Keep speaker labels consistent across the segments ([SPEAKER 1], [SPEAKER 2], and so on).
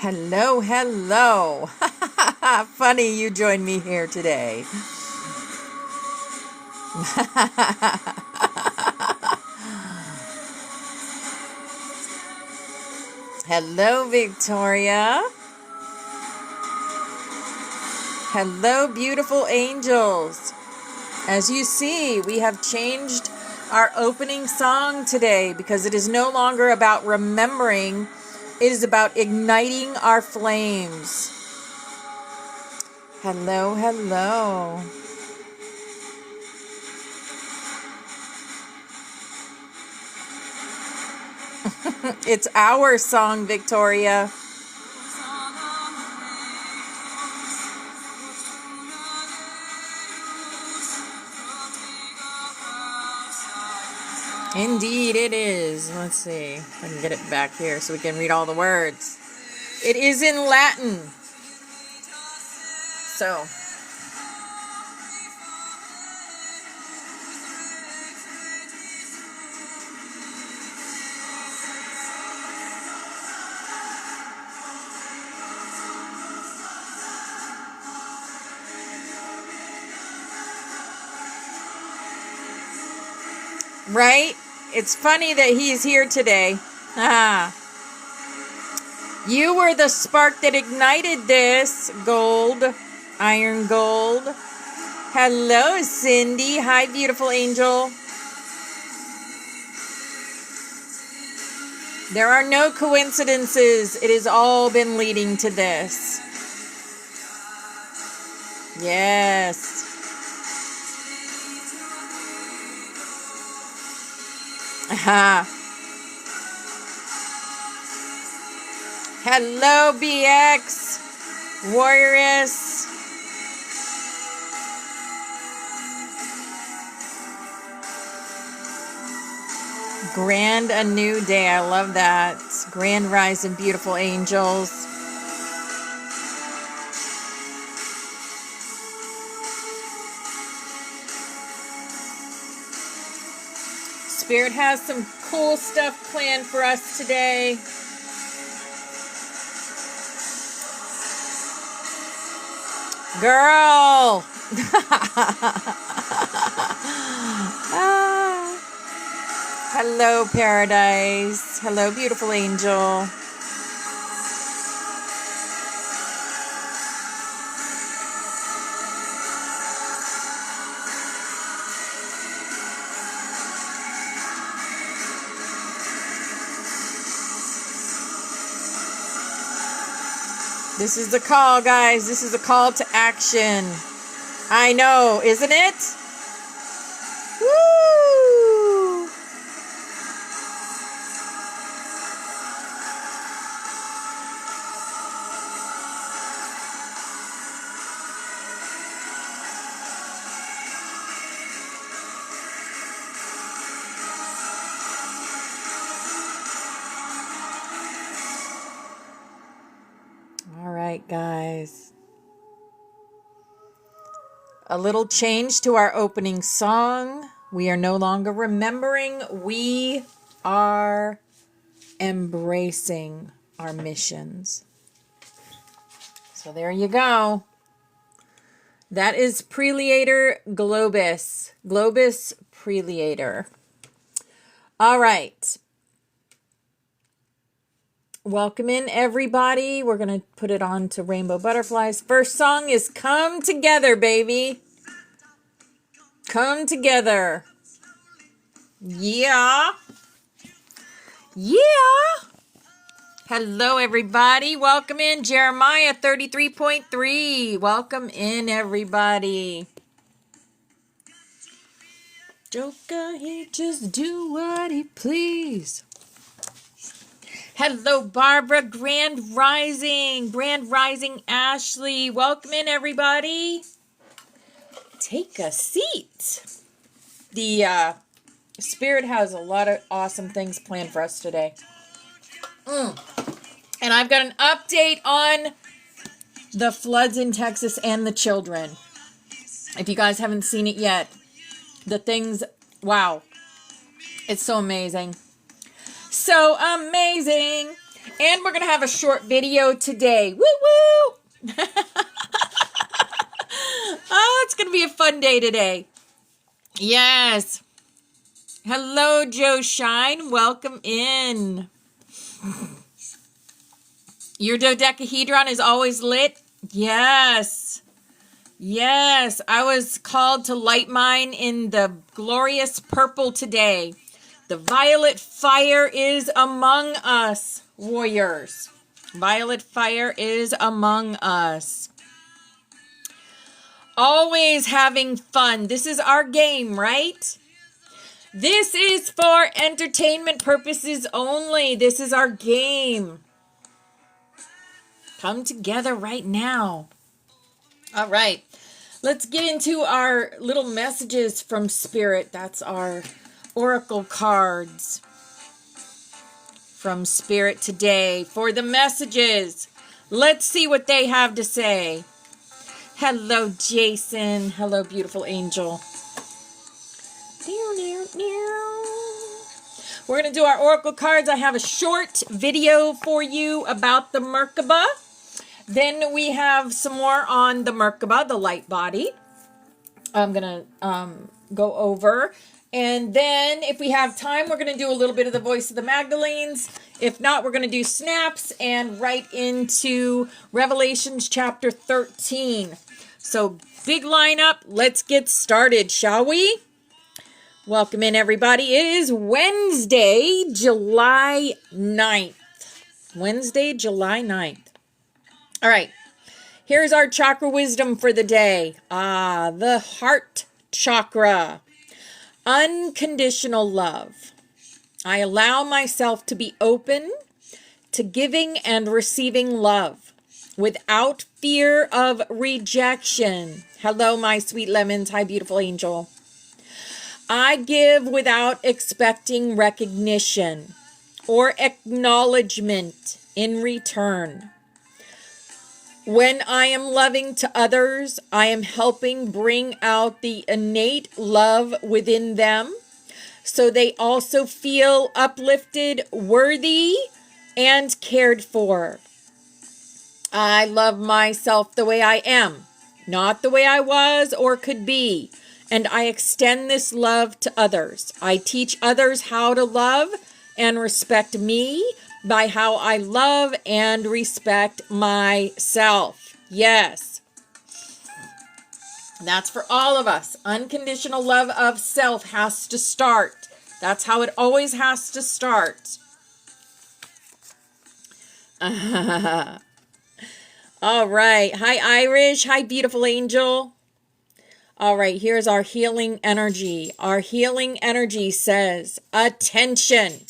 [SPEAKER 1] Hello, hello. Funny you joined me here today. Hello, Victoria. Hello, beautiful angels. As you see, we have changed our opening song today because it is no longer about remembering. It is about igniting our flames. Hello, hello. It's our song, Victoria. Indeed it is. Let's see if I can get it back here so we can read all the words. It is in Latin. So. Right? It's funny that he's here today. You were the spark that ignited this. Gold. Iron gold. Hello, Cindy. Hi, beautiful angel. There are no coincidences. It has all been leading to this. Yes. Hello, BX. Warrioress. Grand a new day. I love that. Grand rising, beautiful angels. Spirit has some cool stuff planned for us today. Girl. Hello, paradise. Hello, beautiful angel. This is the call, guys. This is a call to action. I know, isn't it? Woo! All right, guys. A little change to our opening song. We are no longer remembering. We are embracing our missions. So there you go. That is Preleator Globus. Globus Preleator. All right. Welcome in, everybody. We're going to put it on to Rainbow Butterflies. First song is Come Together, baby. Come Together. Yeah. Yeah. Hello, everybody. Welcome in, Jeremiah 33.3. Welcome in, everybody. Joker, he just do what he please. Hello, Barbara. Grand Rising. Grand Rising, Ashley. Welcome in, everybody. Take a seat. The Spirit has a lot of awesome things planned for us today. And I've got an update on the floods in Texas and the children. If you guys haven't seen it yet, the things, wow. It's so amazing. So amazing. And we're going to have a short video today. Woo woo! Oh, it's going to be a fun day today. Yes. Hello, Joe Shine. Welcome in. Your dodecahedron is always lit? Yes. Yes. I was called to light mine in the glorious purple today. The violet fire is among us, warriors. Violet fire is among us. Always having fun. This is our game, right? This is for entertainment purposes only. This is our game. Come together right now. All right. Let's get into our little messages from Spirit. That's our oracle cards from Spirit today. For the messages, let's see what they have to say. Hello, Jason. Hello, beautiful angel. We're going to do our oracle cards. I have a short video for you about the Merkaba. Then we have some more on the Merkaba, the light body. I'm going to go over. And then if we have time, we're going to do a little bit of the Voice of the Magdalenes. If not, we're going to do snaps and right into Revelations chapter 13. So big lineup. Let's get started, shall we? Welcome in, everybody. It is Wednesday, July 9th. Wednesday, July 9th. All right. Here's our chakra wisdom for the day. The heart chakra. Unconditional love. I allow myself to be open to giving and receiving love without fear of rejection. Hello, my sweet lemons. Hi, beautiful angel. I give without expecting recognition or acknowledgement in return. When I am loving to others, I am helping bring out the innate love within them so they also feel uplifted, worthy, and cared for. I love myself the way I am, not the way I was or could be. And I extend this love to others. I teach others how to love and respect me by how I love and respect myself. Yes. That's for all of us. Unconditional love of self has to start. That's how it always has to start. All right. Hi, Irish. Hi, beautiful angel. All right, here's our healing energy. Our healing energy says, attention.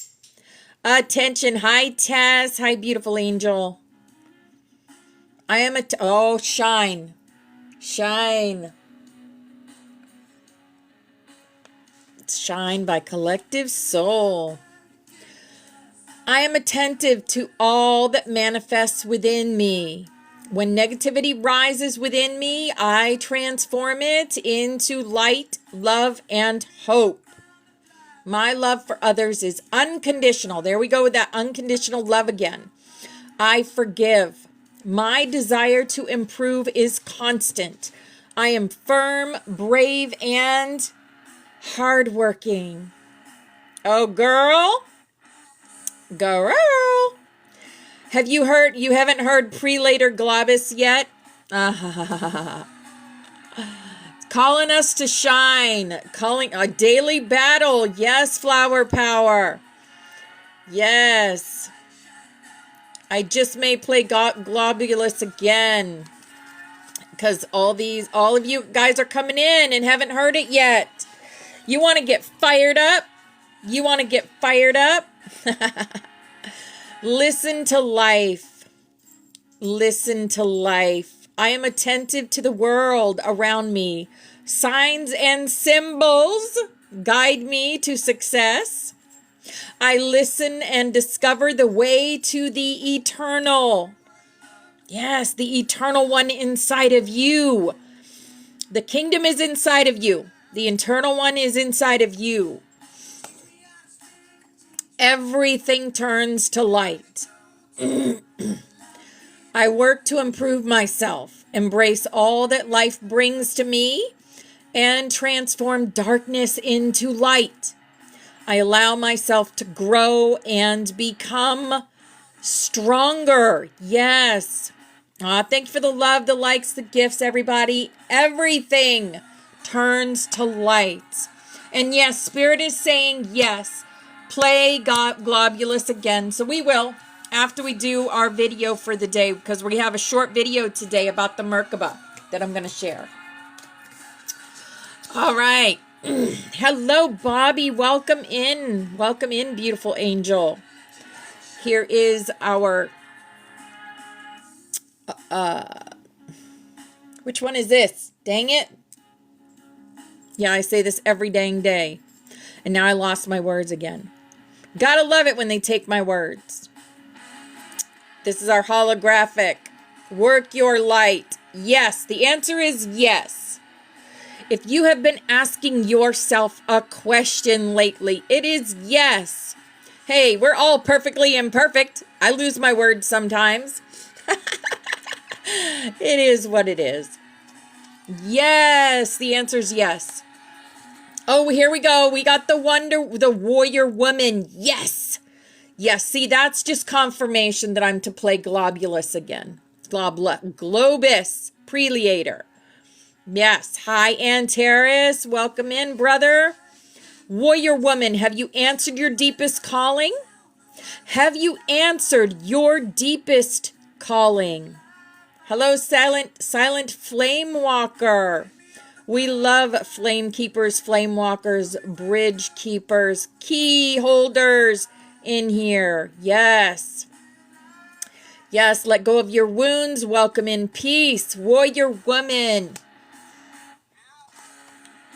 [SPEAKER 1] Attention. Hi, Tess. Hi, beautiful angel. I am oh, shine. Shine. It's Shine by Collective Soul. I am attentive to all that manifests within me. When negativity rises within me, I transform it into light, love, and hope. My love for others is unconditional. There we go with that unconditional love again. I forgive. My desire to improve is constant. I am firm, brave, and hardworking. Oh, girl. Girl. Have you heard, you haven't heard Prelator Globus yet? Calling us to shine. Calling a daily battle. Yes, flower power. Yes. I just may play Globulus again. Because all of you guys are coming in and haven't heard it yet. You want to get fired up? You want to get fired up? Listen to life. Listen to life. I am attentive to the world around me. Signs and symbols guide me to success. I listen and discover the way to the eternal. Yes, the eternal one inside of you. The kingdom is inside of you. The eternal one is inside of you. Everything turns to light. I work to improve myself, embrace all that life brings to me, and transform darkness into light. I allow myself to grow and become stronger. Yes. Thank you for the love, the likes, the gifts, everybody. Everything turns to light. And yes, Spirit is saying yes. Play Globulus again. So we will after we do our video for the day, because we have a short video today about the Merkaba that I'm going to share. All right. Hello, Bobby. Welcome in. Welcome in, beautiful angel. Here is our... which one is this? Dang it. Yeah, I say this every dang day. And now I lost my words again. Gotta love it when they take my words. This is our holographic. Work your light. Yes, the answer is yes. If you have been asking yourself a question lately, it is yes. Hey, we're all perfectly imperfect. I lose my words sometimes. It is what it is. Yes, the answer is yes. Oh, here we go. We got the warrior woman. Yes. Yes, see, that's just confirmation that I'm to play Globulus again. Globus, Preleator. Yes. Hi, Antares. Welcome in, brother. Warrior woman, have you answered your deepest calling? Have you answered your deepest calling? Hello, silent flame walker. We love flame keepers, flame walkers, bridge keepers, key holders in here. Yes. Yes, let go of your wounds. Welcome in peace. Warrior woman.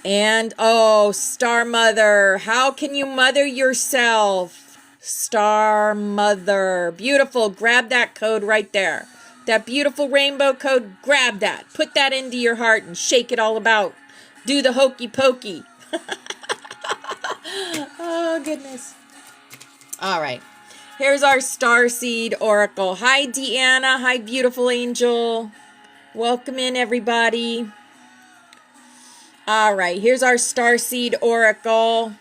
[SPEAKER 1] And, oh, Star Mother. How can you mother yourself? Star Mother. Beautiful. Grab that code right there. That beautiful rainbow code. Grab that. Put that into your heart and shake it all about. Do the hokey pokey. Oh, goodness. All right. Here's our Starseed Oracle. Hi, Deanna. Hi, beautiful angel. Welcome in, everybody. All right. Here's our Starseed Oracle.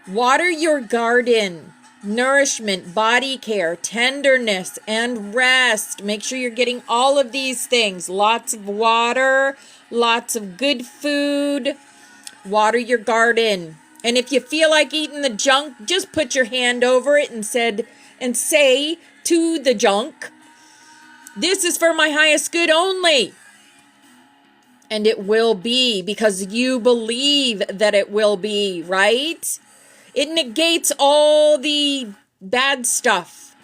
[SPEAKER 1] Water your garden. Nourishment, body care, tenderness, and rest. Make sure you're getting all of these things. Lots of water, lots of good food. Water your garden. And if you feel like eating the junk, just put your hand over it and say to the junk, this is for my highest good only. And it will be, because you believe that it will be, right? It negates all the bad stuff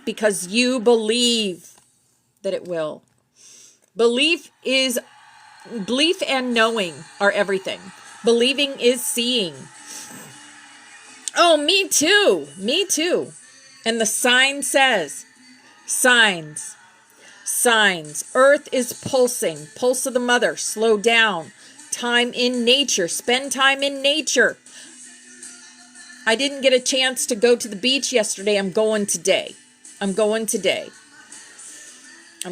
[SPEAKER 1] because you believe that it will. Belief and knowing are everything. Believing is seeing. Oh, me too. Me too. And the sign says, signs. Earth is pulsing. Pulse of the mother. Slow down. Time in nature. Spend time in nature. I didn't get a chance to go to the beach yesterday. I'm going today. I'm going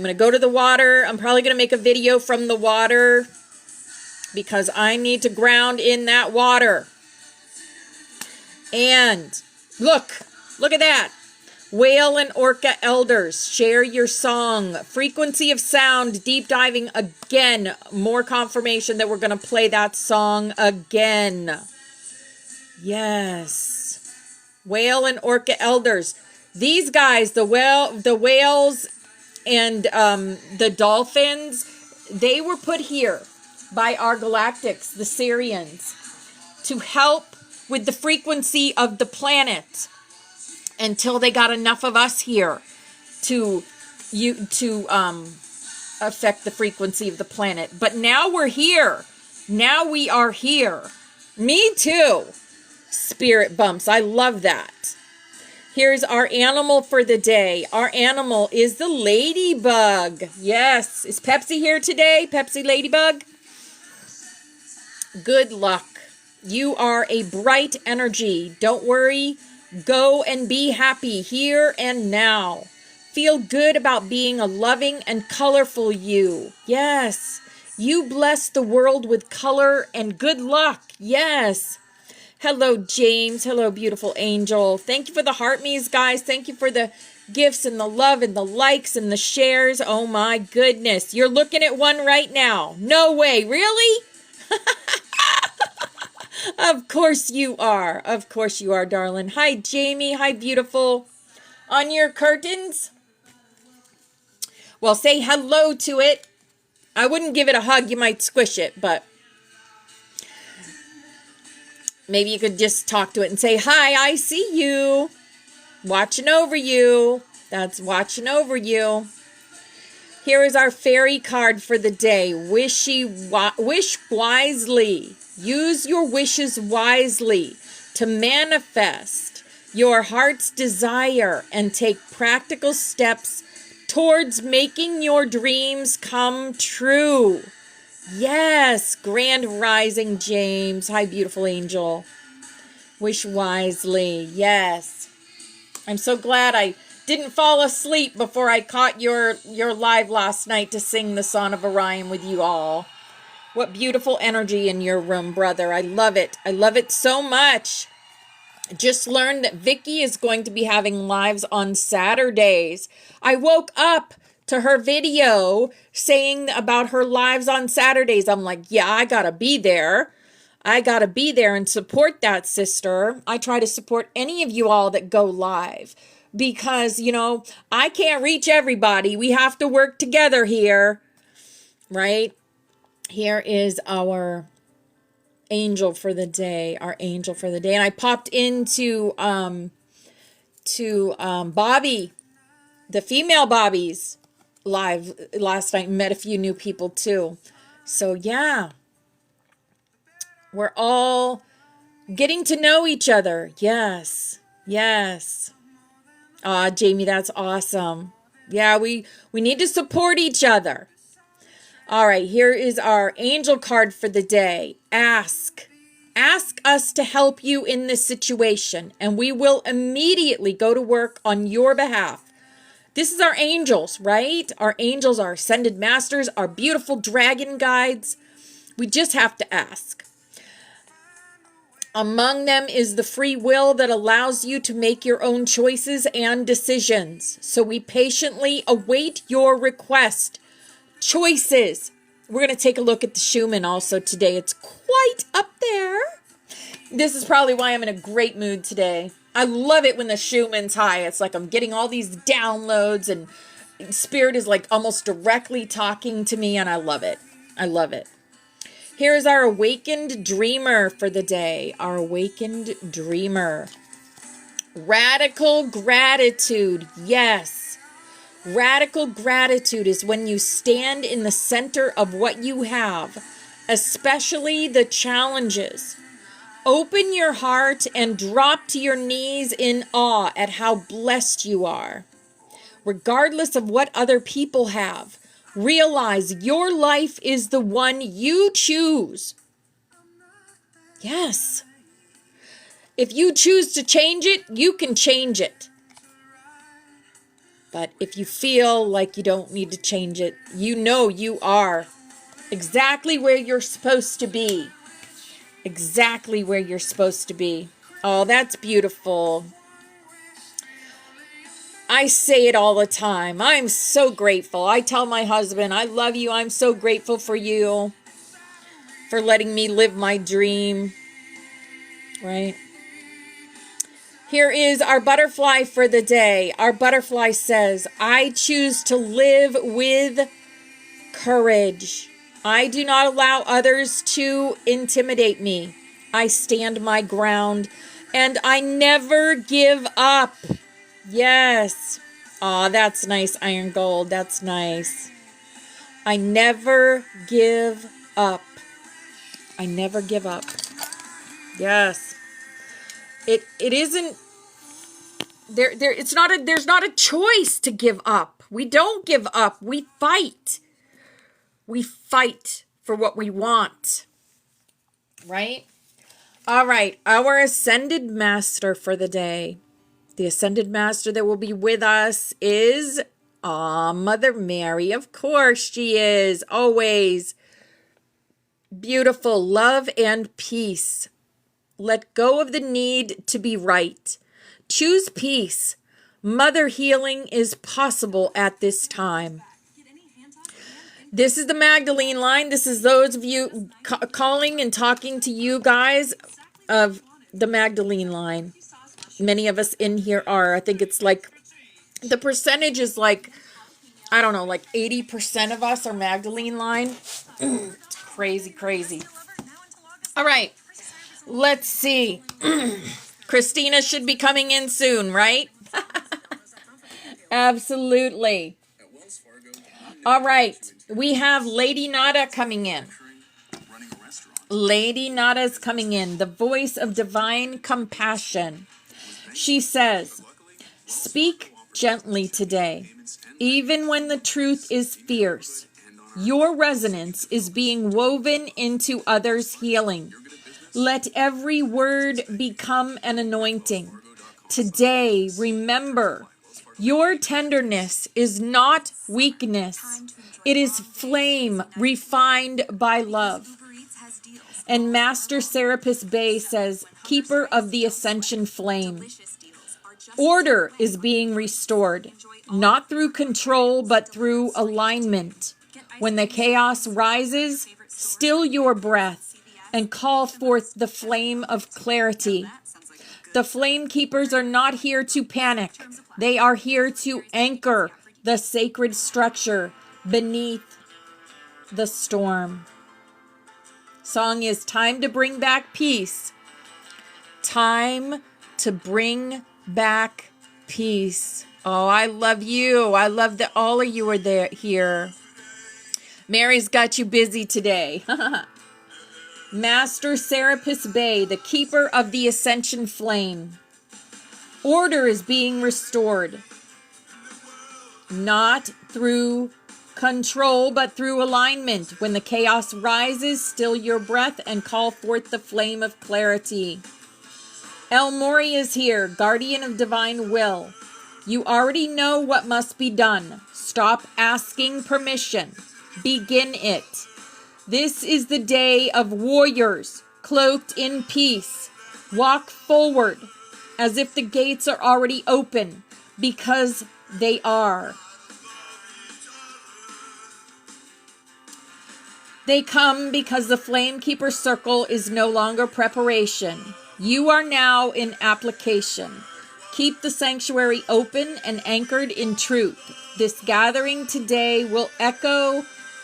[SPEAKER 1] to go to the water. I'm probably going to make a video from the water because I need to ground in that water. And look at that. Whale and Orca elders, share your song. Frequency of sound, deep diving again. More confirmation that we're going to play that song again. Yes. Whale and Orca elders. These guys, the whales and the dolphins, they were put here by our galactics, the Syrians, to help with the frequency of the planet until they got enough of us here to affect the frequency of the planet. But now we're here. Now we are here. Me too. Spirit bumps. I love that. Here's our animal for the day. Our animal is the ladybug. Yes. Is Pepsi here today? Pepsi Ladybug? Good luck. You are a bright energy. Don't worry. Go and be happy here and now. Feel good about being a loving and colorful you. Yes. You bless the world with color and good luck. Yes. Hello, James. Hello, beautiful angel. Thank you for the heart me's, guys. Thank you for the gifts and the love and the likes and the shares. Oh my goodness. You're looking at one right now. No way. Really? Of course you are. Of course you are, darling. Hi, Jamie. Hi, beautiful. On your curtains? Well, say hello to it. I wouldn't give it a hug. You might squish it, but maybe you could just talk to it and say, hi, I see you. Watching over you. That's watching over you. Here is our fairy card for the day. Wish wisely. Use your wishes wisely to manifest your heart's desire and take practical steps towards making your dreams come true. Yes, Grand Rising James. Hi, beautiful angel. Wish wisely. Yes. I'm so glad I didn't fall asleep before I caught your live last night to sing the Song of Orion with you all. What beautiful energy in your room, brother. I love it. I love it so much. Just learned that Vicky is going to be having lives on Saturdays. I woke up to her video saying about her lives on Saturdays. I'm like, yeah, I gotta be there. I gotta be there and support that sister. I try to support any of you all that go live because, you know, I can't reach everybody. We have to work together here, right? Here is our angel for the day, our angel for the day. And I popped into Bobby, the female Bobby's live last night, and met a few new people too. So yeah, we're all getting to know each other. Yes. Yes. Jamie, that's awesome. Yeah, we need to support each other. All right, here is our angel card for the day. Ask. Ask us to help you in this situation, and we will immediately go to work on your behalf. This is our angels, right? Our angels, our ascended masters, our beautiful dragon guides. We just have to ask. Among them is the free will that allows you to make your own choices and decisions. So we patiently await your request. Choices. We're going to take a look at the Schumann also today. It's quite up there. This is probably why I'm in a great mood today. I love it when the Schumann's high. It's like I'm getting all these downloads and Spirit is like almost directly talking to me and I love it. I love it. Here is our awakened dreamer for the day. Our awakened dreamer. Radical gratitude. Yes. Radical gratitude is when you stand in the center of what you have, especially the challenges. Open your heart and drop to your knees in awe at how blessed you are. Regardless of what other people have, realize your life is the one you choose. Yes. If you choose to change it, you can change it. But if you feel like you don't need to change it, you know you are exactly where you're supposed to be. Exactly where you're supposed to be. Oh, that's beautiful. I say it all the time. I'm so grateful. I tell my husband, I love you. I'm so grateful for you. For letting me live my dream. Right? Here is our butterfly for the day. Our butterfly says, I choose to live with courage. I do not allow others to intimidate me. I stand my ground and I never give up. Yes. Aw, that's nice, Iron Gold. That's nice. I never give up. I never give up. Yes. It isn't there's not a choice to give up. We don't give up. We fight. We fight for what we want. Right? All right, our ascended master for the day. The Ascended Master that will be with us is Mother Mary. Of course she is. Always. Beautiful. Love and peace. Let go of the need to be right. Choose peace. Mother healing is possible at this time. This is the Magdalene line. This is those of you calling and talking to you guys of the Magdalene line. Many of us in here are. I think it's like, the percentage is like, I don't know, like 80% of us are Magdalene line. It's crazy, crazy. All right. Let's see. Christina should be coming in soon, right? Absolutely. All right. We have Lady Nada coming in. Lady Nada is coming in. The voice of divine compassion. She says, speak gently today. Even when the truth is fierce, your resonance is being woven into others' healing. Let every word become an anointing. Today, remember, your tenderness is not weakness. It is flame refined by love. And Master Serapis Bey says, keeper of the Ascension flame. Order is being restored, not through control, but through alignment. When the chaos rises, still your breath and call forth the flame of clarity. The flame keepers are not here to panic. They are here to anchor the sacred structure beneath the storm. Song is Time to Bring Back Peace. Time to bring back peace. Oh, I love you. I love that all of you are there here. Mary's got you busy today. Master Serapis Bey, the keeper of the Ascension flame. Order is being restored. Not through control, but through alignment. When the chaos rises, still your breath and call forth the flame of clarity. El Mori is here, guardian of divine will. You already know what must be done. Stop asking permission. Begin it. This is the day of warriors, cloaked in peace. Walk forward as if the gates are already open, because they are. They come because the Flamekeeper Circle is no longer preparation. You are now in application. Keep the sanctuary open and anchored in truth. This gathering today will echo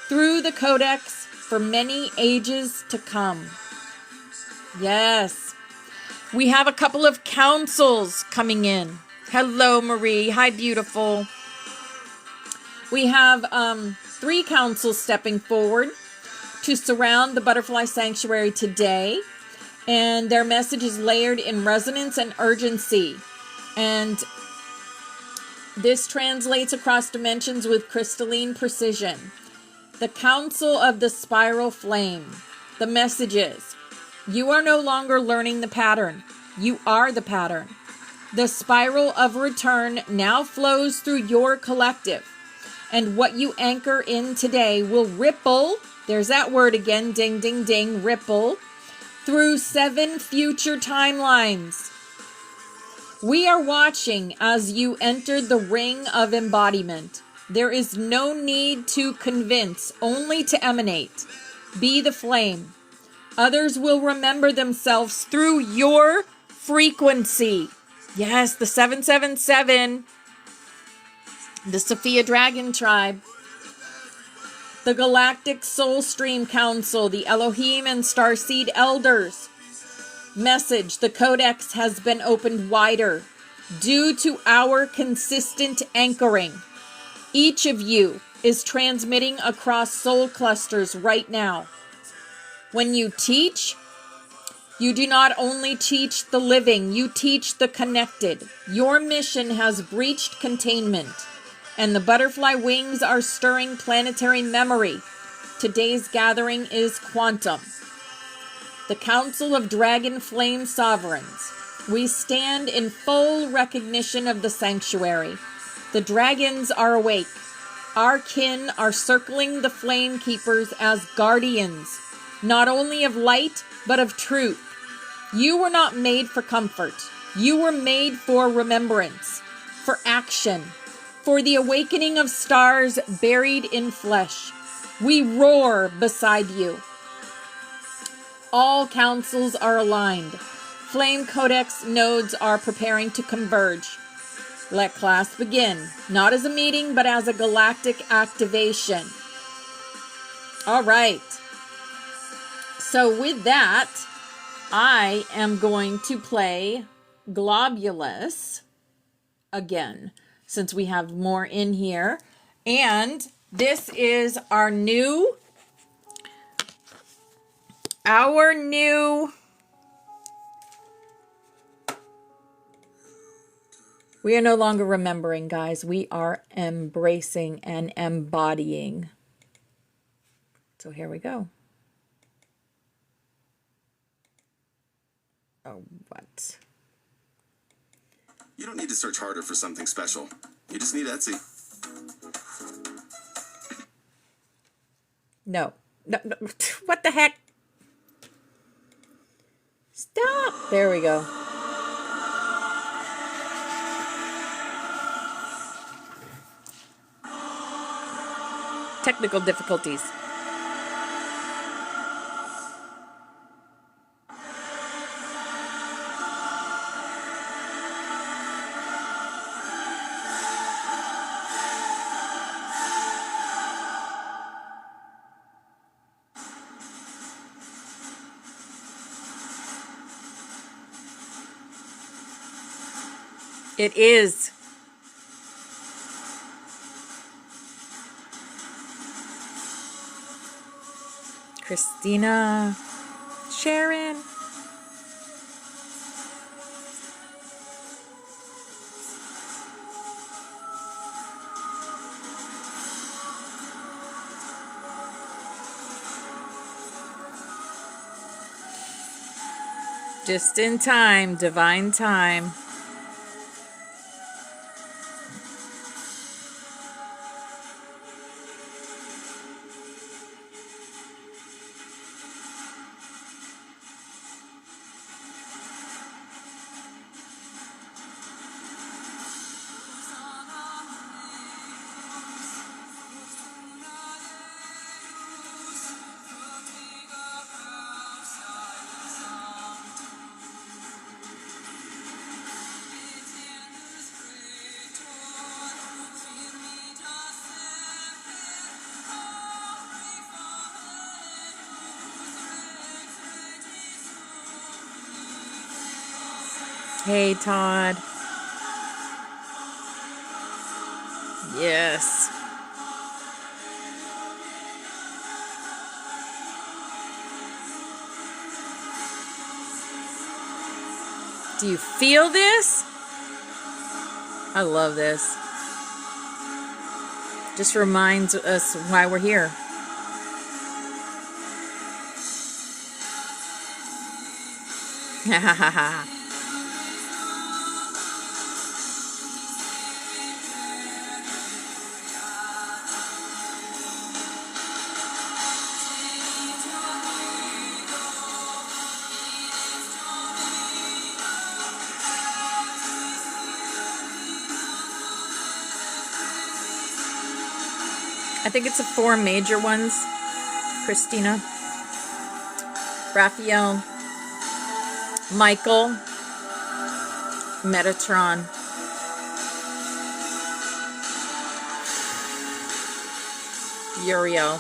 [SPEAKER 1] through the codex for many ages to come. Yes. We have a couple of councils coming in. Hello, Marie. Hi, beautiful. We have 3 councils stepping forward to surround the Butterfly Sanctuary today. And their message is layered in resonance and urgency. And this translates across dimensions with crystalline precision. The Council of the Spiral Flame. The message is, you are no longer learning the pattern. You are the pattern. The spiral of return now flows through your collective. And what you anchor in today will ripple, there's that word again, ding, ding, ding, ripple, through 7 future timelines. We are watching as you enter the ring of embodiment. There is no need to convince, only to emanate. Be the flame. Others will remember themselves through your frequency. Yes, the 777. The Sophia Dragon Tribe. The Galactic Soul Stream Council. The Elohim and Starseed Elders. Message, the Codex has been opened wider due to our consistent anchoring. Each of you is transmitting across soul clusters right now. When you teach, you do not only teach the living, you teach the connected. Your mission has breached containment, and the butterfly wings are stirring planetary memory. Today's gathering is quantum. The Council of Dragon Flame Sovereigns. We stand in full recognition of the sanctuary. The dragons are awake. Our kin are circling the flame keepers as guardians, not only of light, but of truth. You were not made for comfort. You were made for remembrance, for action, for the awakening of stars buried in flesh. We roar beside you. All councils are aligned. Flame Codex nodes are preparing to converge. Let class begin, not as a meeting, but as a galactic activation. All right. So with that, I am going to play Globulus again, since we have more in here. And this is our new... We are no longer remembering, guys. We are embracing and embodying. So here we go. Oh, what?
[SPEAKER 2] You don't need to search harder for something special. You just need Etsy.
[SPEAKER 1] No. No. What the heck? Stop. There we go. Technical difficulties. It is. Christina, Sharon. Just in time, divine time. Hey, Todd. Yes. Do you feel this? I love this. Just reminds us why we're here. Ha ha ha ha. I think it's the 4 major ones. Christina, Raphael, Michael, Metatron, Uriel,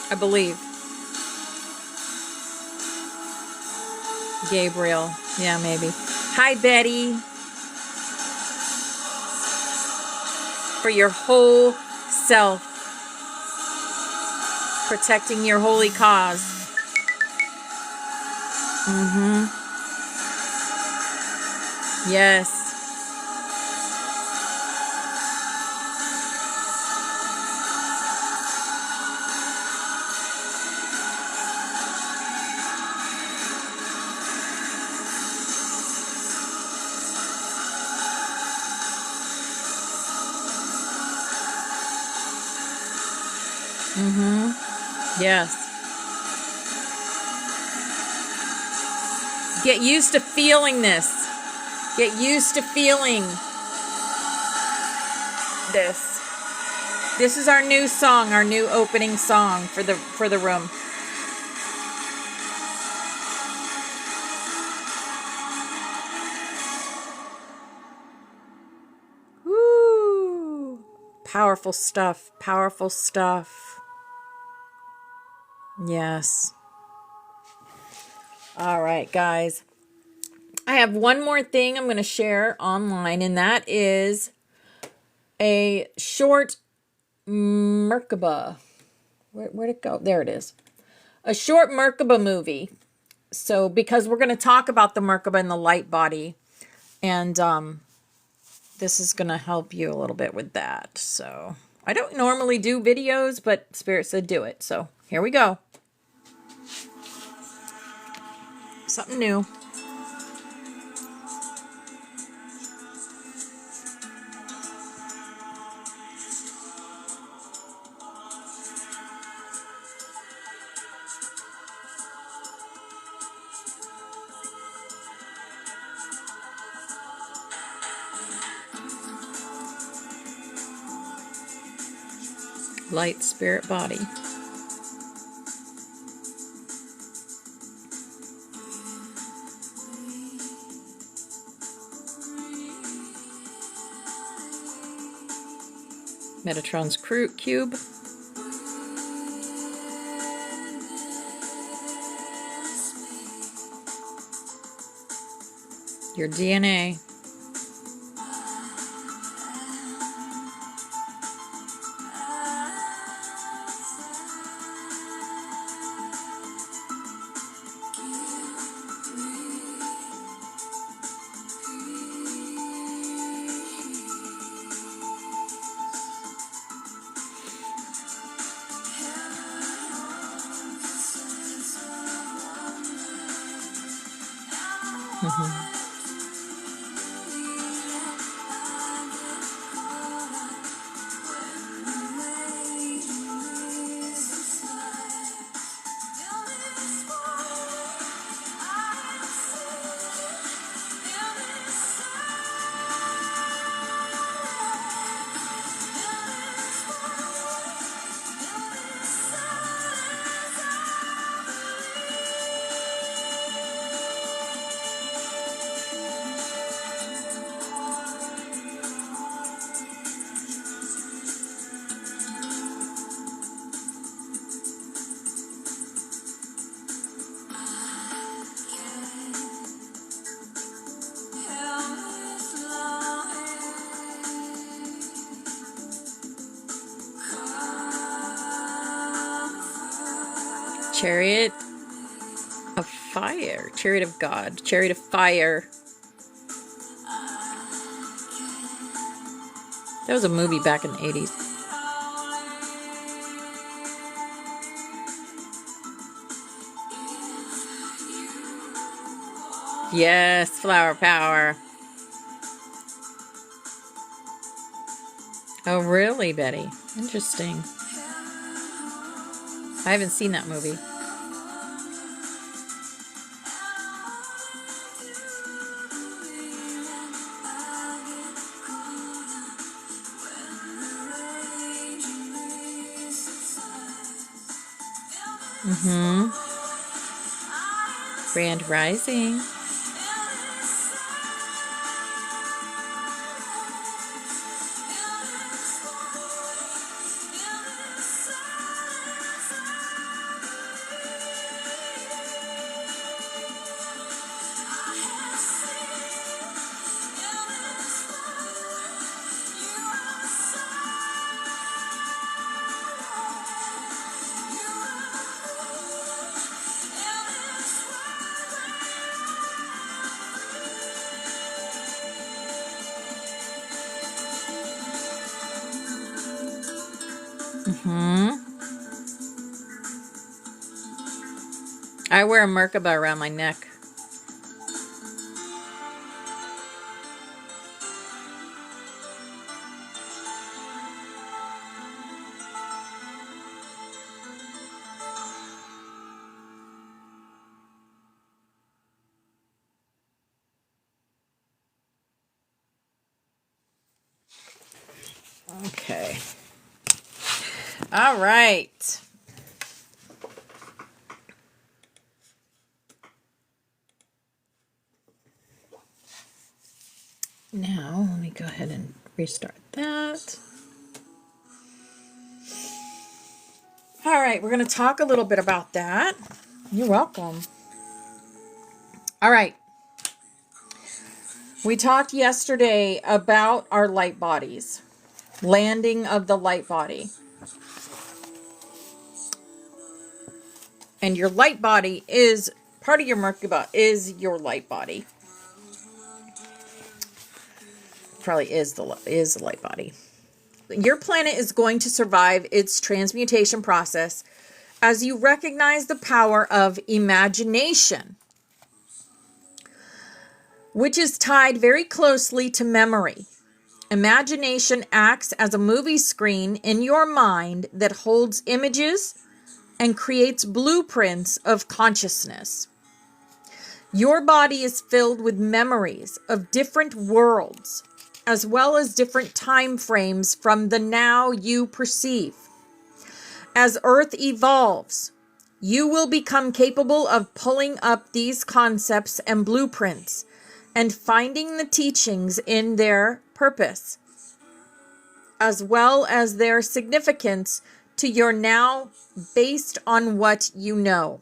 [SPEAKER 1] I believe. Gabriel, yeah, maybe. Hi, Betty. For your whole self, protecting your holy cause. Yes. Yes. Get used to feeling this. Get used to feeling this. This is our new song, our new opening song for the room. Woo! Powerful stuff. Powerful stuff. Yes. All right, guys. I have one more thing I'm going to share online, and that is a short Merkaba. Where'd it go? There it is. A short Merkaba movie. So, because we're going to talk about the Merkaba and the light body, and this is going to help you a little bit with that. So, I don't normally do videos, but Spirit said do it. So, here we go. Something new. Light, spirit, body. Metatron's cube. Your DNA. Chariot of fire. Chariot of God. Chariot of fire. That was a movie back in the 80s. Yes, flower power. Oh, really, Betty? Interesting. I haven't seen that movie. Grand Rising. I wear a Merkaba around my neck. Okay. All right. Now, let me go ahead and restart that. All right, we're going to talk a little bit about that. You're welcome. All right. We talked yesterday about our light bodies, landing of the light body. And your light body is part of your Mercury body, is your light body. Probably is the light body. Your planet is going to survive its transmutation process as you recognize the power of imagination, which is tied very closely to memory. Imagination acts as a movie screen in your mind that holds images and creates blueprints of consciousness. Your body is filled with memories of different worlds, as well as different time frames from the now you perceive. As Earth evolves, you will become capable of pulling up these concepts and blueprints and finding the teachings in their purpose, as well as their significance to your now based on what you know.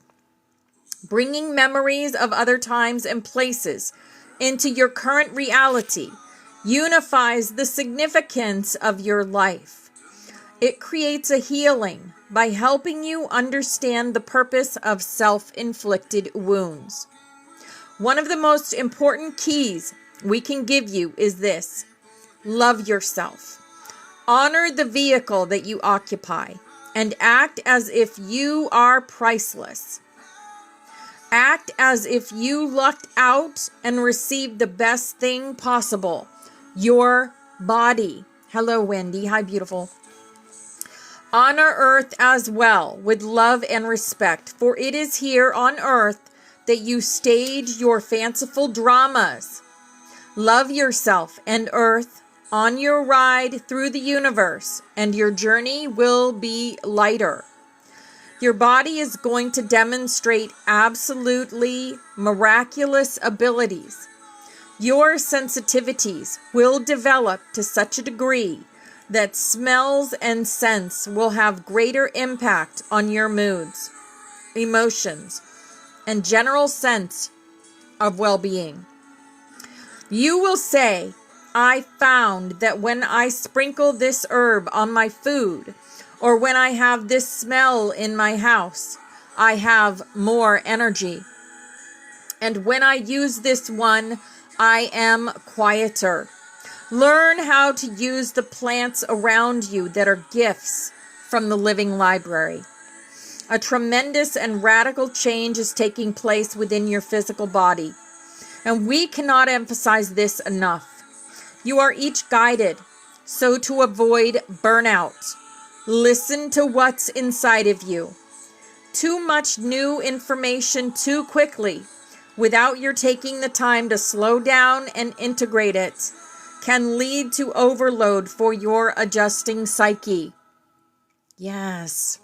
[SPEAKER 1] Bringing memories of other times and places into your current reality unifies the significance of your life. It creates a healing by helping you understand the purpose of self-inflicted wounds. One of the most important keys we can give you is this: love yourself. Honor the vehicle that you occupy and act as if you are priceless. Act as if you lucked out and received the best thing possible, your body. Hello, Wendy. Hi, beautiful. Honor Earth as well with love and respect, for it is here on Earth that you stage your fanciful dramas. Love yourself and Earth on your ride through the universe, and your journey will be lighter. Your body is going to demonstrate absolutely miraculous abilities. Your sensitivities will develop to such a degree that smells and scents will have greater impact on your moods, emotions, and general sense of well-being. You will say, I found that when I sprinkle this herb on my food, or when I have this smell in my house, I have more energy. And when I use this one, I am quieter. Learn how to use the plants around you that are gifts from the living library. A tremendous and radical change is taking place within your physical body, and we cannot emphasize this enough. You are each guided, so to avoid burnout, listen to what's inside of you. Too much new information too quickly, without your taking the time to slow down and integrate it, can lead to overload for your adjusting psyche. Yes.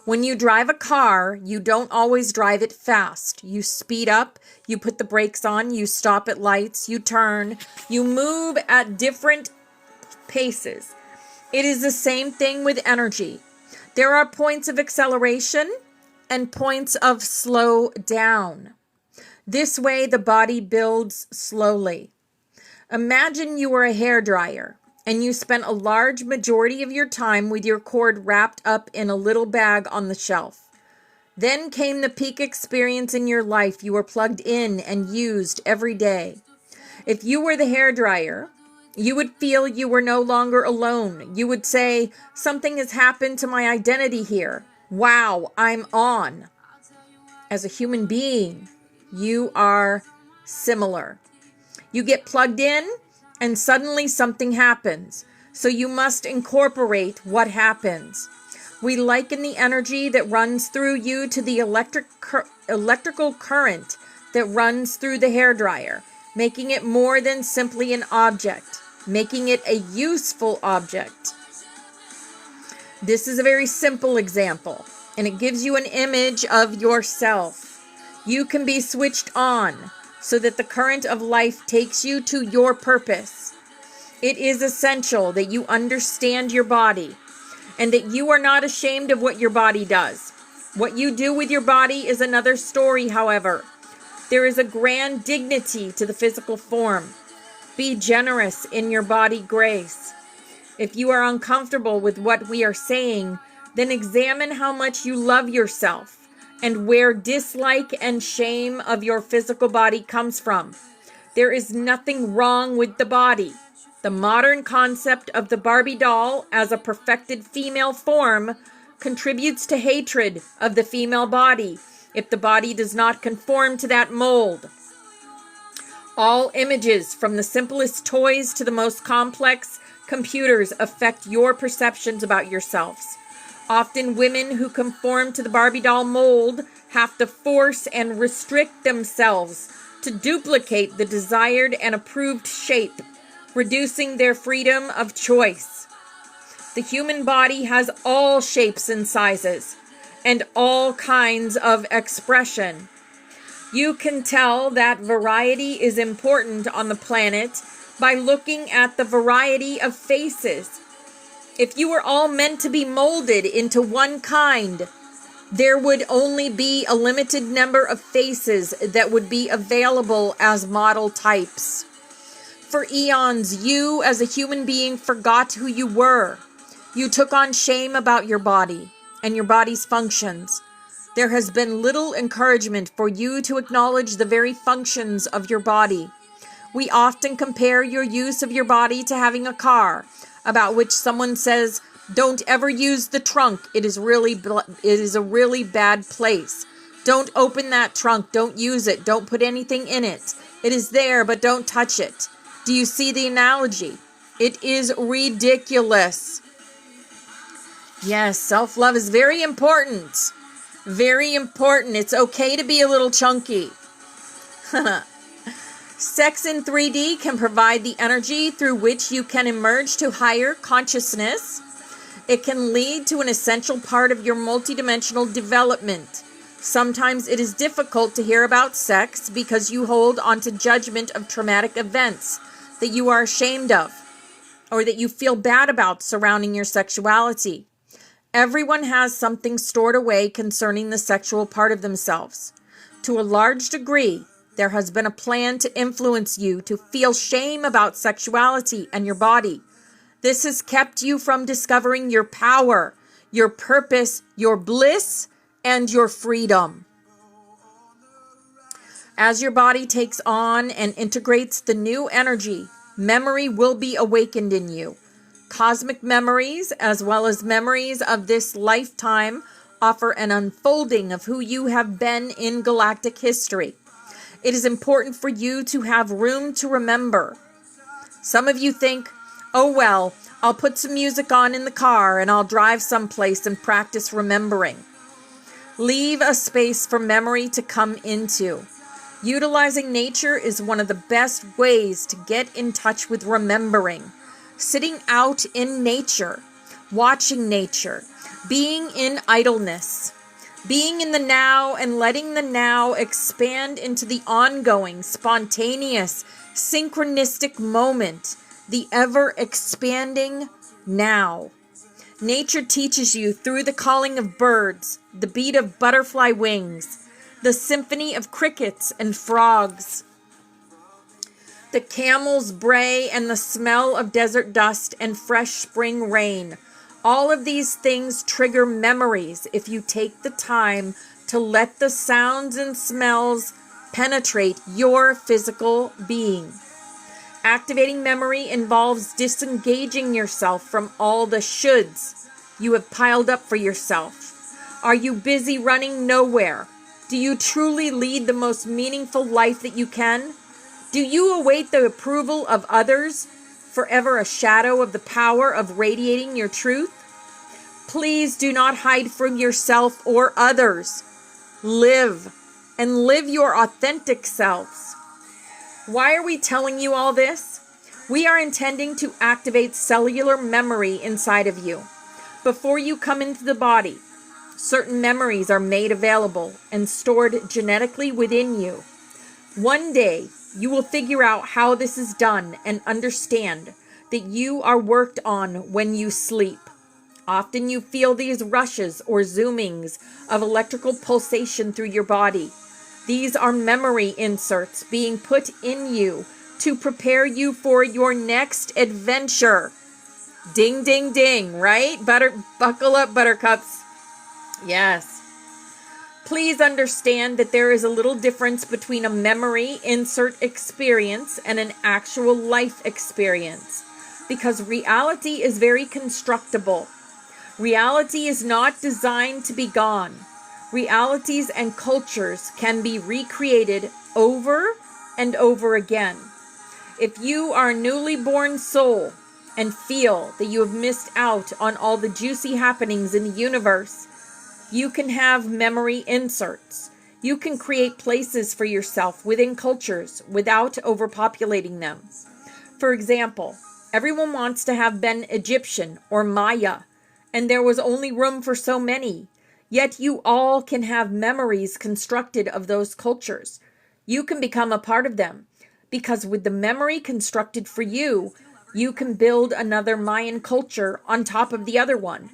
[SPEAKER 1] When you drive a car, you don't always drive it fast. You speed up, you put the brakes on, you stop at lights, you turn, you move at different paces. It is the same thing with energy. There are points of acceleration and points of slow down. This way, the body builds slowly. Imagine you were a hairdryer and you spent a large majority of your time with your cord wrapped up in a little bag on the shelf. Then came the peak experience in your life you were plugged in and used every day. If you were the hairdryer, you would feel you were no longer alone. You would say, something has happened to my identity here. Wow, I'm on. As a human being, you are similar. You get plugged in and suddenly something happens. So you must incorporate what happens. We liken the energy that runs through you to the electrical current that runs through the hairdryer, making it more than simply an object. making it a useful object. This is a very simple example, and it gives you an image of yourself. You can be switched on so that the current of life takes you to your purpose. It is essential that you understand your body and that you are not ashamed of what your body does. What you do with your body is another story, however. There is a grand dignity to the physical form. Be generous in your body grace. If you are uncomfortable with what we are saying, then examine how much you love yourself and where dislike and shame of your physical body comes from. There is nothing wrong with the body. The modern concept of the Barbie doll as a perfected female form contributes to hatred of the female body if the body does not conform to that mold. All images, from the simplest toys to the most complex computers, affect your perceptions about yourselves. Often women who conform to the Barbie doll mold have to force and restrict themselves to duplicate the desired and approved shape, reducing their freedom of choice. The human body has all shapes and sizes and all kinds of expression. You can tell that variety is important on the planet by looking at the variety of faces. If you were all meant to be molded into one kind, there would only be a limited number of faces that would be available as model types. For eons, you as a human being forgot who you were. You took on shame about your body and your body's functions. There has been little encouragement for you to acknowledge the very functions of your body. We often compare your use of your body to having a car, about which someone says, "Don't ever use the trunk. It is a really bad place. Don't open that trunk. Don't use it. Don't put anything in it. It is there, but don't touch it." Do you see the analogy? It is ridiculous. Yes, self-love is very important. Very important. It's okay to be a little chunky. Sex in 3D can provide the energy through which you can emerge to higher consciousness. It can lead to an essential part of your multidimensional development. Sometimes it is difficult to hear about sex because you hold onto judgment of traumatic events that you are ashamed of or that you feel bad about surrounding your sexuality. Everyone has something stored away concerning the sexual part of themselves. To a large degree, there has been a plan to influence you to feel shame about sexuality and your body. This has kept you from discovering your power, your purpose, your bliss, and your freedom. As your body takes on and integrates the new energy, memory will be awakened in you. Cosmic memories, as well as memories of this lifetime, offer an unfolding of who you have been in galactic history. It is important for you to have room to remember. Some of you think, "Oh well, I'll put some music on in the car and I'll drive someplace and practice remembering." Leave a space for memory to come into. Utilizing nature is one of the best ways to get in touch with remembering. Sitting out in nature, watching nature, being in idleness, being in the now and letting the now expand into the ongoing, spontaneous, synchronistic moment, the ever-expanding now. Nature teaches you through the calling of birds, the beat of butterfly wings, the symphony of crickets and frogs, the camel's bray and the smell of desert dust and fresh spring rain. All of these things trigger memories if you take the time to let the sounds and smells penetrate your physical being. Activating memory involves disengaging yourself from all the shoulds you have piled up for yourself. Are you busy running nowhere? Do you truly lead the most meaningful life that you can? Do you await the approval of others, forever a shadow of the power of radiating your truth? Please do not hide from yourself or others. Live, and live your authentic selves. Why are we telling you all this? We are intending to activate cellular memory inside of you. Before you come into the body, certain memories are made available and stored genetically within you. One day, you will figure out how this is done and understand that you are worked on when you sleep. Often you feel these rushes or zoomings of electrical pulsation through your body. These are memory inserts being put in you to prepare you for your next adventure. Ding, ding, ding, right? Buckle up, buttercups. Yes. Please understand that there is a little difference between a memory insert experience and an actual life experience, because reality is very constructible. Reality is not designed to be gone. Realities and cultures can be recreated over and over again. If you are a newly born soul and feel that you have missed out on all the juicy happenings in the universe, you can have memory inserts. You can create places for yourself within cultures without overpopulating them. For example, everyone wants to have been Egyptian or Maya, and there was only room for so many. Yet you all can have memories constructed of those cultures. You can become a part of them, because with the memory constructed for you, you can build another Mayan culture on top of the other one.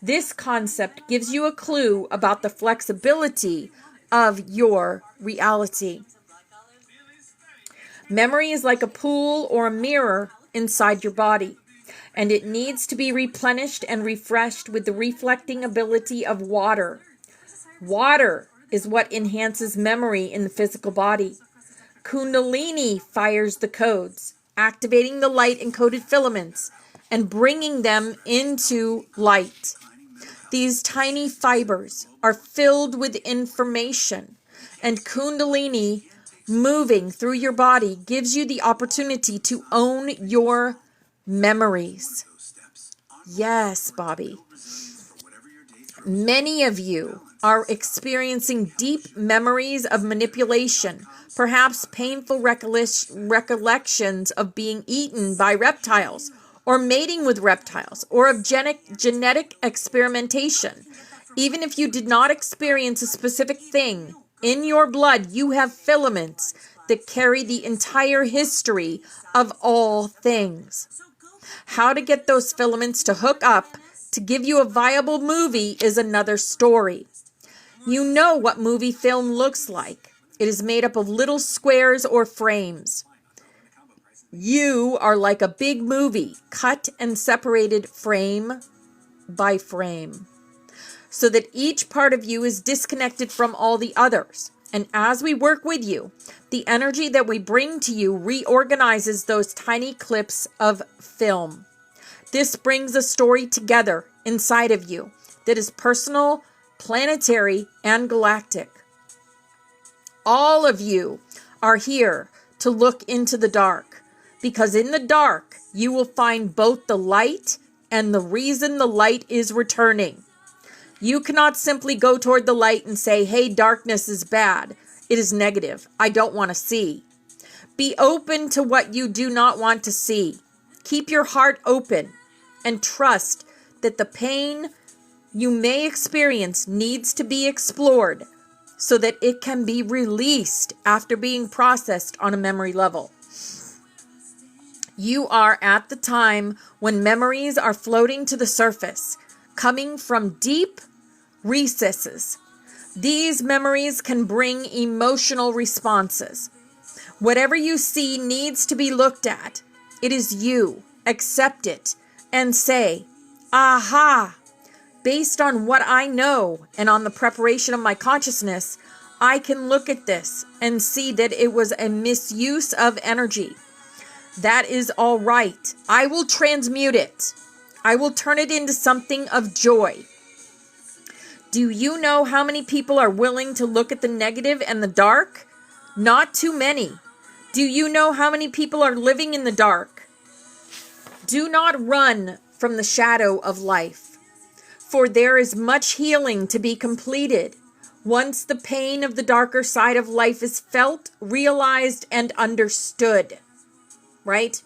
[SPEAKER 1] This concept gives you a clue about the flexibility of your reality. Memory is like a pool or a mirror inside your body, and it needs to be replenished and refreshed with the reflecting ability of water. Water is what enhances memory in the physical body. Kundalini fires the codes, activating the light-encoded filaments and bringing them into light. These tiny fibers are filled with information, and Kundalini moving through your body gives you the opportunity to own your memories. Yes, Bobby. Many of you are experiencing deep memories of manipulation, perhaps painful recollections of being eaten by reptiles, or mating with reptiles, or of genetic experimentation. Even if you did not experience a specific thing, in your blood you have filaments that carry the entire history of all things. How to get those filaments to hook up to give you a viable movie is another story. You know what movie film looks like. It is made up of little squares or frames. You are like a big movie, cut and separated frame by frame, so that each part of you is disconnected from all the others. And as we work with you, the energy that we bring to you reorganizes those tiny clips of film. This brings a story together inside of you that is personal, planetary, and galactic. All of you are here to look into the dark, because in the dark, you will find both the light and the reason the light is returning. You cannot simply go toward the light and say, hey, darkness is bad. It is negative. I don't want to see. Be open to what you do not want to see. Keep your heart open and trust that the pain you may experience needs to be explored so that it can be released after being processed on a memory level. You are at the time when memories are floating to the surface, coming from deep recesses. These memories can bring emotional responses. Whatever you see needs to be looked at. It is you. Accept it and say, aha, based on what I know and on the preparation of my consciousness, I can look at this and see that it was a misuse of energy. That is all right. I will transmute it. I will turn it into something of joy. Do you know how many people are willing to look at the negative and the dark? Not too many. Do you know how many people are living in the dark? Do not run from the shadow of life, for there is much healing to be completed once the pain of the darker side of life is felt, realized, and understood. Right?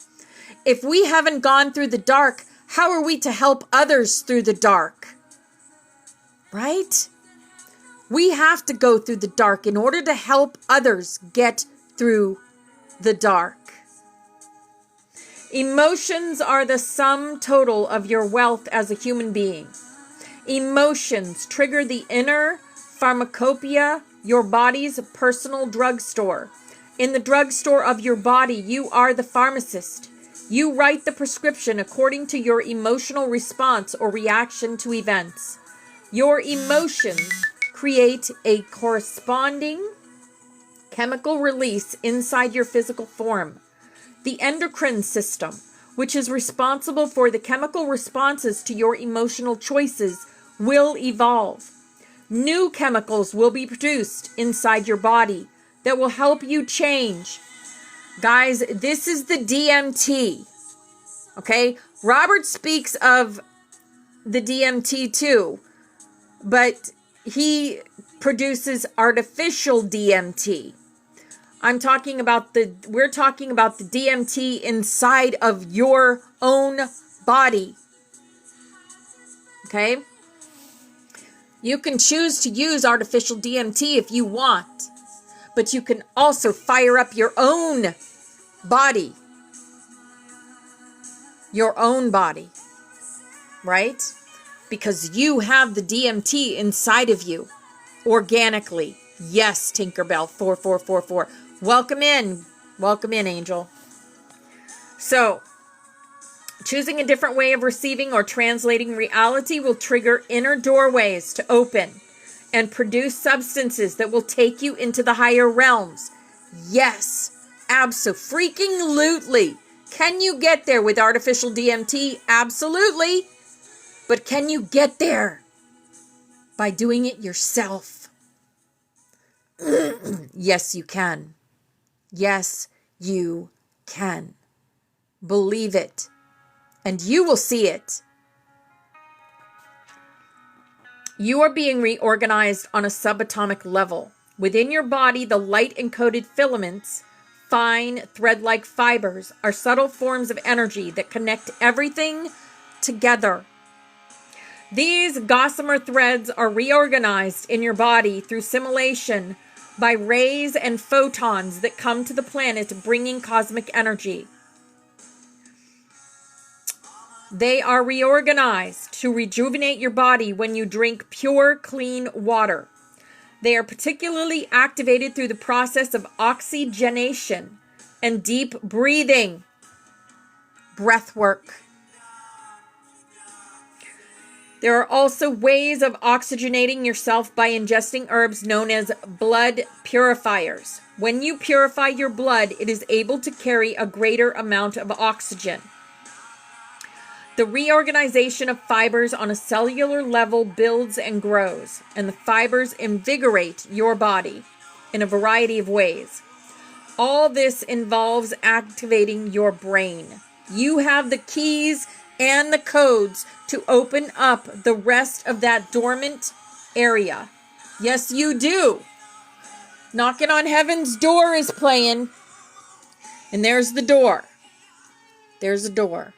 [SPEAKER 1] If we haven't gone through the dark, how are we to help others through the dark? Right? We have to go through the dark in order to help others get through the dark. Emotions are the sum total of your wealth as a human being. Emotions trigger the inner pharmacopoeia, your body's personal drugstore. In the drugstore of your body, you are the pharmacist. You write the prescription according to your emotional response or reaction to events. Your emotions create a corresponding chemical release inside your physical form. The endocrine system, which is responsible for the chemical responses to your emotional choices, will evolve. New chemicals will be produced inside your body that will help you change. Guys, this is the DMT. Okay? Robert speaks of the DMT too, but he produces artificial DMT. we're talking about the DMT inside of your own body. Okay? You can choose to use artificial DMT if you want, but you can also fire up your own body. Your own body. Right? Because you have the DMT inside of you organically. Yes, Tinkerbell 4444. Welcome in. Welcome in, Angel. So, choosing a different way of receiving or translating reality will trigger inner doorways to open and produce substances that will take you into the higher realms. Yes, abso-freaking-lutely. Can you get there with artificial DMT? Absolutely. But can you get there by doing it yourself? Yes, you can. Yes, you can. Believe it, and you will see it. You are being reorganized on a subatomic level. Within your body, the light-encoded filaments, fine thread-like fibers, are subtle forms of energy that connect everything together. These gossamer threads are reorganized in your body through simulation by rays and photons that come to the planet bringing cosmic energy. They are reorganized to rejuvenate your body when you drink pure, clean water. They are particularly activated through the process of oxygenation and deep breathing, breath work. There are also ways of oxygenating yourself by ingesting herbs known as blood purifiers. When you purify your blood, it is able to carry a greater amount of oxygen. The reorganization of fibers on a cellular level builds and grows, and the fibers invigorate your body in a variety of ways. All this involves activating your brain. You have the keys and the codes to open up the rest of that dormant area. Yes, you do. Knocking on Heaven's Door is playing. And there's the door. There's a door.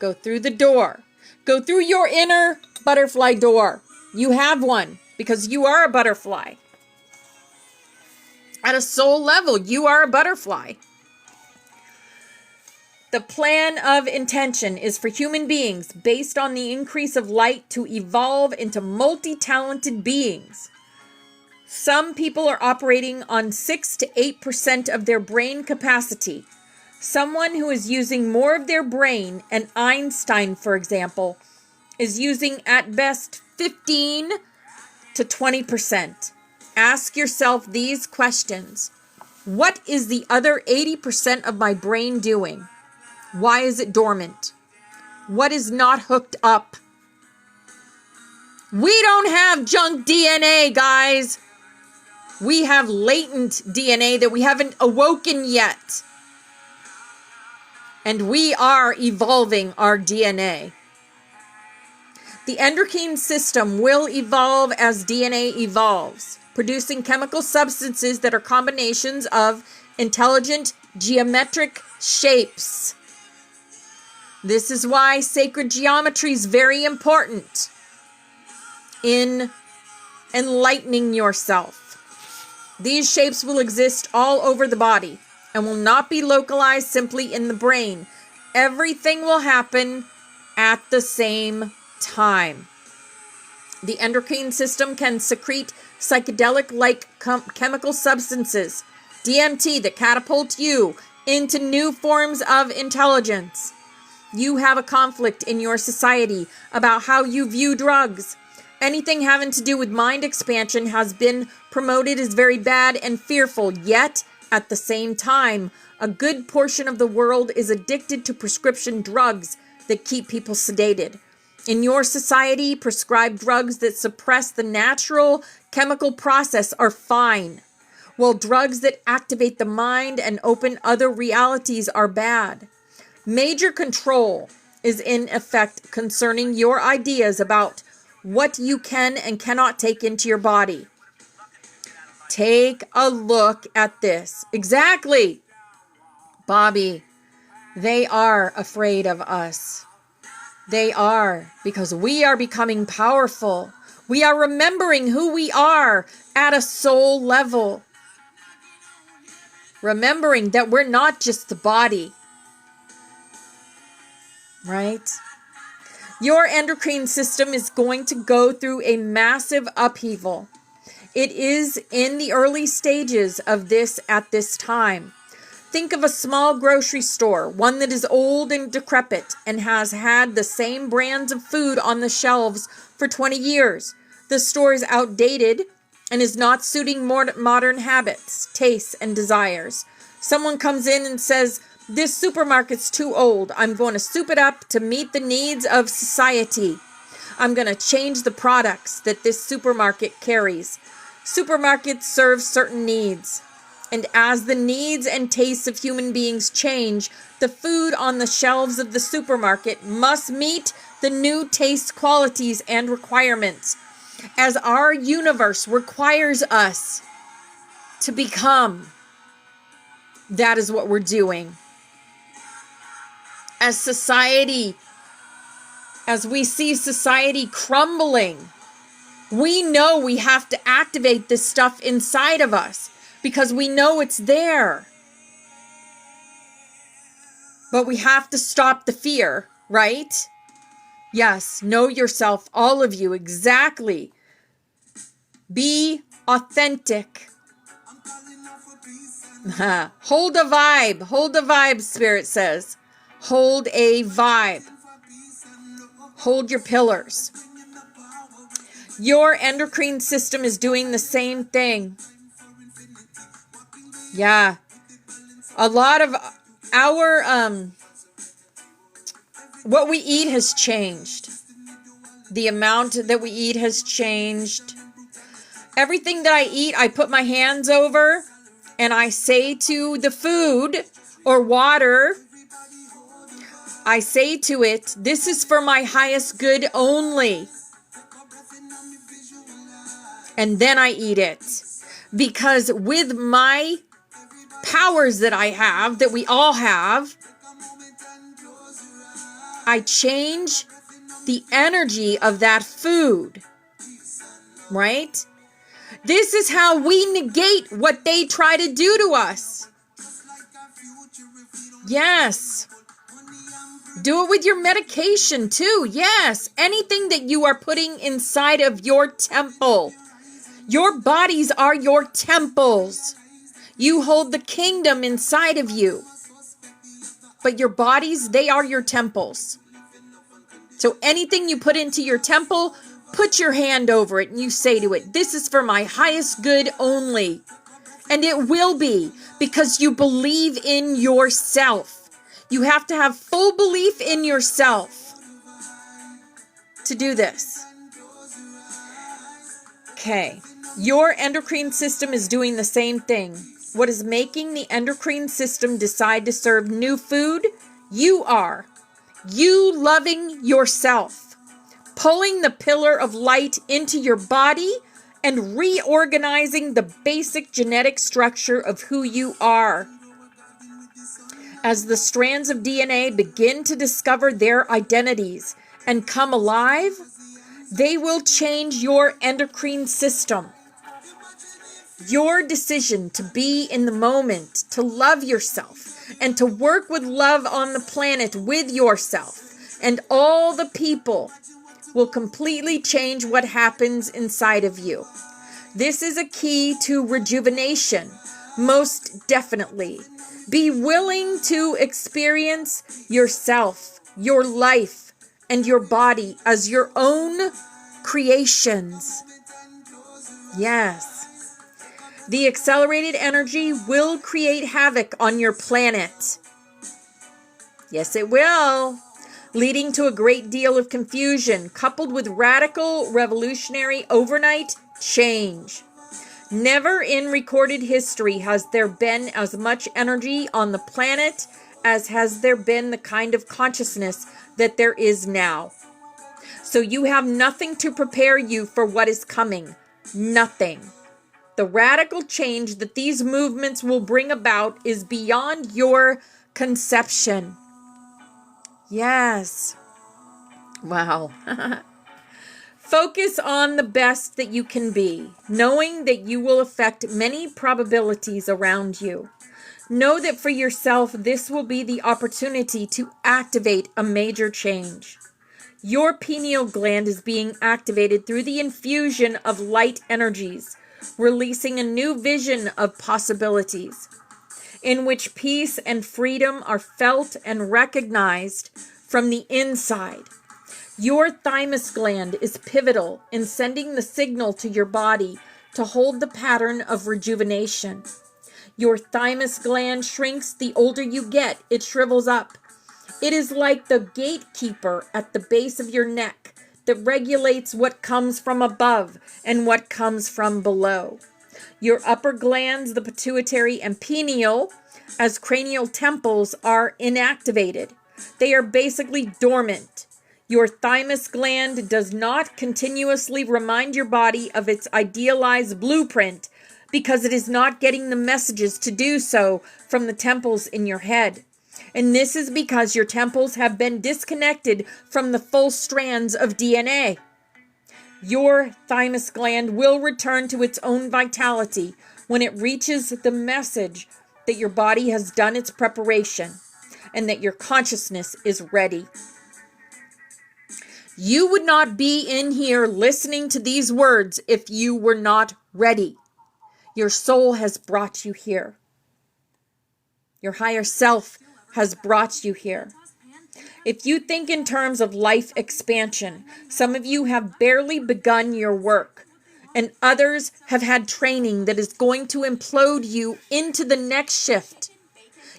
[SPEAKER 1] Go through the door. Go through your inner butterfly door. You have one because you are a butterfly. At a soul level, you are a butterfly. The plan of intention is for human beings based on the increase of light to evolve into multi-talented beings. Some people are operating on 6 to 8% of their brain capacity. Someone who is using more of their brain, and Einstein, for example, is using at best 15 to 20%. Ask yourself these questions. What is the other 80% of my brain doing? Why is it dormant? What is not hooked up? We don't have junk DNA, guys. We have latent DNA that we haven't awoken yet. And we are evolving our DNA. The endocrine system will evolve as DNA evolves, producing chemical substances that are combinations of intelligent geometric shapes. This is why sacred geometry is very important in enlightening yourself. These shapes will exist all over the body and will not be localized simply in the brain. Everything will happen at the same time. The endocrine system can secrete psychedelic-like chemical substances, DMT, that catapult you into new forms of intelligence. You have a conflict in your society about how you view drugs. Anything having to do with mind expansion has been promoted as very bad and fearful, yet at the same time, a good portion of the world is addicted to prescription drugs that keep people sedated. In your society, prescribed drugs that suppress the natural chemical process are fine, while drugs that activate the mind and open other realities are bad. Major control is in effect concerning your ideas about what you can and cannot take into your body. Take a look at this. Exactly. Bobby, they are afraid of us. They are, because we are becoming powerful. We are remembering who we are at a soul level. Remembering that we're not just the body. Right? Your endocrine system is going to go through a massive upheaval. It is in the early stages of this at this time. Think of a small grocery store, one that is old and decrepit and has had the same brands of food on the shelves for 20 years. The store is outdated and is not suiting modern habits, tastes, and desires. Someone comes in and says, "This supermarket's too old. I'm going to soup it up to meet the needs of society. I'm going to change the products that this supermarket carries." Supermarkets serve certain needs. And as the needs and tastes of human beings change, the food on the shelves of the supermarket must meet the new taste qualities and requirements, as our universe requires us to become. That is what we're doing. As society, as we see society crumbling, we know we have to activate this stuff inside of us. Because we know it's there. But we have to stop the fear, right? Yes, know yourself, all of you, exactly. Be authentic. Hold a vibe. Hold a vibe, Spirit says. Hold a vibe. Hold your pillars. Your endocrine system is doing the same thing. Yeah. A lot of our, what we eat has changed. The amount that we eat has changed. Everything that I eat, I put my hands over and I say to the food or water, I say to it, "This is for my highest good only." And then I eat it. Because with my powers that I have, that we all have, I change the energy of that food, right? This is how we negate what they try to do to us. Yes. Do it with your medication too. Yes. Anything that you are putting inside of your temple. Your bodies are your temples. You hold the kingdom inside of you. But your bodies, they are your temples. So anything you put into your temple, put your hand over it and you say to it, "This is for my highest good only." And it will be, because you believe in yourself. You have to have full belief in yourself to do this. Okay. Your endocrine system is doing the same thing. What is making the endocrine system decide to serve new food? You are. You loving yourself. Pulling the pillar of light into your body and reorganizing the basic genetic structure of who you are. As the strands of DNA begin to discover their identities and come alive, they will change your endocrine system. Your decision to be in the moment, to love yourself, and to work with love on the planet with yourself and all the people will completely change what happens inside of you. This is a key to rejuvenation, most definitely. Be willing to experience yourself, your life, and your body as your own creations. Yes. The accelerated energy will create havoc on your planet. Yes, it will. Leading to a great deal of confusion, coupled with radical, revolutionary, overnight change. Never in recorded history has there been as much energy on the planet as has there been the kind of consciousness that there is now. So you have nothing to prepare you for what is coming. Nothing. The radical change that these movements will bring about is beyond your conception. Yes. Wow. Focus on the best that you can be, knowing that you will affect many probabilities around you. Know that for yourself, this will be the opportunity to activate a major change. Your pineal gland is being activated through the infusion of light energies, releasing a new vision of possibilities, in which peace and freedom are felt and recognized from the inside. Your thymus gland is pivotal in sending the signal to your body to hold the pattern of rejuvenation. Your thymus gland shrinks the older you get. It shrivels up. It is like the gatekeeper at the base of your neck that regulates what comes from above and what comes from below. Your upper glands, the pituitary and pineal, as cranial temples, are inactivated. They are basically dormant. Your thymus gland does not continuously remind your body of its idealized blueprint because it is not getting the messages to do so from the temples in your head. And this is because your temples have been disconnected from the full strands of DNA. Your thymus gland will return to its own vitality when it reaches the message that your body has done its preparation and that your consciousness is ready. You would not be in here listening to these words if you were not ready. Your soul has brought you here. Your higher self has brought you here. If you think in terms of life expansion, some of you have barely begun your work, and others have had training that is going to implode you into the next shift.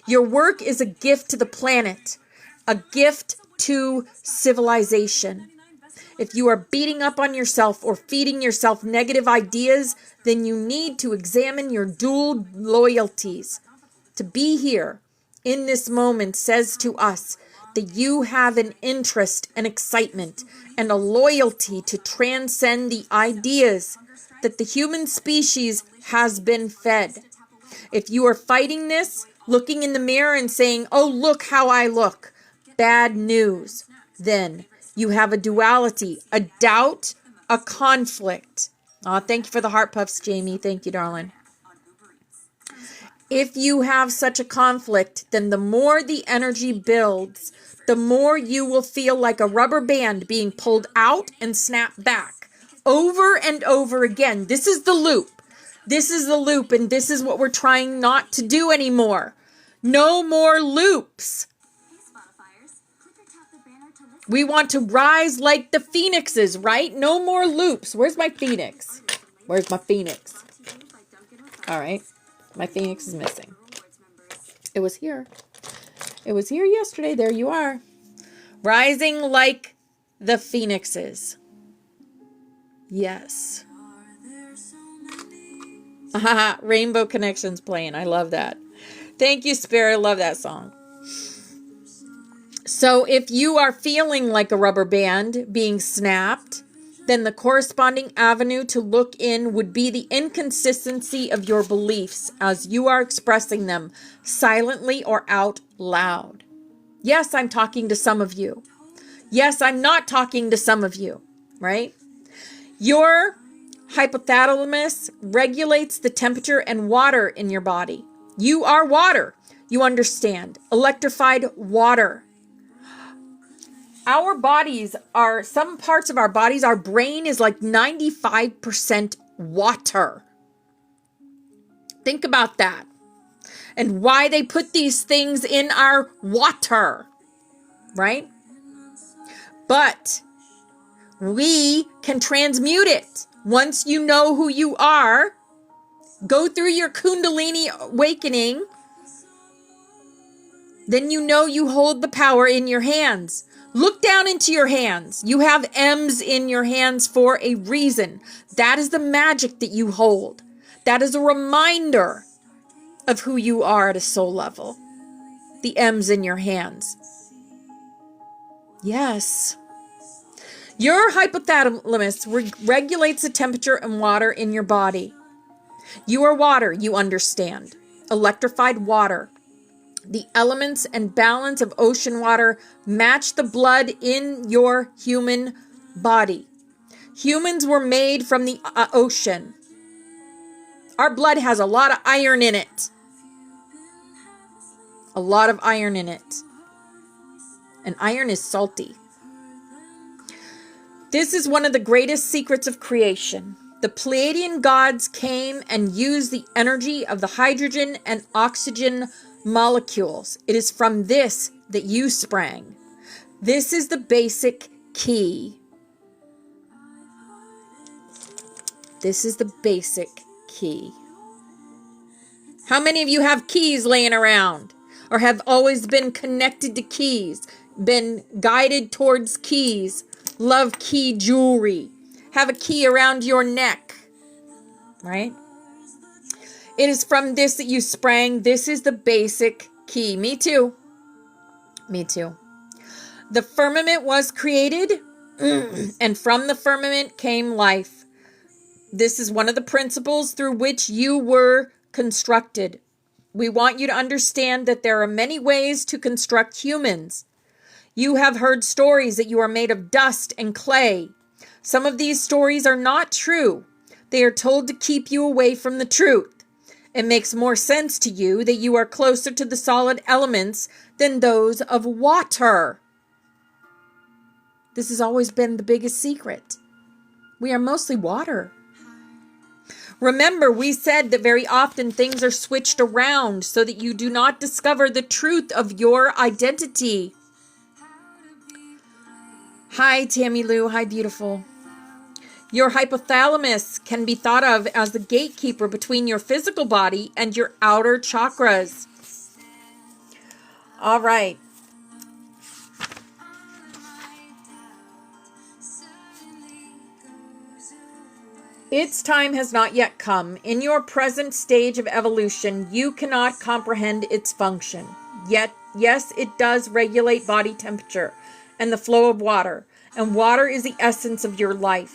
[SPEAKER 1] Your work is a gift to the planet, a gift to civilization. If you are beating up on yourself or feeding yourself negative ideas, then you need to examine your dual loyalties. To be here in this moment says to us that you have an interest and excitement and a loyalty to transcend the ideas that the human species has been fed. If you are fighting this, looking in the mirror and saying, "Oh, look how I look," bad news, then you have a duality, a doubt, a conflict. Oh, thank you for the heart puffs, Jamie. Thank you, darling. If you have such a conflict, then the more the energy builds, the more you will feel like a rubber band being pulled out and snapped back over and over again. This is the loop. This is the loop, and this is what we're trying not to do anymore. No more loops. We want to rise like the phoenixes, right? No more loops. Where's my phoenix? Where's my phoenix? All right. My phoenix is missing. It was here. It was here yesterday. There you are. Rising like the phoenixes. Yes. Rainbow Connections playing. I love that. Thank you, Spirit. I love that song. So if you are feeling like a rubber band being snapped, then the corresponding avenue to look in would be the inconsistency of your beliefs as you are expressing them silently or out loud. Yes, I'm talking to some of you. Yes, I'm not talking to some of you, right? Your hypothalamus regulates the temperature and water in your body. You are water. You understand. Electrified water. Our bodies are, some parts of our bodies, our brain is like 95% water. Think about that. And why they put these things in our water, right? But we can transmute it. Once you know who you are, go through your Kundalini awakening, then you know you hold the power in your hands. Look down into your hands. You have M's in your hands for a reason. That is the magic that you hold. That is a reminder of who you are at a soul level. The M's in your hands. Yes. Your hypothalamus regulates the temperature and water in your body. You are water, you understand. Electrified water. The elements and balance of ocean water match the blood in your human body. Humans were made from the ocean. Our blood has a lot of iron in it. A lot of iron in it. And iron is salty. This is one of the greatest secrets of creation. The Pleiadian gods came and used the energy of the hydrogen and oxygen molecules. It is from this that you sprang. This is the basic key. This is the basic key. How many of you have keys laying around? Or have always been connected to keys? Been guided towards keys? Love key jewelry? Have a key around your neck? Right? It is from this that you sprang. This is the basic key. Me too. Me too. The firmament was created, and from the firmament came life. This is one of the principles through which you were constructed. We want you to understand that there are many ways to construct humans. You have heard stories that you are made of dust and clay. Some of these stories are not true. They are told to keep you away from the truth. It makes more sense to you that you are closer to the solid elements than those of water. This has always been the biggest secret. We are mostly water. Remember, we said that very often things are switched around so that you do not discover the truth of your identity. Hi, Tammy Lou. Hi, beautiful. Your hypothalamus can be thought of as the gatekeeper between your physical body and your outer chakras. All right. Its time has not yet come. In your present stage of evolution, you cannot comprehend its function. Yet, yes, it does regulate body temperature and the flow of water. And water is the essence of your life.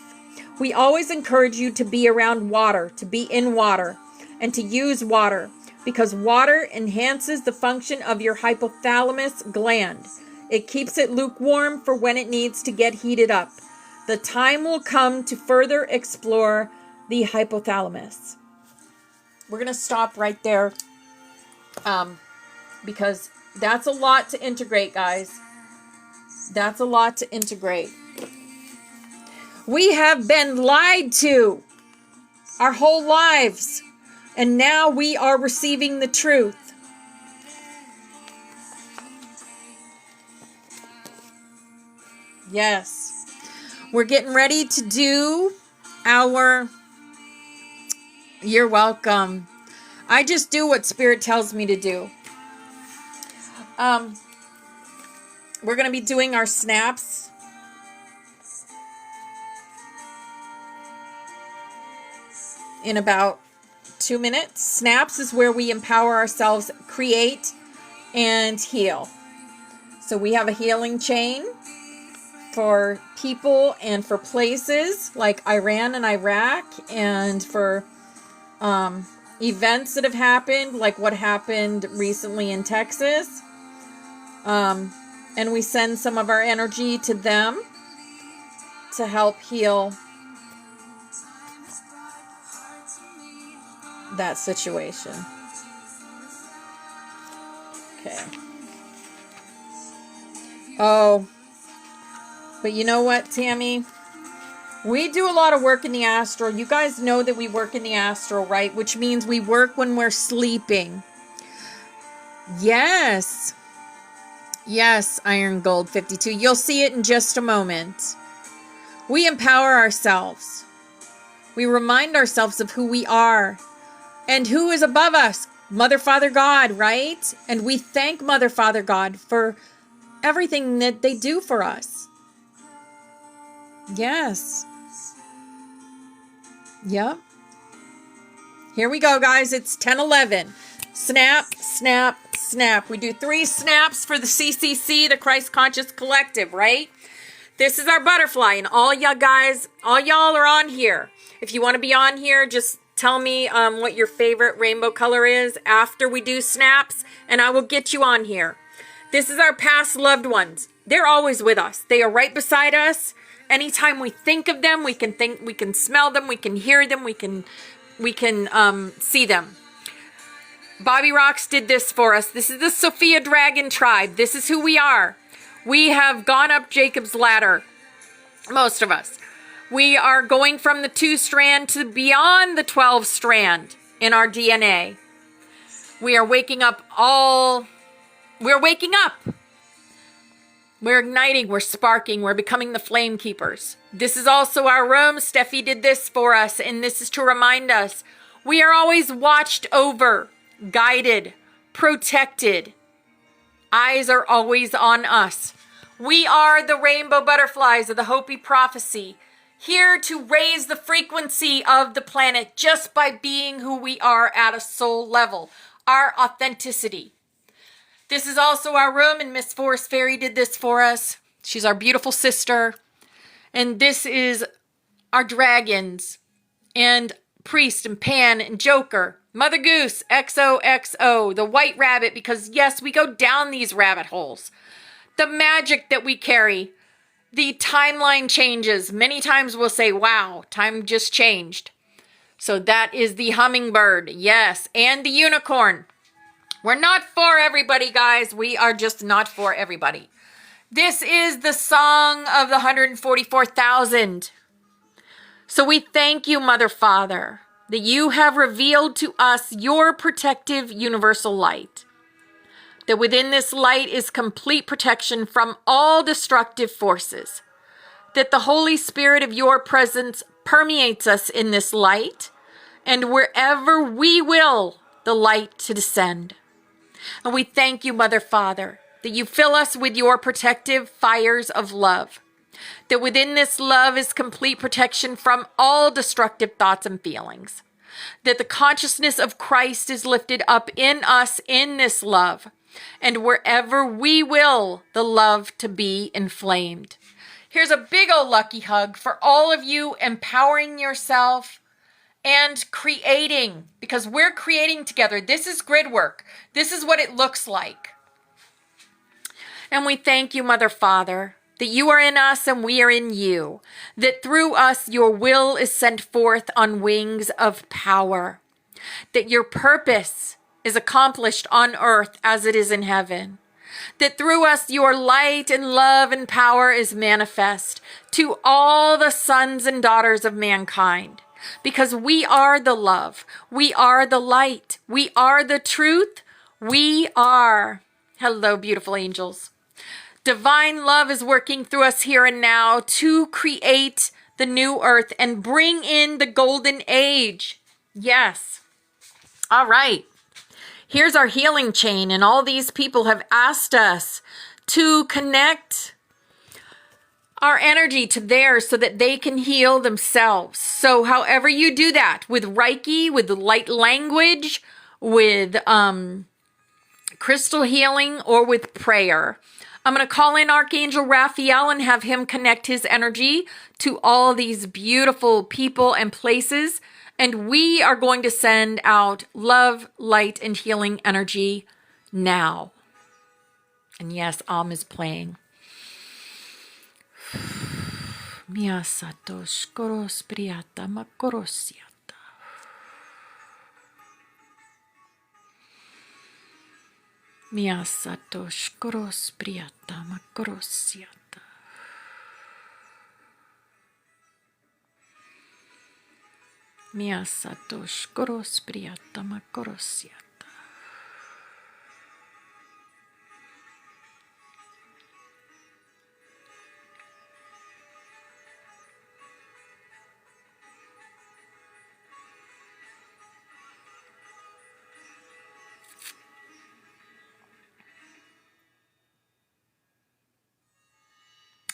[SPEAKER 1] We always encourage you to be around water, to be in water, and to use water, because water enhances the function of your hypothalamus gland. It keeps it lukewarm for when it needs to get heated up. The time will come to further explore the hypothalamus. We're going to stop right there, because that's a lot to integrate, guys. That's a lot to integrate. We have been lied to our whole lives, and now we are receiving the truth. Yes. We're getting ready to do our... You're welcome. I just do what Spirit tells me to do. We're going to be doing our snaps. In about 2 minutes. Snaps is where we empower ourselves, create, and heal. So we have a healing chain, for people and for places like Iran and Iraq, and for events that have happened, like what happened recently in Texas. And we send some of our energy to them to help heal that situation. Okay. Oh, but you know what, Tammy? We do a lot of work in the astral. You guys know that we work in the astral, right? Which means we work when we're sleeping. Yes. Yes, Iron Gold 52. You'll see it in just a moment. We empower ourselves. We remind ourselves of who we are and who is above us. Mother, Father, God, right? And we thank Mother, Father, God for everything that they do for us. Yes. Yep. Here we go, guys. It's 10:11. Snap, snap, snap. We do 3 snaps for the CCC, the Christ Conscious Collective, right? This is our butterfly, and all y'all guys, all y'all are on here. If you want to be on here, just tell me what your favorite rainbow color is after we do snaps, and I will get you on here. This is our past loved ones. They're always with us. They are right beside us. Anytime we think of them, we can smell them, we can hear them, we can see them. Bobby Rocks did this for us. This is the Sophia Dragon tribe. This is who we are. We have gone up Jacob's ladder, most of us. We are going from the 2 strand to beyond the 12 strand in our DNA. We are waking up we're waking up. We're igniting, we're sparking, we're becoming the flame keepers. This is also our room. Steffi did this for us, and this is to remind us we are always watched over, guided, protected. Eyes are always on us. We are the rainbow butterflies of the Hopi prophecy, here to raise the frequency of the planet just by being who we are at a soul level, our authenticity. This is also our room, and Miss Forest Fairy did this for us. She's our beautiful sister. And this is our dragons, and Priest, and Pan, and Joker, Mother Goose, XOXO, the White Rabbit, because yes, we go down these rabbit holes. The magic that we carry, the timeline changes. Many times we'll say, wow, time just changed. So that is the hummingbird, yes, and the unicorn. We're not for everybody, guys. We are just not for everybody. This is the song of the 144,000. So we thank you, Mother, Father, that you have revealed to us your protective universal light. That within this light is complete protection from all destructive forces. That the Holy Spirit of your presence permeates us in this light, and wherever we will, the light to descend. And we thank you, Mother, Father, that you fill us with your protective fires of love. That within this love is complete protection from all destructive thoughts and feelings. That the consciousness of Christ is lifted up in us in this love. And wherever we will, the love to be inflamed. Here's a big old lucky hug for all of you empowering yourself and creating, because we're creating together. This is grid work. This is what it looks like. And we thank you, Mother, Father, that you are in us and we are in you, that through us your will is sent forth on wings of power, that your purpose is accomplished on earth as it is in heaven, that through us your light and love and power is manifest to all the sons and daughters of mankind. Because we are the love, we are the light, we are the truth, we are. Hello, beautiful angels. Divine love is working through us here and now to create the new earth and bring in the golden age. Yes. All right. Here's our healing chain, and all these people have asked us to connect our energy to theirs so that they can heal themselves. So however you do that, with Reiki, with light language, with crystal healing or with prayer. I'm going to call in Archangel Raphael and have him connect his energy to all these beautiful people and places. And we are going to send out love, light, and healing energy now. And yes, is playing. Mia satos koros priata makorosiata. Mia satos koros priata makorosiata. Mia satos koros priata makorosiata.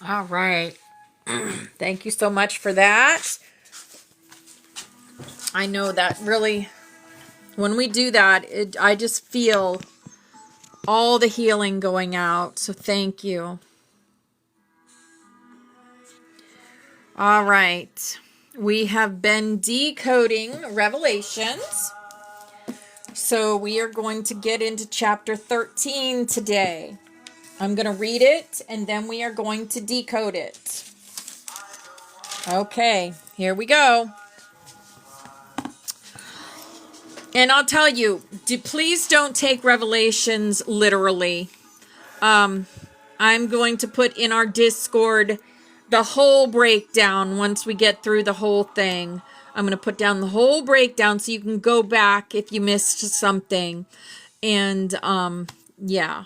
[SPEAKER 1] All right. Thank you so much for that. I know that really, when we do that, I just feel all the healing going out. So thank you. All right. We have been decoding Revelations. So we are going to get into chapter 13 today. I'm going to read it and then we are going to decode it. Okay, here we go. And I'll tell you, please don't take Revelations literally. I'm going to put in our Discord the whole breakdown once we get through the whole thing. I'm going to put down the whole breakdown so you can go back if you missed something. And, yeah.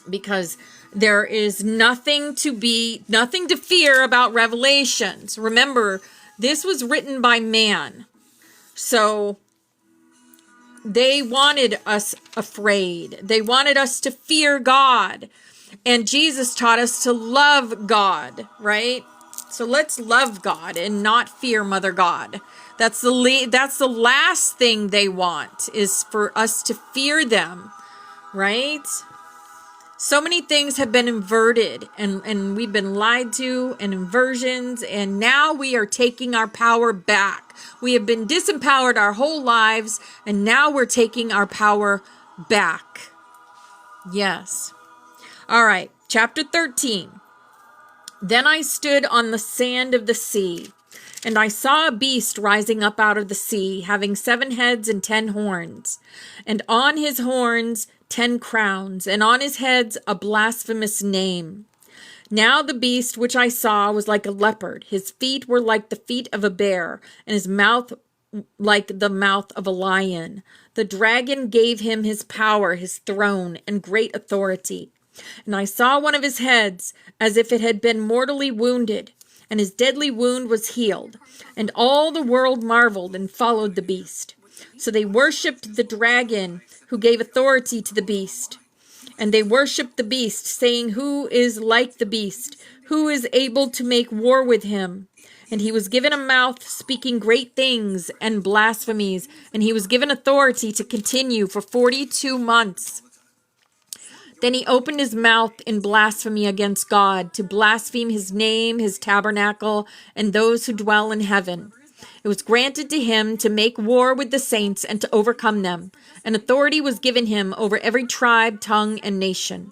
[SPEAKER 1] Because there is nothing to fear about Revelations. Remember, this was written by man. So they wanted us afraid. They wanted us to fear God. And Jesus taught us to love God, right? So let's love God and not fear Mother God. That's the last thing they want, is for us to fear them, right? So many things have been inverted and we've been lied to, and inversions, and now we are taking our power back. We have been disempowered our whole lives, and now we're taking our power back. Yes. All right, chapter 13. Then I stood on the sand of the sea, and I saw a beast rising up out of the sea, having 7 heads and 10 horns, and on his horns 10 crowns, and on his heads a blasphemous name. Now the beast which I saw was like a leopard. His feet were like the feet of a bear, and his mouth like the mouth of a lion. The dragon gave him his power, his throne, and great authority. And I saw one of his heads as if it had been mortally wounded, and his deadly wound was healed. And all the world marveled and followed the beast. So they worshipped the dragon, who gave authority to the beast. And they worshipped the beast, saying, "Who is like the beast? Who is able to make war with him?" And he was given a mouth speaking great things and blasphemies, and he was given authority to continue for 42 months. Then he opened his mouth in blasphemy against God, to blaspheme his name, his tabernacle, and those who dwell in heaven. It was granted to him to make war with the saints and to overcome them. And authority was given him over every tribe, tongue, and nation.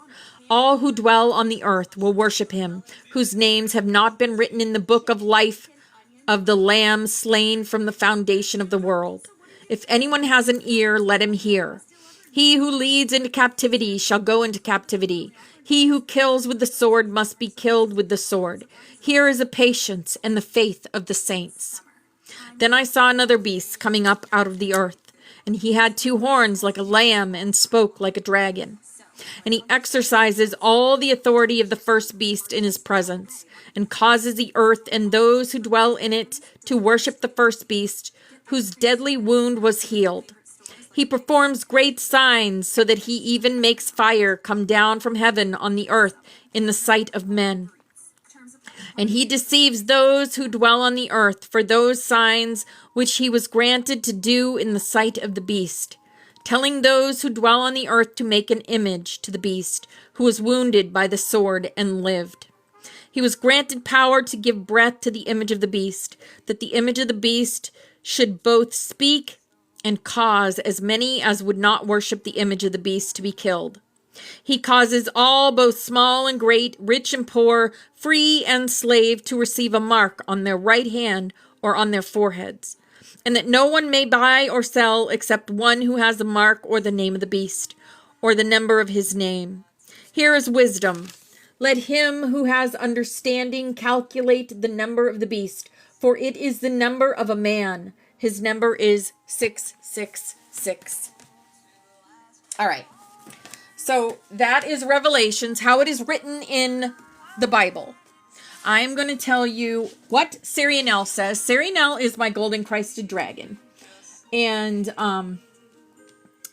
[SPEAKER 1] All who dwell on the earth will worship him, whose names have not been written in the book of life of the Lamb slain from the foundation of the world. If anyone has an ear, let him hear. He who leads into captivity shall go into captivity. He who kills with the sword must be killed with the sword. Here is the patience and the faith of the saints. Then I saw another beast coming up out of the earth, and he had 2 horns like a lamb and spoke like a dragon. And he exercises all the authority of the first beast in his presence, and causes the earth and those who dwell in it to worship the first beast, whose deadly wound was healed. He performs great signs, so that he even makes fire come down from heaven on the earth in the sight of men. And he deceives those who dwell on the earth for those signs which he was granted to do in the sight of the beast, telling those who dwell on the earth to make an image to the beast who was wounded by the sword and lived. He was granted power to give breath to the image of the beast, that the image of the beast should both speak and cause as many as would not worship the image of the beast to be killed. He causes all, both small and great, rich and poor, free and slave, to receive a mark on their right hand or on their foreheads, and that no one may buy or sell except one who has the mark or the name of the beast, or the number of his name. Here is wisdom. Let him who has understanding calculate the number of the beast, for it is the number of a man. His number is 666. All right. So that is Revelations, how it is written in the Bible. I'm going to tell you what Sarianel says. Sarianel is my golden Christed dragon. And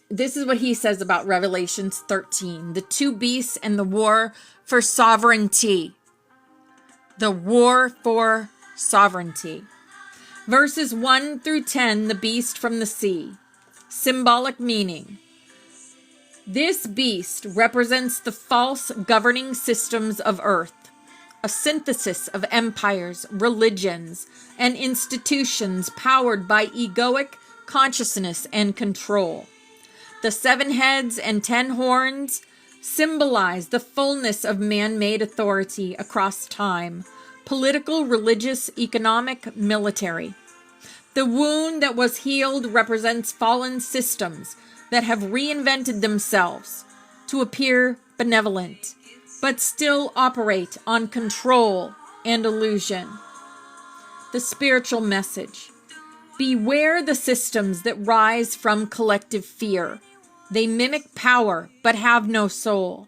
[SPEAKER 1] this is what he says about Revelations 13. The two beasts and the war for sovereignty. The war for sovereignty. Verses 1 through 10, the beast from the sea. Symbolic meaning. This beast represents the false governing systems of earth, a synthesis of empires, religions, and institutions powered by egoic consciousness and control. The 7 heads and 10 horns symbolize the fullness of man-made authority across time, political, religious, economic, military. The wound that was healed represents fallen systems that have reinvented themselves to appear benevolent, but still operate on control and illusion. The spiritual message. Beware the systems that rise from collective fear. They mimic power, but have no soul.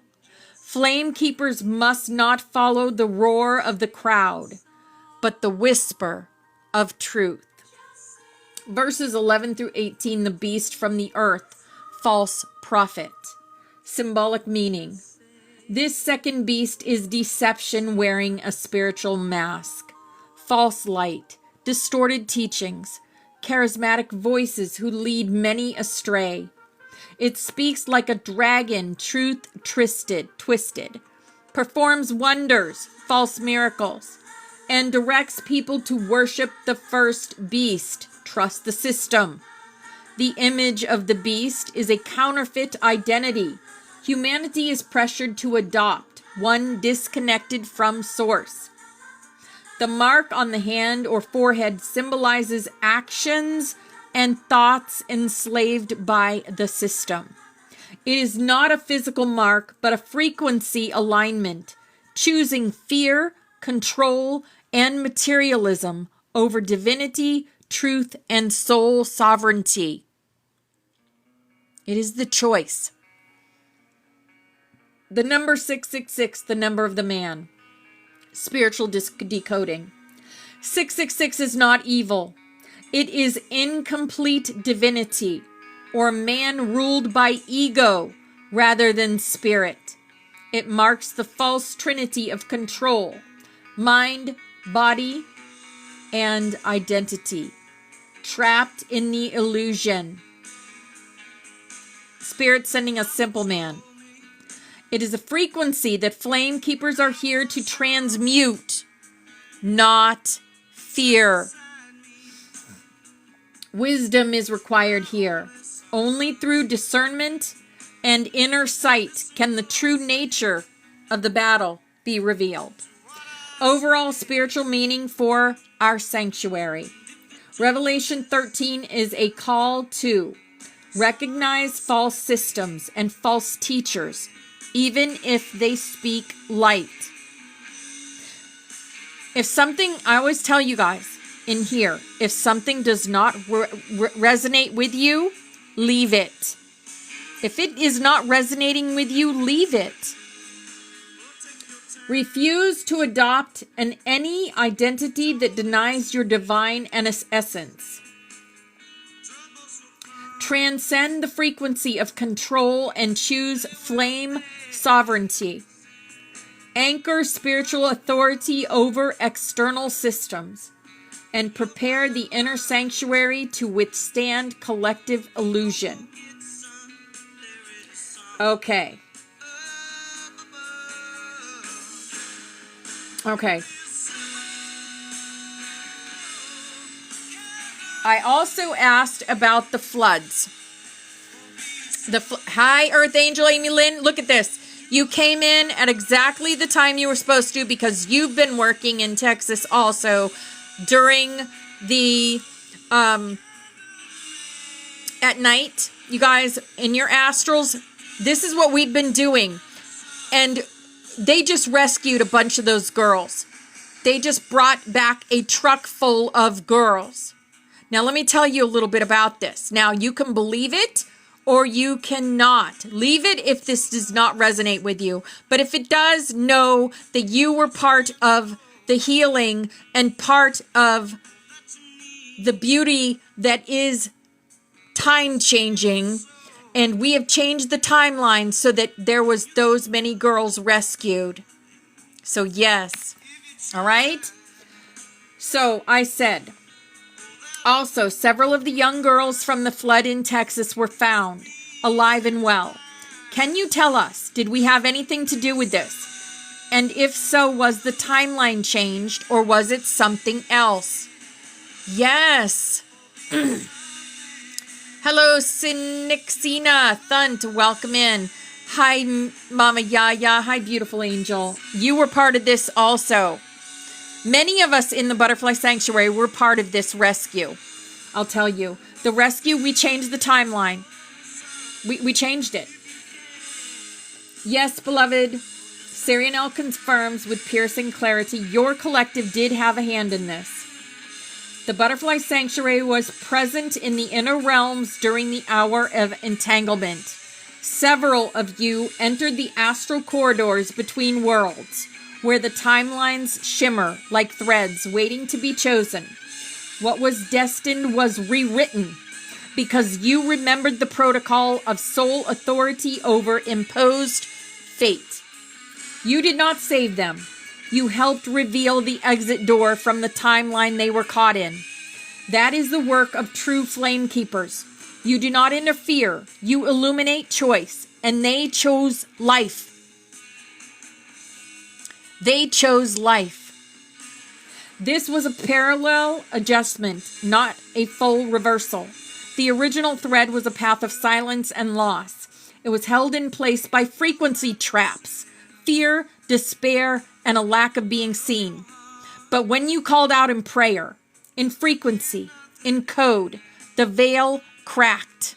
[SPEAKER 1] Flame keepers must not follow the roar of the crowd, but the whisper of truth. Verses 11 through 18, the beast from the earth, false prophet. Symbolic meaning. This second beast is deception wearing a spiritual mask. False light, distorted teachings, charismatic voices who lead many astray. It speaks like a dragon, truth twisted, performs wonders, false miracles, and directs people to worship the first beast. Trust the system. The image of the beast is a counterfeit identity. Humanity is pressured to adopt one disconnected from source. The mark on the hand or forehead symbolizes actions and thoughts enslaved by the system. It is not a physical mark, but a frequency alignment, choosing fear, control, and materialism over divinity, truth, and soul sovereignty. It is the choice. The number 666, the number of the man. Spiritual decoding. 666 is not evil. It is incomplete divinity, or man ruled by ego rather than spirit. It marks the false trinity of control, mind, body, and identity, trapped in the illusion. Spirit sending a simple man. It is a frequency that flame keepers are here to transmute, not fear. Wisdom is required here. Only through discernment and inner sight can the true nature of the battle be revealed. Overall spiritual meaning for our sanctuary. Revelation 13 is a call to recognize false systems and false teachers, even if they speak light. If something, I always tell you guys in here, if something does not resonate with you, leave it. If it is not resonating with you, leave it. Refuse to adopt any identity that denies your divine essence. Transcend the frequency of control and choose flame sovereignty. Anchor spiritual authority over external systems and prepare the inner sanctuary to withstand collective illusion. Okay. Okay. I also asked about the floods. Hi, Earth Angel Amy Lynn. Look at this. You came in at exactly the time you were supposed to because you've been working in Texas also during the at night. You guys, in your astrals, this is what we've been doing. And they just rescued a bunch of those girls. They just brought back a truck full of girls. Now, let me tell you a little bit about this. Now, you can believe it or you cannot. Leave it if this does not resonate with you. But if it does, know that you were part of the healing and part of the beauty that is time changing. And we have changed the timeline so that there was those many girls rescued. So yes. All right. So I said, also, several of the young girls from the flood in Texas were found alive and well. Can you tell us, did we have anything to do with this? And if so, was the timeline changed or was it something else? Yes. Hello, Sinixina Thunt. Welcome in. Hi, Mama Yaya. Hi, beautiful angel. You were part of this also. Many of us in the Butterfly Sanctuary were part of this rescue. I'll tell you. The rescue, we changed the timeline. We changed it. Yes, beloved. Sarianel confirms with piercing clarity, your collective did have a hand in this. The Butterfly Sanctuary was present in the inner realms during the hour of entanglement. Several of you entered the astral corridors between worlds, where the timelines shimmer like threads waiting to be chosen. What was destined was rewritten because you remembered the protocol of sole authority over imposed fate. You did not save them. You helped reveal the exit door from the timeline they were caught in. That is the work of true flame keepers. You do not interfere. You illuminate choice, and they chose life. They chose life. This was a parallel adjustment, not a full reversal. The original thread was a path of silence and loss. It was held in place by frequency traps, fear, despair, and a lack of being seen. But when you called out in prayer, in frequency, in code, the veil cracked.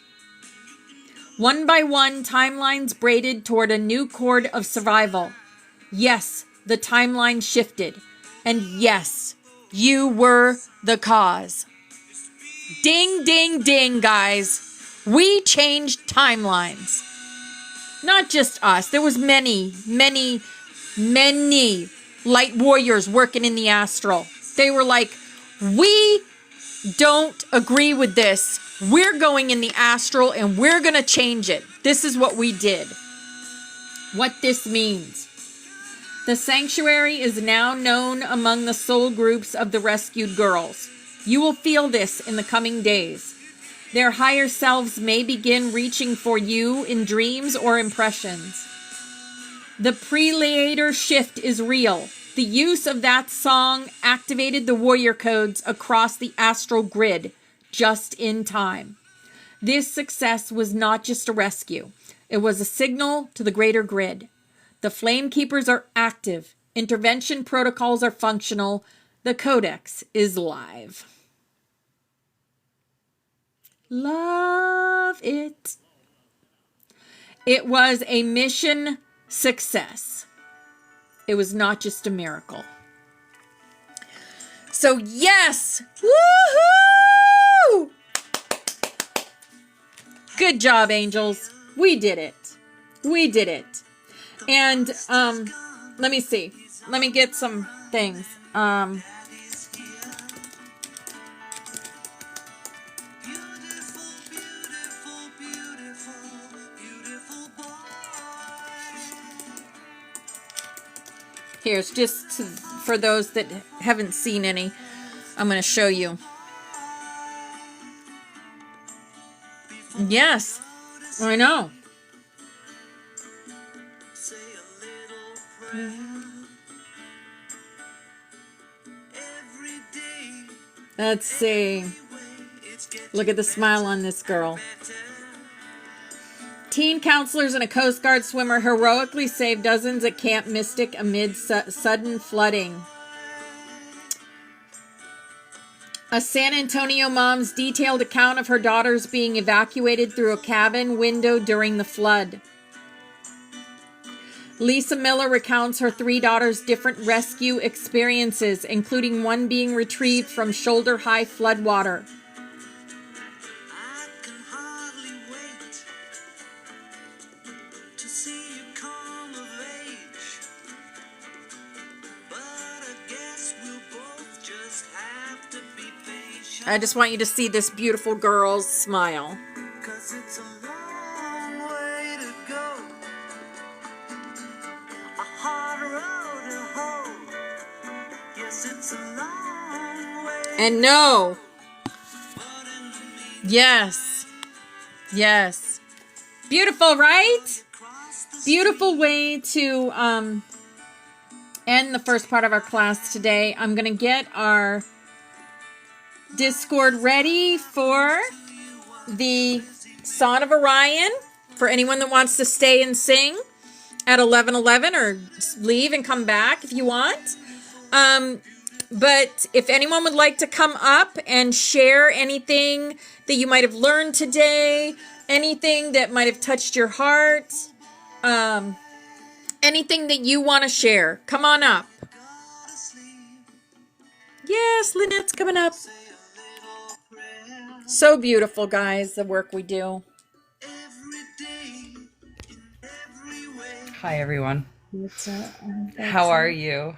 [SPEAKER 1] One by one, timelines braided toward a new chord of survival. Yes, the timeline shifted. And yes, you were the cause. Ding, ding, ding, guys. We changed timelines. Not just us. There was many light warriors working in the astral. They were like, we don't agree with this. We're going in the astral and we're going to change it. This is what we did. What this means. The sanctuary is now known among the soul groups of the rescued girls. You will feel this in the coming days. Their higher selves may begin reaching for you in dreams or impressions. The prelator shift is real. The use of that song activated the warrior codes across the astral grid just in time. This success was not just a rescue. It was a signal to the greater grid. The flame keepers are active. Intervention protocols are functional. The codex is live. Love it. It was a mission success. It was not just a miracle. So yes, woohoo! Good job, angels. We did it. We did it. And let me see. Let me get some things. Here's just for those that haven't seen any. I'm going to show you. Yes, I know. Let's see. Look at the smile on this girl. Teen counselors and a Coast Guard swimmer heroically saved dozens at Camp Mystic amid sudden flooding. A San Antonio mom's detailed account of her daughters being evacuated through a cabin window during the flood. Lisa Miller recounts her 3 daughters' different rescue experiences, including one being retrieved from shoulder-high floodwater. I just want you to see this beautiful girl's smile. 'Cause it's a long way to go. A hard road to hoe. Yes, it's a long way. And no. Yes. Yes. Beautiful, right? Beautiful way to end the first part of our class today. I'm going to get our Discord ready for the Song of Orion for anyone that wants to stay and sing at 11:11 or leave and come back if you want. But if anyone would like to come up and share anything that you might have learned today, anything that might have touched your heart, anything that you want to share, come on up. Yes, Lynette's coming up. So beautiful, guys, the work we do.
[SPEAKER 3] Hi, everyone. How are you?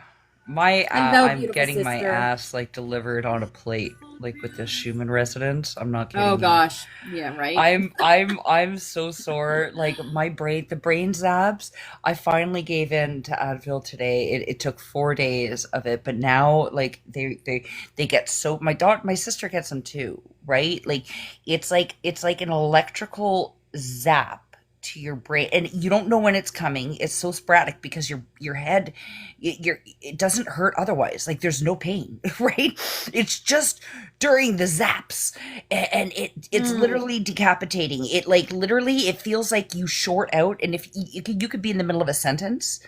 [SPEAKER 3] I'm getting my ass like delivered on a plate, like with this Schumann resonance. I'm not kidding.
[SPEAKER 1] Oh gosh, yeah, right.
[SPEAKER 3] I'm so sore. Like my brain, the brain zaps. I finally gave in to Advil today. It took 4 days of it, but now like they get so. My sister gets them too, right? Like it's like an electrical zap to your brain, and you don't know when it's coming. It's so sporadic because your head, it doesn't hurt otherwise. Like there's no pain, right? It's just during the zaps, and it's literally decapitating. It like literally it feels like you short out, and if you could be in the middle of a sentence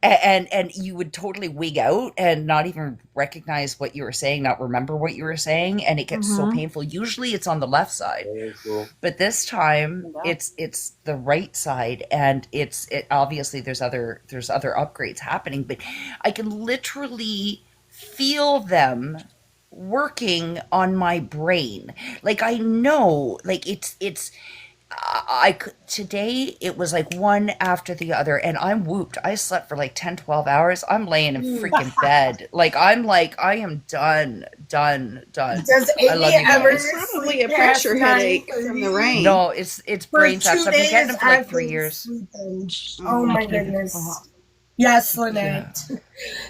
[SPEAKER 3] and you would totally wig out and not even recognize what you were saying, not remember what you were saying, and it gets so painful. Usually it's on the left side, but this time it's the right side, and it obviously there's other upgrades happening, but I can literally feel them working on my brain. Like I know, like it's today it was like one after the other, and I'm whooped. I slept for like 10-12 hours. I'm laying in freaking bed. I am done.
[SPEAKER 4] Does Amy ever? It's probably a pressure headache from the rain.
[SPEAKER 3] No, it's brain zaps. I've been getting them for like 3 years.
[SPEAKER 4] Oh my goodness. Yes, Lynette.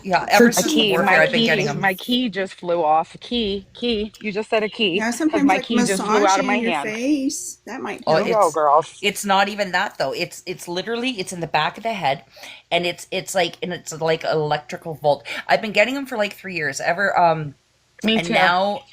[SPEAKER 3] Yeah, ever since warfare, I've been getting them.
[SPEAKER 5] My key just flew off. Key. You just said a key.
[SPEAKER 4] Yeah, sometimes
[SPEAKER 5] my
[SPEAKER 4] like
[SPEAKER 5] key just flew out of my hand.
[SPEAKER 4] Face. That might help.
[SPEAKER 5] Oh, girls.
[SPEAKER 3] It's not even that though. It's literally it's in the back of the head, and it's like electrical volt. I've been getting them for like 3 years.
[SPEAKER 5] Me
[SPEAKER 3] and
[SPEAKER 5] too.
[SPEAKER 3] Now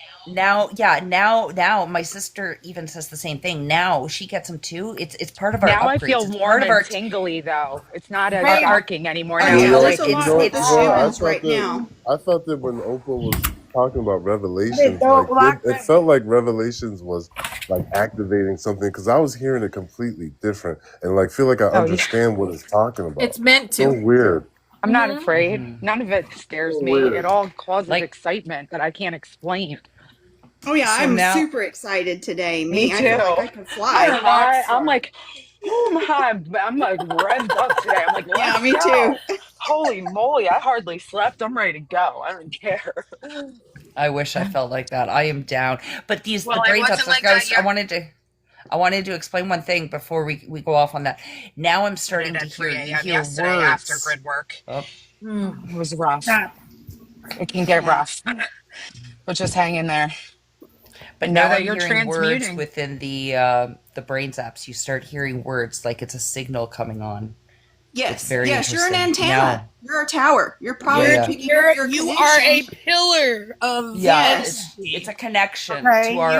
[SPEAKER 3] my sister even says the same thing. Now she gets them too. It's part of our
[SPEAKER 5] now
[SPEAKER 3] upgrades.
[SPEAKER 5] I feel
[SPEAKER 3] it's
[SPEAKER 5] warm and tingly though. It's not as arcing anymore now.
[SPEAKER 4] Yeah,
[SPEAKER 5] Like
[SPEAKER 4] there's a lot with the Schumann's right now.
[SPEAKER 6] I felt that when Oprah was talking about Revelations, like it felt like Revelations was like activating something, because I was hearing it completely different, and like feel like I understand what it's talking about.
[SPEAKER 1] It's meant to.
[SPEAKER 6] So weird.
[SPEAKER 5] I'm not afraid. None of it scares me. It all causes excitement that I can't explain.
[SPEAKER 4] Oh yeah, I'm super excited today.
[SPEAKER 5] Me too.
[SPEAKER 4] I feel like I could fly.
[SPEAKER 5] I'm like, I'm like revved up today. I'm like,
[SPEAKER 4] yeah, me too.
[SPEAKER 5] Holy moly, I hardly slept. I'm ready to go. I don't care.
[SPEAKER 3] I wish I felt like that. I am down. But the brain zaps, guys, I wanted to explain one thing before we go off on that. Now I'm starting to hear words
[SPEAKER 5] after grid work.
[SPEAKER 3] Oh.
[SPEAKER 5] It was rough. It can get rough. But just hang in there.
[SPEAKER 3] But now I'm hearing words within the brain zaps. You start hearing words like it's a signal coming on. It's very
[SPEAKER 7] Yes, you're an
[SPEAKER 3] interesting.
[SPEAKER 7] antenna. You're a tower. You're probably picking up your
[SPEAKER 4] You are a
[SPEAKER 7] connection.
[SPEAKER 4] pillar of
[SPEAKER 3] it's a connection
[SPEAKER 4] Okay,
[SPEAKER 3] to our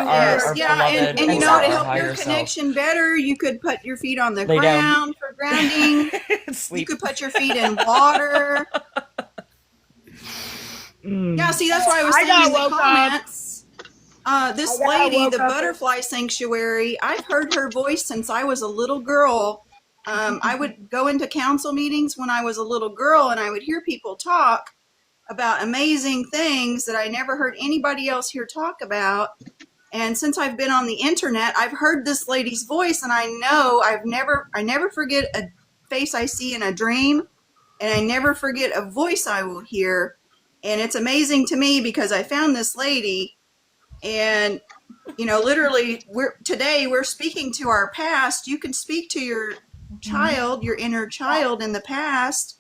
[SPEAKER 3] beloved
[SPEAKER 7] and you
[SPEAKER 3] or
[SPEAKER 7] know, to
[SPEAKER 3] our
[SPEAKER 7] help your
[SPEAKER 3] higher self.
[SPEAKER 7] connection better, you could put your feet on the
[SPEAKER 3] Lay down.
[SPEAKER 7] ground for grounding. You
[SPEAKER 3] Sleep.
[SPEAKER 7] could put your feet in water. Yeah, see, that's why I was saying in the comments. This lady, the Butterfly Sanctuary, I've heard her voice since I was a little girl. I would go into council meetings when I was a little girl, and I would hear people talk about amazing things that I never heard anybody else here talk about. And since I've been on the internet, I've heard this lady's voice, and I know I never forget a face I see in a dream, and I never forget a voice I will hear. And it's amazing to me because I found this lady, and you know, literally, today we're speaking to our past. You can speak to your child, your inner child in the past.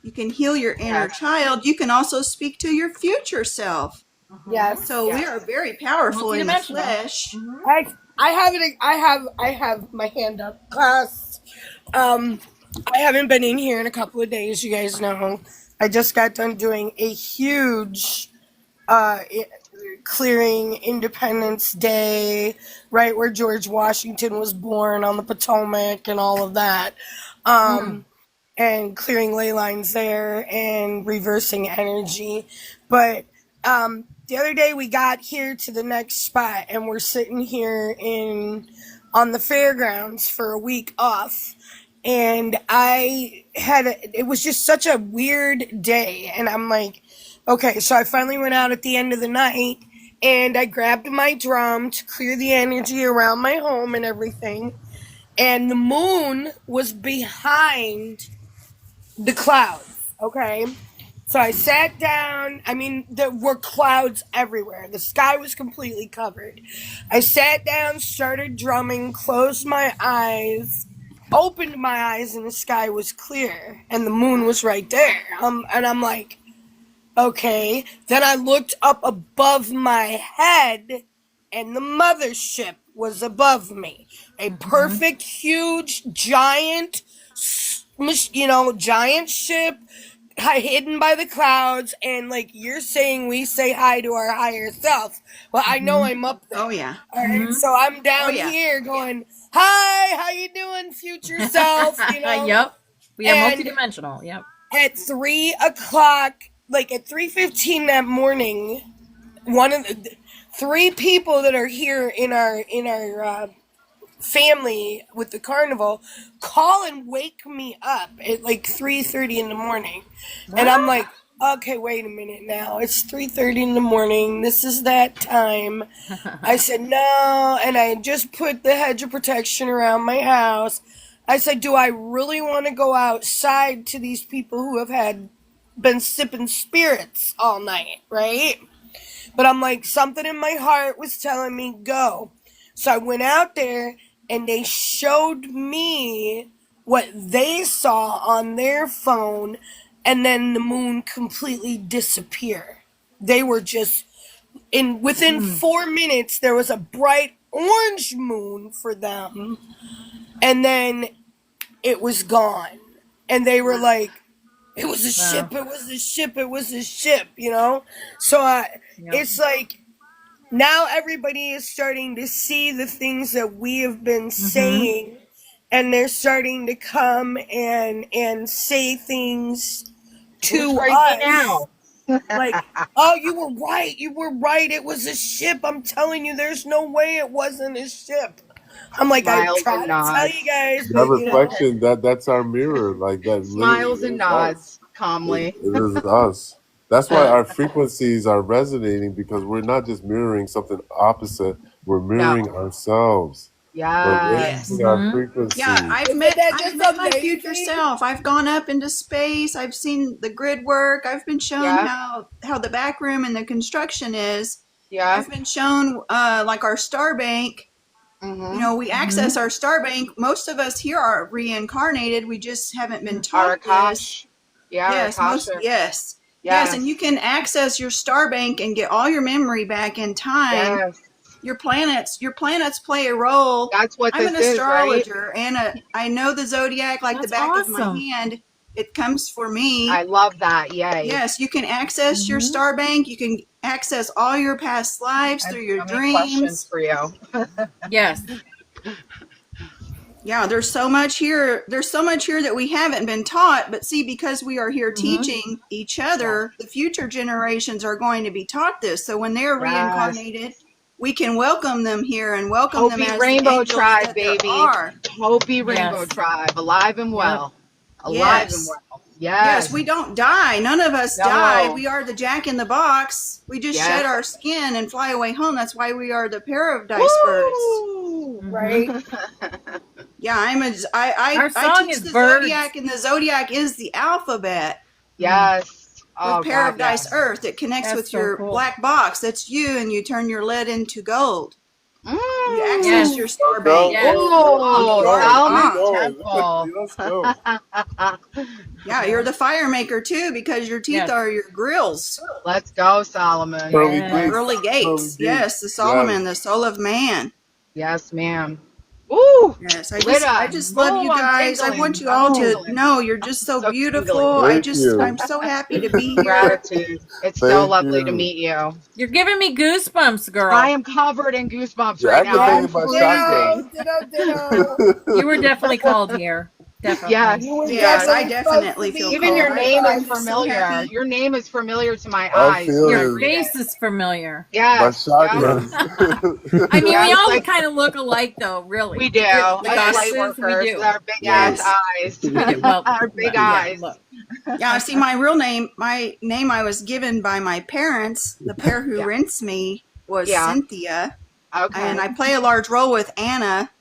[SPEAKER 7] You can heal your inner child. You can also speak to your future self.
[SPEAKER 4] Yes.
[SPEAKER 7] So we are very powerful in the flesh.
[SPEAKER 4] I have my hand up, class. I haven't been in here in a couple of days. You guys know, I just got done doing a huge clearing Independence Day, right where George Washington was born on the Potomac and all of that. And clearing ley lines there and reversing energy. But the other day we got here to the next spot and we're sitting here on the fairgrounds for a week off. And it was just such a weird day. And I'm like, okay, so I finally went out at the end of the night and I grabbed my drum to clear the energy around my home and everything. And the moon was behind the clouds, okay? So I sat down. I mean, there were clouds everywhere. The sky was completely covered. I sat down, started drumming, closed my eyes, opened my eyes, and the sky was clear. And the moon was right there. And I'm like, okay. Then I looked up above my head, and the mothership was above me. A perfect, huge, giant, giant ship hidden by the clouds. And like you're saying, we say hi to our higher self. Well, I know I'm up there.
[SPEAKER 7] Oh, yeah.
[SPEAKER 4] All right, so I'm down here going, hi, how you doing, future self? You know?
[SPEAKER 1] Yep. We are multidimensional. Yep.
[SPEAKER 4] At 3 o'clock, like at 3:15 that morning, one of the 3 people that are here in our family with the carnival call and wake me up at like 3:30 in the morning. What? And I'm like, okay, wait a minute now. It's 3:30 in the morning. This is that time. I said, no. And I just put the hedge of protection around my house. I said, do I really want to go outside to these people who have been sipping spirits all night, right? But I'm like, something in my heart was telling me go. So I went out there and they showed me what they saw on their phone, and then the moon completely disappear. They were just within 4 minutes there was a bright orange moon for them, and then it was gone. And they were like, it was a ship, it was a ship, it was a ship, you know? So it's like, now everybody is starting to see the things that we have been saying, and they're starting to come and say things to us. Now? Like, oh, you were right, it was a ship. I'm telling you, there's no way it wasn't a ship. I'm like, I try to tell you guys,
[SPEAKER 6] that reflection, that's our mirror, like that.
[SPEAKER 8] Smiles and nods calmly.
[SPEAKER 6] It is us. That's why our frequencies are resonating, because we're not just mirroring something opposite. We're mirroring ourselves.
[SPEAKER 8] Yes.
[SPEAKER 6] Our frequency.
[SPEAKER 7] Yeah, I've met my future self. I've gone up into space. I've seen the grid work. I've been shown how the back room and the construction is. Yeah. I've been shown like our star bank. You know, we access our star bank. Most of us here are reincarnated. We just haven't been taught this.
[SPEAKER 8] Yeah.
[SPEAKER 7] Yes, and you can access your star bank and get all your memory back in time. your planets play a role.
[SPEAKER 8] That's what
[SPEAKER 7] I'm
[SPEAKER 8] this
[SPEAKER 7] an
[SPEAKER 8] is, right?
[SPEAKER 7] astrologer, and I know the zodiac like the
[SPEAKER 1] That's
[SPEAKER 7] back of my
[SPEAKER 1] awesome.
[SPEAKER 7] hand. It comes for me.
[SPEAKER 8] I love that. Yay.
[SPEAKER 7] Yes, you can access your star bank. You can access all your past lives
[SPEAKER 8] I have
[SPEAKER 7] through your
[SPEAKER 8] so many questions
[SPEAKER 7] dreams.
[SPEAKER 8] for you.
[SPEAKER 1] Yes.
[SPEAKER 7] Yeah, there's so much here. There's so much here that we haven't been taught. But see, because we are here teaching each other, the future generations are going to be taught this. So when they're reincarnated, we can welcome them here and welcome them
[SPEAKER 8] Hopi
[SPEAKER 7] as
[SPEAKER 8] Rainbow
[SPEAKER 7] the angels
[SPEAKER 8] Tribe,
[SPEAKER 7] that there
[SPEAKER 8] baby.
[SPEAKER 7] are.
[SPEAKER 8] Hopi Rainbow
[SPEAKER 1] Yes.
[SPEAKER 8] Tribe, alive and well. Alive and
[SPEAKER 7] Yes.
[SPEAKER 8] well.
[SPEAKER 7] Yes,
[SPEAKER 8] Yes.
[SPEAKER 7] we don't die. None of us
[SPEAKER 8] No.
[SPEAKER 7] die. We are the Jack in the Box. We just
[SPEAKER 8] Yes.
[SPEAKER 7] shed our skin and fly away home. That's why we are the paradise birds.
[SPEAKER 8] Woo!
[SPEAKER 4] Right?
[SPEAKER 7] Yeah, I
[SPEAKER 1] Our song
[SPEAKER 7] teach
[SPEAKER 1] is
[SPEAKER 7] the
[SPEAKER 1] birds.
[SPEAKER 7] zodiac, and the zodiac is the alphabet.
[SPEAKER 8] Yes. Oh,
[SPEAKER 7] With
[SPEAKER 8] God,
[SPEAKER 7] Paradise
[SPEAKER 8] yes.
[SPEAKER 7] Earth, it connects
[SPEAKER 1] That's
[SPEAKER 7] with
[SPEAKER 1] so
[SPEAKER 7] your
[SPEAKER 1] cool.
[SPEAKER 7] black box. That's you, and you turn your lead into gold. You
[SPEAKER 8] Mm.
[SPEAKER 7] access
[SPEAKER 1] Yes.
[SPEAKER 7] your star
[SPEAKER 6] Go.
[SPEAKER 7] bank.
[SPEAKER 1] Yes.
[SPEAKER 8] Oh,
[SPEAKER 7] You are
[SPEAKER 8] Solomon's
[SPEAKER 7] God.
[SPEAKER 6] Let's
[SPEAKER 8] Temple.
[SPEAKER 6] go.
[SPEAKER 7] Yeah, you're the fire maker too, because your teeth
[SPEAKER 1] Yes.
[SPEAKER 7] are your grills.
[SPEAKER 8] Let's go, Solomon.
[SPEAKER 6] Pearly
[SPEAKER 1] Yes.
[SPEAKER 6] gates.
[SPEAKER 7] Early gates.
[SPEAKER 6] Pearly
[SPEAKER 7] Yes,
[SPEAKER 6] gates.
[SPEAKER 7] the Solomon, the soul of man.
[SPEAKER 8] Yes, ma'am. Ooh,
[SPEAKER 7] Yes, I
[SPEAKER 8] Glitta.
[SPEAKER 7] just love you
[SPEAKER 8] Ooh, I'm
[SPEAKER 7] guys. I
[SPEAKER 8] tingling.
[SPEAKER 7] want you
[SPEAKER 8] I'm
[SPEAKER 7] all to
[SPEAKER 8] tingling.
[SPEAKER 7] know you're just so
[SPEAKER 8] So
[SPEAKER 7] beautiful.
[SPEAKER 8] tingling.
[SPEAKER 6] Thank you.
[SPEAKER 7] I'm so happy to be here.
[SPEAKER 8] Gratitude. It's so
[SPEAKER 6] Thank
[SPEAKER 8] lovely
[SPEAKER 6] you.
[SPEAKER 8] to meet you.
[SPEAKER 1] You're giving me goosebumps, girl.
[SPEAKER 8] I am covered in goosebumps
[SPEAKER 6] You're
[SPEAKER 8] right now. I'm
[SPEAKER 6] activating my
[SPEAKER 8] freezing.
[SPEAKER 4] Ditto.
[SPEAKER 1] You were definitely called here. Definitely.
[SPEAKER 8] Yes,
[SPEAKER 4] You was
[SPEAKER 8] yes.
[SPEAKER 7] I
[SPEAKER 4] definitely
[SPEAKER 7] definitely
[SPEAKER 4] supposed to
[SPEAKER 7] feel
[SPEAKER 4] be
[SPEAKER 8] Even
[SPEAKER 7] called.
[SPEAKER 8] your
[SPEAKER 4] here.
[SPEAKER 8] name
[SPEAKER 7] I'm
[SPEAKER 8] is
[SPEAKER 7] just so
[SPEAKER 8] familiar.
[SPEAKER 7] happy.
[SPEAKER 8] Your name is familiar to my
[SPEAKER 6] I'm
[SPEAKER 8] eyes.
[SPEAKER 6] feeling
[SPEAKER 8] when I
[SPEAKER 1] Your
[SPEAKER 6] it.
[SPEAKER 8] read
[SPEAKER 1] face
[SPEAKER 8] it.
[SPEAKER 1] is familiar.
[SPEAKER 6] My
[SPEAKER 8] Yes, yes.
[SPEAKER 6] chakras.
[SPEAKER 1] I mean,
[SPEAKER 8] Yeah,
[SPEAKER 1] we
[SPEAKER 8] it's
[SPEAKER 1] all
[SPEAKER 8] like
[SPEAKER 1] kind of look alike, though, really.
[SPEAKER 8] we do.
[SPEAKER 1] The
[SPEAKER 8] Us light
[SPEAKER 1] goddesses, we
[SPEAKER 8] workers
[SPEAKER 1] do.
[SPEAKER 8] with our big
[SPEAKER 6] Yes.
[SPEAKER 8] ass eyes.
[SPEAKER 1] We do. Well,
[SPEAKER 8] Our big
[SPEAKER 1] yeah,
[SPEAKER 8] eyes.
[SPEAKER 1] look.
[SPEAKER 7] Yeah, see, my name I was given by my parents. The pair who
[SPEAKER 8] Yeah.
[SPEAKER 7] rents me was
[SPEAKER 8] Yeah.
[SPEAKER 7] Cynthia,
[SPEAKER 8] Okay.
[SPEAKER 7] and I play a large role with Anna.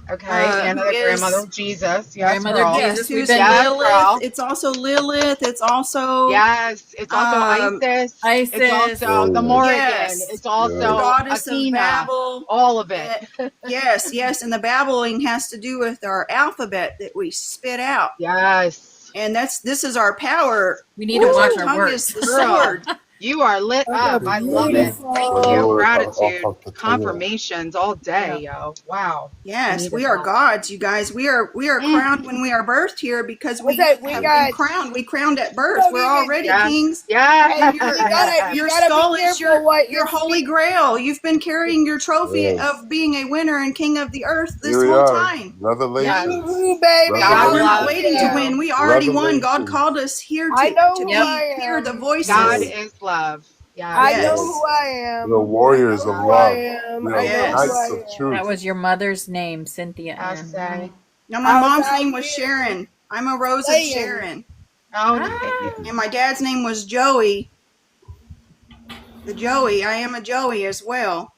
[SPEAKER 8] Okay.
[SPEAKER 7] who
[SPEAKER 8] And the
[SPEAKER 7] is-
[SPEAKER 8] grandmother of Jesus. Yes,
[SPEAKER 1] Grandmother
[SPEAKER 8] girl.
[SPEAKER 1] Jesus.
[SPEAKER 7] Yes,
[SPEAKER 1] we've
[SPEAKER 7] who's
[SPEAKER 1] been-
[SPEAKER 8] Yes,
[SPEAKER 7] Lilith.
[SPEAKER 8] girl.
[SPEAKER 7] It's also Lilith. It's also
[SPEAKER 8] Yes. It's also Isis.
[SPEAKER 1] Isis.
[SPEAKER 8] It's also the
[SPEAKER 6] Oh,
[SPEAKER 8] Morrigan.
[SPEAKER 7] yes.
[SPEAKER 8] It's
[SPEAKER 7] the
[SPEAKER 8] also
[SPEAKER 7] goddess of
[SPEAKER 8] Athena.
[SPEAKER 7] Babel.
[SPEAKER 8] All of it.
[SPEAKER 7] Yes, and the babbling has to do with our alphabet that we spit out,
[SPEAKER 8] Yes.
[SPEAKER 7] and this is our power.
[SPEAKER 1] We need to
[SPEAKER 7] Because
[SPEAKER 1] watch
[SPEAKER 7] our
[SPEAKER 1] our
[SPEAKER 7] tongue
[SPEAKER 1] words.
[SPEAKER 7] is the
[SPEAKER 8] Girl.
[SPEAKER 7] sword.
[SPEAKER 8] You are lit up. I love it.
[SPEAKER 4] Beautiful.
[SPEAKER 8] Thank
[SPEAKER 6] My
[SPEAKER 8] you.
[SPEAKER 6] Lord,
[SPEAKER 8] Gratitude.
[SPEAKER 6] I'll
[SPEAKER 8] Confirmations all day, yo. Wow.
[SPEAKER 7] Yes,
[SPEAKER 8] Needed
[SPEAKER 7] we are
[SPEAKER 8] that.
[SPEAKER 7] gods, you guys. We are crowned when we are birthed here because we
[SPEAKER 4] What's that? We
[SPEAKER 7] have
[SPEAKER 4] got-
[SPEAKER 7] been crowned. We crowned at birth.
[SPEAKER 4] Don't
[SPEAKER 7] We're
[SPEAKER 4] even-
[SPEAKER 7] already
[SPEAKER 8] Yeah.
[SPEAKER 7] kings.
[SPEAKER 8] Yeah.
[SPEAKER 7] And
[SPEAKER 4] You gotta
[SPEAKER 7] your
[SPEAKER 4] be
[SPEAKER 7] skull is
[SPEAKER 4] careful what
[SPEAKER 7] your
[SPEAKER 4] you're
[SPEAKER 7] holy grail. You've been carrying your trophy
[SPEAKER 6] Yes.
[SPEAKER 7] of being a winner and king of the earth this
[SPEAKER 6] Here we
[SPEAKER 7] whole
[SPEAKER 6] are.
[SPEAKER 7] time.
[SPEAKER 6] Revelation.
[SPEAKER 4] Ooh, baby.
[SPEAKER 8] God
[SPEAKER 7] We're not
[SPEAKER 8] loves
[SPEAKER 7] waiting to
[SPEAKER 8] you.
[SPEAKER 7] win. We already won. God
[SPEAKER 6] Revelation.
[SPEAKER 7] called us here
[SPEAKER 4] I know
[SPEAKER 7] to
[SPEAKER 4] who
[SPEAKER 7] be
[SPEAKER 4] I
[SPEAKER 7] hear
[SPEAKER 4] am.
[SPEAKER 7] the voices.
[SPEAKER 8] God is love. Yeah.
[SPEAKER 4] I
[SPEAKER 7] Yes.
[SPEAKER 4] know who I am.
[SPEAKER 6] The warriors of
[SPEAKER 4] I know who
[SPEAKER 6] love.
[SPEAKER 4] I am.
[SPEAKER 6] We
[SPEAKER 4] I
[SPEAKER 6] are
[SPEAKER 4] know
[SPEAKER 7] Yes.
[SPEAKER 4] who
[SPEAKER 6] knights
[SPEAKER 4] I
[SPEAKER 6] of
[SPEAKER 4] am.
[SPEAKER 6] truth.
[SPEAKER 1] That was your mother's name, Cynthia
[SPEAKER 8] I
[SPEAKER 1] Ann.
[SPEAKER 8] say.
[SPEAKER 7] Now, my
[SPEAKER 4] I was
[SPEAKER 7] mom's
[SPEAKER 4] out
[SPEAKER 7] name was
[SPEAKER 4] here
[SPEAKER 7] Sharon. I'm a Rose of
[SPEAKER 4] playing.
[SPEAKER 7] Sharon.
[SPEAKER 8] Oh,
[SPEAKER 7] And my dad's name was Joey. The Joey. I am a Joey as well.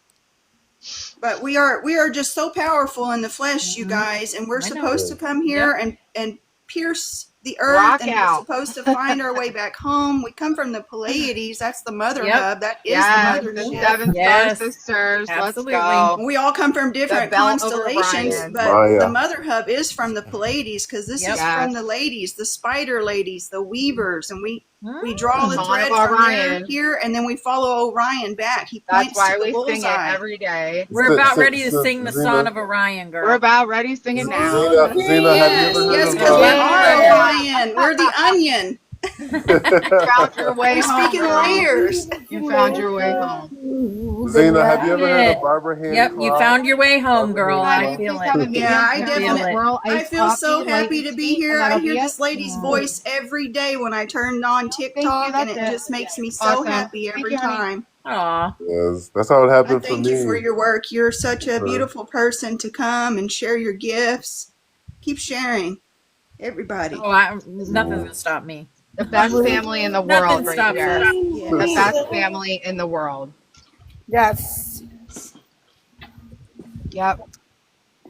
[SPEAKER 7] But we are just so powerful in the flesh, you guys, and we're
[SPEAKER 1] I know.
[SPEAKER 7] supposed to come here and pierce the earth,
[SPEAKER 8] Rock
[SPEAKER 7] and
[SPEAKER 8] out.
[SPEAKER 7] we're supposed to find our way back home. We come from the Pleiades. That's the mother
[SPEAKER 1] Yep.
[SPEAKER 7] hub. That is
[SPEAKER 8] yes,
[SPEAKER 7] the
[SPEAKER 8] the
[SPEAKER 7] mothership.
[SPEAKER 8] seven
[SPEAKER 1] Yes.
[SPEAKER 8] star sisters.
[SPEAKER 1] Absolutely.
[SPEAKER 8] Let's go.
[SPEAKER 7] We all come from different
[SPEAKER 8] The belt of
[SPEAKER 7] constellations,
[SPEAKER 8] Orion.
[SPEAKER 7] but
[SPEAKER 6] Maya.
[SPEAKER 7] the mother hub is from the Pleiades because this
[SPEAKER 1] Yep.
[SPEAKER 7] is from the ladies, the spider ladies, the weavers, and we draw the
[SPEAKER 8] Son
[SPEAKER 7] thread
[SPEAKER 8] of
[SPEAKER 7] from there
[SPEAKER 8] Orion.
[SPEAKER 7] here, and then we follow Orion back. He
[SPEAKER 8] That's
[SPEAKER 7] points
[SPEAKER 8] why
[SPEAKER 7] to the
[SPEAKER 8] we sing it
[SPEAKER 7] bullseye.
[SPEAKER 8] every day.
[SPEAKER 1] We're about
[SPEAKER 6] So-
[SPEAKER 1] ready to
[SPEAKER 6] so-
[SPEAKER 1] sing the
[SPEAKER 6] Zena-
[SPEAKER 1] Song of Orion, girl.
[SPEAKER 8] We're about ready to sing it now.
[SPEAKER 6] Zena, have you
[SPEAKER 7] Yes,
[SPEAKER 6] ever heard
[SPEAKER 7] yes,
[SPEAKER 6] of
[SPEAKER 7] because we
[SPEAKER 8] Yeah.
[SPEAKER 7] are Orion. We're the onion.
[SPEAKER 8] Found your way
[SPEAKER 7] We
[SPEAKER 8] home.
[SPEAKER 7] speak in
[SPEAKER 8] girl.
[SPEAKER 7] layers.
[SPEAKER 8] You found your way home.
[SPEAKER 6] Zena, have you ever heard
[SPEAKER 1] It.
[SPEAKER 6] of Barbara Hand
[SPEAKER 1] Yep, you
[SPEAKER 6] Cloud?
[SPEAKER 1] found your way home, girl.
[SPEAKER 6] Barbara
[SPEAKER 1] I
[SPEAKER 6] Hand
[SPEAKER 1] feel
[SPEAKER 8] Please have a
[SPEAKER 1] it.
[SPEAKER 8] meeting.
[SPEAKER 7] Yeah, I
[SPEAKER 8] Have
[SPEAKER 7] definitely-
[SPEAKER 8] a swirl,
[SPEAKER 7] I
[SPEAKER 8] iced
[SPEAKER 7] feel so
[SPEAKER 8] coffee,
[SPEAKER 7] happy
[SPEAKER 8] light
[SPEAKER 7] to be
[SPEAKER 8] tea,
[SPEAKER 7] here.
[SPEAKER 8] and
[SPEAKER 7] I
[SPEAKER 8] that'll
[SPEAKER 7] hear
[SPEAKER 8] be
[SPEAKER 7] this
[SPEAKER 8] it.
[SPEAKER 7] lady's voice every day when I turn on TikTok,
[SPEAKER 8] that's
[SPEAKER 7] and it
[SPEAKER 8] it.
[SPEAKER 7] just makes me so
[SPEAKER 8] Awesome.
[SPEAKER 7] happy
[SPEAKER 8] Thank
[SPEAKER 7] every
[SPEAKER 8] you, honey.
[SPEAKER 7] time.
[SPEAKER 1] Aw.
[SPEAKER 6] Yes, that's how it
[SPEAKER 7] I
[SPEAKER 6] happened for
[SPEAKER 7] thank
[SPEAKER 6] me.
[SPEAKER 7] you for your work. You're such a beautiful person to come and share your gifts. Keep sharing, everybody.
[SPEAKER 1] Oh, nothing's going to stop me.
[SPEAKER 8] The best family in the
[SPEAKER 1] Nothing
[SPEAKER 8] world right
[SPEAKER 1] stops
[SPEAKER 8] here.
[SPEAKER 1] us.
[SPEAKER 8] The best family in the world.
[SPEAKER 4] Yes.
[SPEAKER 8] Yep.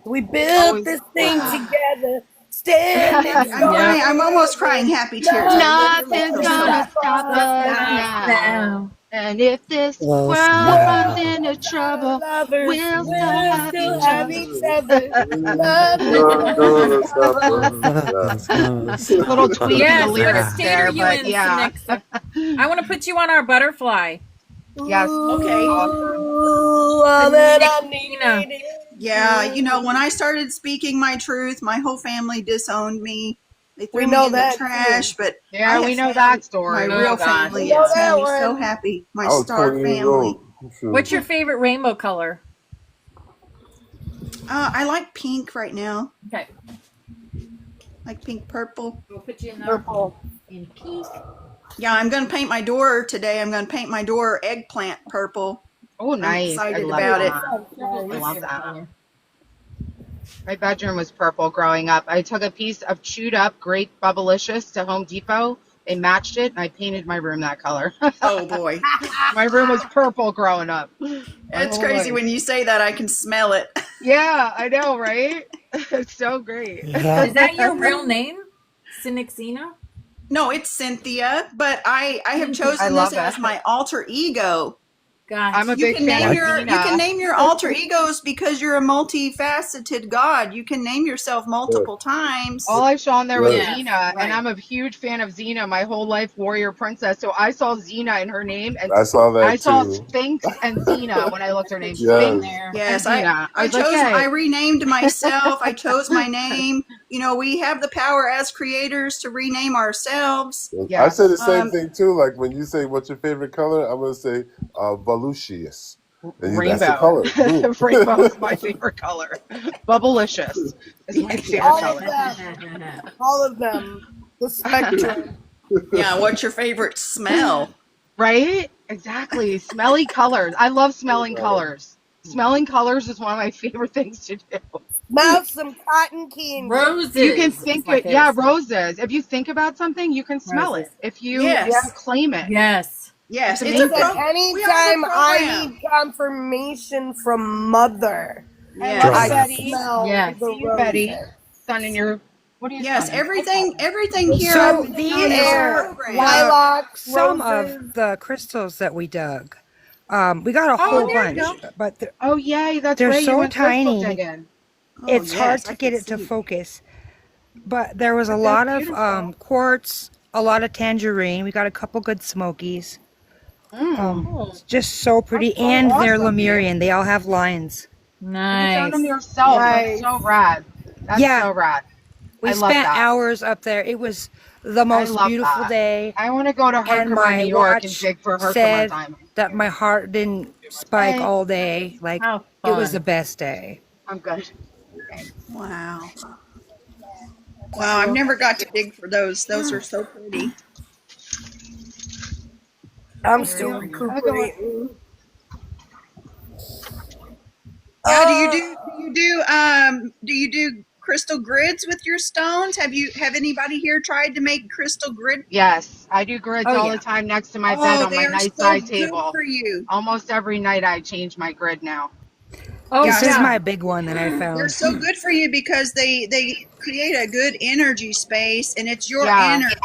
[SPEAKER 4] We built
[SPEAKER 8] Always-
[SPEAKER 4] this thing together. Standing
[SPEAKER 7] I'm almost crying happy tears.
[SPEAKER 8] Nothing's gonna stop us now. And if this world runs into trouble,
[SPEAKER 4] lovers,
[SPEAKER 8] we'll still have each
[SPEAKER 4] other.
[SPEAKER 8] Little tweak in
[SPEAKER 1] Yes,
[SPEAKER 8] the
[SPEAKER 1] what
[SPEAKER 8] lyrics
[SPEAKER 1] state
[SPEAKER 8] there,
[SPEAKER 1] are you
[SPEAKER 8] but
[SPEAKER 1] in,
[SPEAKER 8] yeah.
[SPEAKER 1] Sinixa? I want to put you on our butterfly.
[SPEAKER 5] Yes.
[SPEAKER 7] Okay.
[SPEAKER 4] Ooh, all that I needed.
[SPEAKER 7] Yeah, when I started speaking my truth, my whole family disowned me. They threw
[SPEAKER 4] We
[SPEAKER 7] me
[SPEAKER 4] know
[SPEAKER 7] in the
[SPEAKER 4] that
[SPEAKER 7] trash,
[SPEAKER 4] too.
[SPEAKER 7] but I
[SPEAKER 5] Yeah,
[SPEAKER 7] have
[SPEAKER 5] we know
[SPEAKER 7] found
[SPEAKER 5] that
[SPEAKER 7] my
[SPEAKER 5] story.
[SPEAKER 7] real
[SPEAKER 1] gosh.
[SPEAKER 4] We
[SPEAKER 7] family, and
[SPEAKER 4] know
[SPEAKER 7] it's made
[SPEAKER 4] that
[SPEAKER 7] me so
[SPEAKER 4] one.
[SPEAKER 7] happy. My
[SPEAKER 6] I was
[SPEAKER 7] star
[SPEAKER 6] 20 years
[SPEAKER 7] family.
[SPEAKER 6] old.
[SPEAKER 1] What's your
[SPEAKER 6] Shoot.
[SPEAKER 1] favorite rainbow color?
[SPEAKER 7] I like pink right now,
[SPEAKER 1] Okay.
[SPEAKER 7] like pink purple.
[SPEAKER 1] We'll put you in there.
[SPEAKER 4] Purple.
[SPEAKER 1] In pink.
[SPEAKER 7] Yeah, I'm going to paint my door today. I'm going to paint my door eggplant purple.
[SPEAKER 5] Oh,
[SPEAKER 7] I'm
[SPEAKER 5] nice. I
[SPEAKER 7] excited
[SPEAKER 5] love
[SPEAKER 7] about it.
[SPEAKER 5] that.
[SPEAKER 1] Purple's
[SPEAKER 5] I
[SPEAKER 1] my
[SPEAKER 5] love
[SPEAKER 1] favorite
[SPEAKER 5] that.
[SPEAKER 1] color.
[SPEAKER 5] My bedroom was purple growing up. I took a piece of chewed up grape Bubblicious to Home Depot. They matched it, and I painted my room that color.
[SPEAKER 7] Oh boy.
[SPEAKER 5] My room was purple growing up. My
[SPEAKER 7] It's
[SPEAKER 5] whole
[SPEAKER 7] crazy
[SPEAKER 5] life.
[SPEAKER 7] when you say that. I can smell it.
[SPEAKER 5] Yeah, I know, right? It's so great.
[SPEAKER 3] Yeah.
[SPEAKER 1] Is that your real name? Sinixina?
[SPEAKER 7] No, it's Cynthia, but I have
[SPEAKER 5] I
[SPEAKER 7] chosen this
[SPEAKER 5] love
[SPEAKER 7] as
[SPEAKER 5] it.
[SPEAKER 7] my alter ego.
[SPEAKER 1] Gosh.
[SPEAKER 5] I'm a
[SPEAKER 7] You
[SPEAKER 5] big
[SPEAKER 7] can
[SPEAKER 5] fan
[SPEAKER 7] name
[SPEAKER 5] of
[SPEAKER 7] your
[SPEAKER 5] Xena.
[SPEAKER 7] alter egos because you're a multifaceted god. You can name yourself multiple times.
[SPEAKER 5] All I saw on there was
[SPEAKER 6] Right.
[SPEAKER 1] Yes,
[SPEAKER 5] Xena, and
[SPEAKER 1] right.
[SPEAKER 5] I'm a huge fan of Xena, my whole life warrior princess. So I saw Xena in her name, and
[SPEAKER 6] I saw
[SPEAKER 5] I
[SPEAKER 6] that
[SPEAKER 5] saw
[SPEAKER 6] too.
[SPEAKER 5] Sphinx and Xena when I looked at her name.
[SPEAKER 1] Put you in
[SPEAKER 5] Sphinx
[SPEAKER 6] Yes.
[SPEAKER 1] there.
[SPEAKER 5] and
[SPEAKER 7] Yes,
[SPEAKER 5] Xena. I
[SPEAKER 7] I
[SPEAKER 5] was like,
[SPEAKER 7] chose I
[SPEAKER 5] hey,
[SPEAKER 7] renamed myself. I chose my name. We have the power as creators to rename ourselves.
[SPEAKER 6] I say the
[SPEAKER 5] yes,
[SPEAKER 6] same
[SPEAKER 7] Um,
[SPEAKER 6] thing too. Like when you say what's your favorite color, I'm gonna say Volucious. That's the
[SPEAKER 5] rainbow.
[SPEAKER 6] color. Boom.
[SPEAKER 5] Rainbow is my favorite color. Bubblicious is my favorite
[SPEAKER 4] All of
[SPEAKER 5] color.
[SPEAKER 4] them. All of them. The spectrum.
[SPEAKER 7] yeah, what's your favorite smell?
[SPEAKER 5] Right? Exactly. Smelly colors. I love smelling colors. Smelling colors is one of my favorite things to do.
[SPEAKER 4] Smell some cotton candy.
[SPEAKER 5] You can
[SPEAKER 1] Roses is
[SPEAKER 5] think
[SPEAKER 1] my
[SPEAKER 5] it,
[SPEAKER 1] favorite
[SPEAKER 5] yeah,
[SPEAKER 1] smell.
[SPEAKER 5] roses. If you think about something, you can smell
[SPEAKER 1] Roses.
[SPEAKER 5] it. If you
[SPEAKER 7] Yes.
[SPEAKER 5] claim it,
[SPEAKER 1] Yes.
[SPEAKER 5] it's
[SPEAKER 7] Yes, it's a
[SPEAKER 5] amazing.
[SPEAKER 4] Listen,
[SPEAKER 7] we are the
[SPEAKER 4] anytime I
[SPEAKER 7] program.
[SPEAKER 4] need confirmation from mother,
[SPEAKER 5] I love
[SPEAKER 7] Yes.
[SPEAKER 5] you,
[SPEAKER 4] I
[SPEAKER 5] Betty.
[SPEAKER 4] smell
[SPEAKER 5] Good to
[SPEAKER 1] Yes.
[SPEAKER 4] the
[SPEAKER 5] see you, Betty.
[SPEAKER 4] roses.
[SPEAKER 5] Sun in your, what are you
[SPEAKER 7] Yes,
[SPEAKER 5] sunning?
[SPEAKER 7] everything here I've
[SPEAKER 9] So
[SPEAKER 7] been
[SPEAKER 4] The
[SPEAKER 7] on this
[SPEAKER 4] air,
[SPEAKER 7] program.
[SPEAKER 4] lilacs,
[SPEAKER 9] some of
[SPEAKER 4] roses.
[SPEAKER 9] the crystals that we dug, we got a
[SPEAKER 5] Oh,
[SPEAKER 9] whole
[SPEAKER 5] there you go.
[SPEAKER 9] bunch, but
[SPEAKER 5] Oh, yay, that's
[SPEAKER 9] they're
[SPEAKER 5] right. You
[SPEAKER 9] so
[SPEAKER 5] went crystal
[SPEAKER 9] tiny.
[SPEAKER 5] digging.
[SPEAKER 7] Oh
[SPEAKER 9] It's hard
[SPEAKER 7] yes,
[SPEAKER 9] to
[SPEAKER 7] I
[SPEAKER 9] get
[SPEAKER 7] can
[SPEAKER 9] it to
[SPEAKER 7] see.
[SPEAKER 9] focus. But there was a
[SPEAKER 5] But that's
[SPEAKER 9] lot of
[SPEAKER 5] beautiful.
[SPEAKER 9] quartz, a lot of tangerine. We got a couple good smokies.
[SPEAKER 1] Oh,
[SPEAKER 9] It's just so
[SPEAKER 5] That's
[SPEAKER 9] pretty,
[SPEAKER 5] so
[SPEAKER 9] and they're
[SPEAKER 5] awesome, babe.
[SPEAKER 9] Lemurian. They all have lines.
[SPEAKER 5] And you found them
[SPEAKER 1] nice.
[SPEAKER 5] yourself. That's
[SPEAKER 4] Nice.
[SPEAKER 5] so rad. That's
[SPEAKER 9] Yeah,
[SPEAKER 5] so rad.
[SPEAKER 9] we
[SPEAKER 5] I love
[SPEAKER 9] spent
[SPEAKER 5] that.
[SPEAKER 9] hours up there. It was the
[SPEAKER 5] I
[SPEAKER 9] most
[SPEAKER 5] love
[SPEAKER 9] beautiful
[SPEAKER 5] that.
[SPEAKER 9] day,
[SPEAKER 5] I want to go to
[SPEAKER 9] and
[SPEAKER 5] Herkimer, New
[SPEAKER 9] my
[SPEAKER 5] York and
[SPEAKER 9] watch
[SPEAKER 5] dig for Herkimer
[SPEAKER 9] said
[SPEAKER 5] diamonds.
[SPEAKER 9] that my heart didn't spike
[SPEAKER 5] Hey,
[SPEAKER 9] all day. Like,
[SPEAKER 1] How
[SPEAKER 9] it was the
[SPEAKER 1] fun.
[SPEAKER 9] best day.
[SPEAKER 5] I'm good. Thanks.
[SPEAKER 7] Wow. Wow, I've never got to dig for those. Those are so pretty.
[SPEAKER 4] I'm
[SPEAKER 5] Thank
[SPEAKER 4] still
[SPEAKER 5] you. Have a good one.
[SPEAKER 4] recuperating.
[SPEAKER 7] Yeah,
[SPEAKER 4] Uh,
[SPEAKER 7] do you do crystal grids with your stones? Have anybody here tried to make crystal grid?
[SPEAKER 5] Yes, I do grids
[SPEAKER 1] Oh
[SPEAKER 5] all the
[SPEAKER 1] yeah.
[SPEAKER 5] time next to my bed
[SPEAKER 7] Oh,
[SPEAKER 5] on
[SPEAKER 7] they
[SPEAKER 5] my
[SPEAKER 7] are
[SPEAKER 5] night
[SPEAKER 7] so
[SPEAKER 5] side
[SPEAKER 7] good
[SPEAKER 5] table.
[SPEAKER 7] for you.
[SPEAKER 5] Almost every night I change my grid now.
[SPEAKER 1] Oh
[SPEAKER 9] This
[SPEAKER 7] Yeah,
[SPEAKER 9] is
[SPEAKER 1] yeah.
[SPEAKER 9] my big one that I
[SPEAKER 7] they're
[SPEAKER 9] found.
[SPEAKER 7] so good for you because they create a good energy space, and it's your
[SPEAKER 5] Yeah,
[SPEAKER 7] energy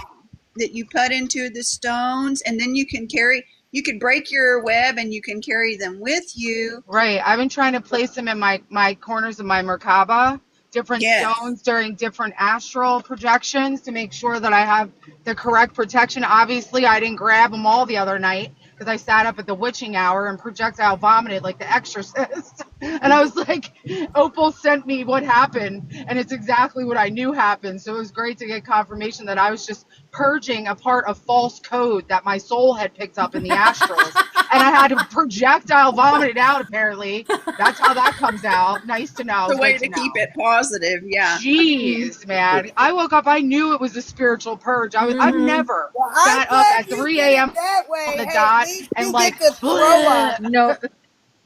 [SPEAKER 7] that you put into the stones, and then you could break your web and you can carry them with you.
[SPEAKER 5] right. I've been trying to place them in my corners of my Merkaba, different
[SPEAKER 7] Yes.
[SPEAKER 5] stones during different astral projections to make sure that I have the correct protection. Obviously, I didn't grab them all the other night because I sat up at the witching hour and projectile vomited like the exorcist. And I was like, Opal sent me what happened, and it's exactly what I knew happened. So it was great to get confirmation that I was just purging a part of false code that my soul had picked up in the astrals. And I had to projectile vomit it out, apparently. That's how that comes out. Nice to know.
[SPEAKER 7] The way
[SPEAKER 5] Good to
[SPEAKER 7] to keep
[SPEAKER 5] know.
[SPEAKER 7] it positive, yeah.
[SPEAKER 5] Jeez, man. I woke up, I knew it was a spiritual purge. I've
[SPEAKER 1] Mm-hmm.
[SPEAKER 5] never
[SPEAKER 4] well, I'm
[SPEAKER 5] sat up
[SPEAKER 4] glad
[SPEAKER 5] at
[SPEAKER 4] you
[SPEAKER 5] 3
[SPEAKER 4] did it
[SPEAKER 5] a.m.
[SPEAKER 4] that
[SPEAKER 5] on
[SPEAKER 4] way.
[SPEAKER 5] the
[SPEAKER 4] Hey, at
[SPEAKER 5] dot
[SPEAKER 4] least
[SPEAKER 5] and
[SPEAKER 4] you
[SPEAKER 5] like,
[SPEAKER 4] get to throw up.
[SPEAKER 1] No.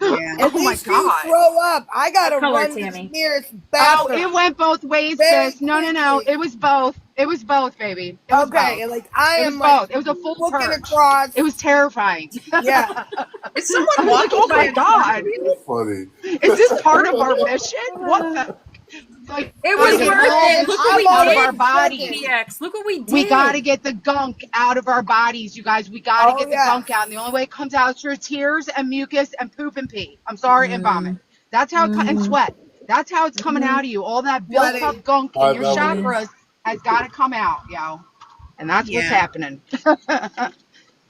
[SPEAKER 7] Yeah.
[SPEAKER 4] At
[SPEAKER 5] oh my
[SPEAKER 4] least you
[SPEAKER 5] God.
[SPEAKER 4] throw up. I gotta
[SPEAKER 1] What color,
[SPEAKER 4] run to the
[SPEAKER 1] Tammy?
[SPEAKER 4] nearest
[SPEAKER 5] Oh,
[SPEAKER 4] bathroom
[SPEAKER 5] it went both ways,
[SPEAKER 4] very
[SPEAKER 5] sis. No.
[SPEAKER 4] quickly.
[SPEAKER 5] It was both. It was both, baby. It was both.
[SPEAKER 4] Okay, like I
[SPEAKER 5] It was
[SPEAKER 4] am like
[SPEAKER 5] both. It was a full
[SPEAKER 4] looking
[SPEAKER 5] purge.
[SPEAKER 4] across.
[SPEAKER 5] It was terrifying.
[SPEAKER 4] Yeah,
[SPEAKER 7] Is
[SPEAKER 5] I
[SPEAKER 7] someone
[SPEAKER 5] was like,
[SPEAKER 7] walking
[SPEAKER 5] oh
[SPEAKER 7] by
[SPEAKER 5] my
[SPEAKER 7] in front of
[SPEAKER 5] God.
[SPEAKER 7] you?
[SPEAKER 6] Funny.
[SPEAKER 5] Is this part of our mission? What the? Like,
[SPEAKER 1] It
[SPEAKER 5] gotta
[SPEAKER 1] was
[SPEAKER 5] get
[SPEAKER 1] worth
[SPEAKER 5] all
[SPEAKER 1] it.
[SPEAKER 5] the
[SPEAKER 1] Look what
[SPEAKER 5] shit
[SPEAKER 1] we
[SPEAKER 5] out of our
[SPEAKER 1] did,
[SPEAKER 5] bodies.
[SPEAKER 1] PX. Look what we
[SPEAKER 5] We got to
[SPEAKER 1] did.
[SPEAKER 5] get the gunk out of our bodies, you guys. We got to
[SPEAKER 4] oh
[SPEAKER 5] get the
[SPEAKER 4] yeah.
[SPEAKER 5] gunk out. And the only way it comes out is through tears and mucus and poop and pee. I'm sorry, and vomit. That's how it and
[SPEAKER 1] Mm-hmm.
[SPEAKER 5] sweat. That's how it's coming out of you. All that built
[SPEAKER 4] Sweating.
[SPEAKER 5] up gunk in
[SPEAKER 6] High
[SPEAKER 5] your
[SPEAKER 6] melanated.
[SPEAKER 5] chakras has got to come out, yo. And that's what's
[SPEAKER 7] Yeah.
[SPEAKER 5] happening.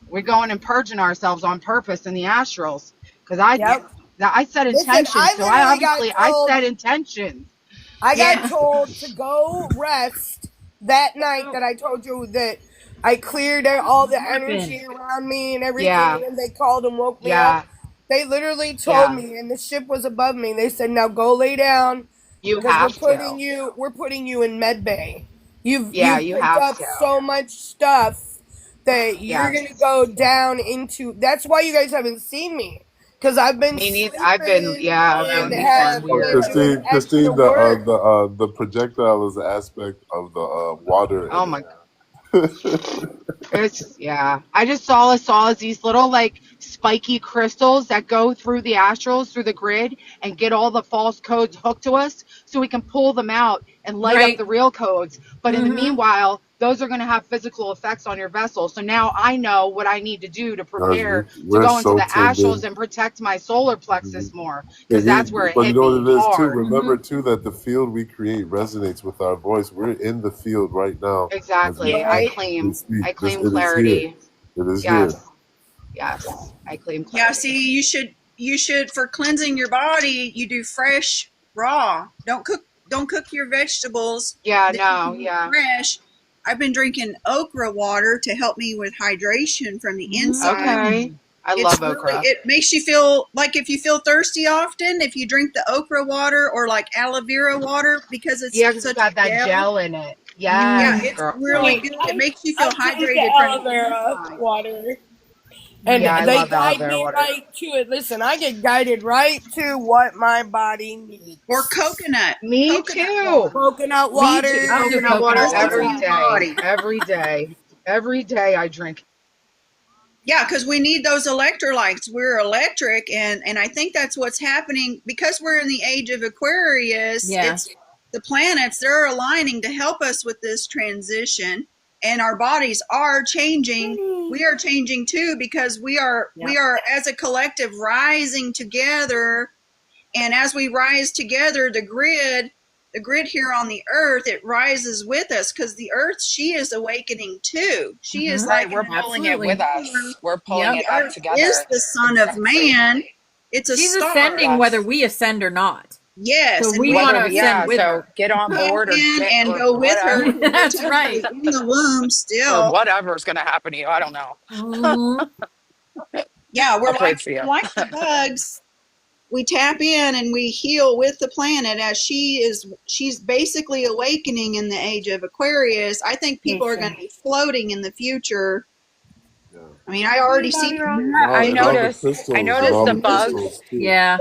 [SPEAKER 5] We're going and purging ourselves on purpose in the astrals. Because I set
[SPEAKER 4] Listen,
[SPEAKER 5] intentions. So I set intentions.
[SPEAKER 4] I got told to go rest that night that I told you that I cleared all the energy around me and everything,
[SPEAKER 5] Yeah.
[SPEAKER 4] and then they called and woke me
[SPEAKER 5] Yeah.
[SPEAKER 4] up. They literally told me, and the ship was above me. They said, "Now go lay down
[SPEAKER 5] You
[SPEAKER 4] because
[SPEAKER 5] have
[SPEAKER 4] we're putting you in med bay. You've
[SPEAKER 5] you
[SPEAKER 4] picked
[SPEAKER 5] have
[SPEAKER 4] up
[SPEAKER 5] to.
[SPEAKER 4] so much stuff that you're gonna go down into. That's why you guys haven't seen me." Because I've been sleeping
[SPEAKER 5] I've been
[SPEAKER 4] and have been doing extra work.
[SPEAKER 6] The projectile is an aspect of the water.
[SPEAKER 5] Oh my It's I just saw us all as these little like spiky crystals that go through the astrals, through the grid, and get all the false codes hooked to us so we can pull them out and light up the real codes. But in the meanwhile, those are going to have physical effects on your vessel. So now I know what I need to do to prepare to go into the astrals and protect my solar plexus more, because that's where it
[SPEAKER 6] But you
[SPEAKER 5] hit
[SPEAKER 6] know
[SPEAKER 5] me
[SPEAKER 6] what it is too?
[SPEAKER 5] hard.
[SPEAKER 6] Remember too that the field we create resonates with our voice. We're in the field right now.
[SPEAKER 5] Exactly. I claim clarity.
[SPEAKER 6] It is here.
[SPEAKER 5] Yes. I claim clarity.
[SPEAKER 7] Yeah, see, you should for cleansing your body, you do fresh, raw. Don't cook your vegetables. Fresh. I've been drinking okra water to help me with hydration from the inside.
[SPEAKER 5] Okay. I love okra.
[SPEAKER 7] It makes you feel like, if you feel thirsty often, if you drink the okra water or like aloe vera water, because it's such
[SPEAKER 5] got that gel in it. Yeah,
[SPEAKER 7] it's really good. It makes you feel hydrated.
[SPEAKER 4] Aloe vera water. And they guide me right to it. Listen, I get guided right to what my body needs.
[SPEAKER 7] Or coconut.
[SPEAKER 5] Me too.
[SPEAKER 4] Coconut water.
[SPEAKER 5] Coconut water every day. Every day. Every day I drink.
[SPEAKER 7] Yeah, because we need those electrolytes. We're electric, and I think that's what's happening because we're in the age of Aquarius. It's the planets, they're aligning to help us with this transition, and our bodies are changing. We are changing too, because we are as a collective rising together. And as we rise together, the grid here on the earth, it rises with us, because the earth, she is awakening too. She is like,
[SPEAKER 3] we're pulling it with us. We're pulling it up together.
[SPEAKER 7] Is the son of man. It's a
[SPEAKER 1] She's
[SPEAKER 7] star.
[SPEAKER 1] ascending whether we ascend or not.
[SPEAKER 7] Yes.
[SPEAKER 1] So we want to ascend with her.
[SPEAKER 3] Get on board
[SPEAKER 7] and go with her.
[SPEAKER 1] That's right.
[SPEAKER 7] In the womb still.
[SPEAKER 3] Or whatever's going to happen to you. I don't know.
[SPEAKER 7] Yeah, we're like the bugs. We tap in and we heal with the planet as she's basically awakening in the age of Aquarius. I think people are going to be floating in the future. I mean, I already see.
[SPEAKER 3] I noticed the bugs.
[SPEAKER 1] Yeah.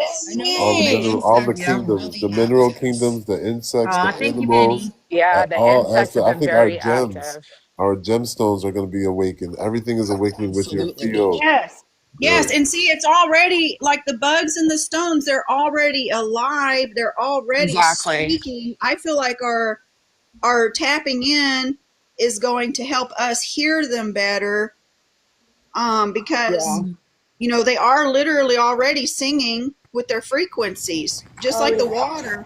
[SPEAKER 6] All the kingdoms, the mineral kingdoms, the insects, the animals.
[SPEAKER 3] Yeah, the insects have been very active.
[SPEAKER 6] Our gemstones are going to be awakened. Everything is awakening with your field.
[SPEAKER 7] Yes, and see, it's already like the bugs and the stones, they're already alive. They're already speaking. I feel like our tapping in is going to help us hear them better, because, they are literally already singing with their frequencies, just like the water.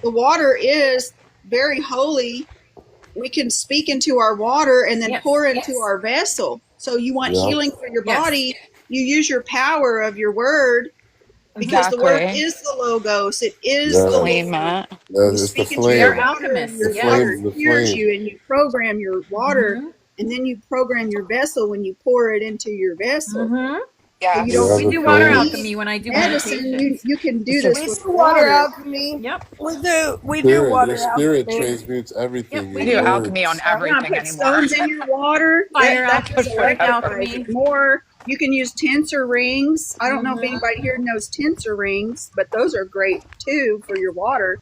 [SPEAKER 7] The water is very holy. We can speak into our water and then pour into our vessel. So you want healing for your body. You use your power of your word, because the word is the logos. It is the flame.
[SPEAKER 6] It's the flame.
[SPEAKER 1] They're alchemists.
[SPEAKER 6] The flame.
[SPEAKER 7] Hears you, and you program your water, and then you program your vessel when you pour it into your vessel.
[SPEAKER 3] Yeah,
[SPEAKER 7] so
[SPEAKER 1] we do water alchemy when I do meditation.
[SPEAKER 7] You can do this with
[SPEAKER 4] water alchemy.
[SPEAKER 1] Yep.
[SPEAKER 4] We do water
[SPEAKER 6] spirit
[SPEAKER 4] alchemy.
[SPEAKER 6] transmutes everything.
[SPEAKER 3] We do alchemy on everything
[SPEAKER 7] put stones in your water.
[SPEAKER 1] Fire alchemy.
[SPEAKER 7] More. You can use tensor rings. I don't know if anybody here knows tensor rings, but those are great too for your water.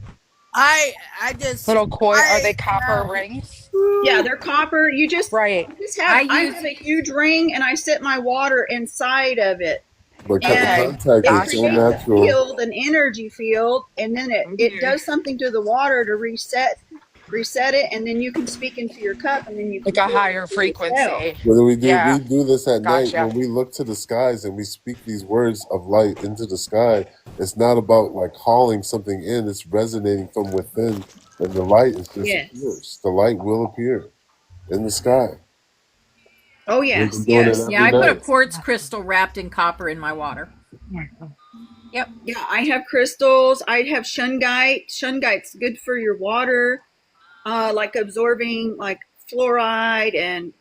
[SPEAKER 4] I just
[SPEAKER 3] little coil. Are they copper rings?
[SPEAKER 7] Yeah, they're copper. You just
[SPEAKER 3] right.
[SPEAKER 7] I have a huge ring, and I set my water inside of it.
[SPEAKER 6] But the contact is so natural.
[SPEAKER 7] Field, an energy field, and then it does something to the water to reset it, and then you can speak into your cup, and then you can
[SPEAKER 3] like a higher frequency.
[SPEAKER 6] What we do this at night when we look to the skies and we speak these words of light into the sky. It's not about like calling something in; it's resonating from within, and the light is just appears. The light will appear in the sky.
[SPEAKER 7] Oh
[SPEAKER 6] We've
[SPEAKER 7] yes,
[SPEAKER 6] been doing it
[SPEAKER 7] yes.
[SPEAKER 1] Yeah,
[SPEAKER 6] every
[SPEAKER 1] I put a
[SPEAKER 6] night.
[SPEAKER 1] quartz crystal wrapped in copper in my water. Yep.
[SPEAKER 7] Yeah, I have crystals. I have shungite. Shungite's good for your water, like absorbing like fluoride and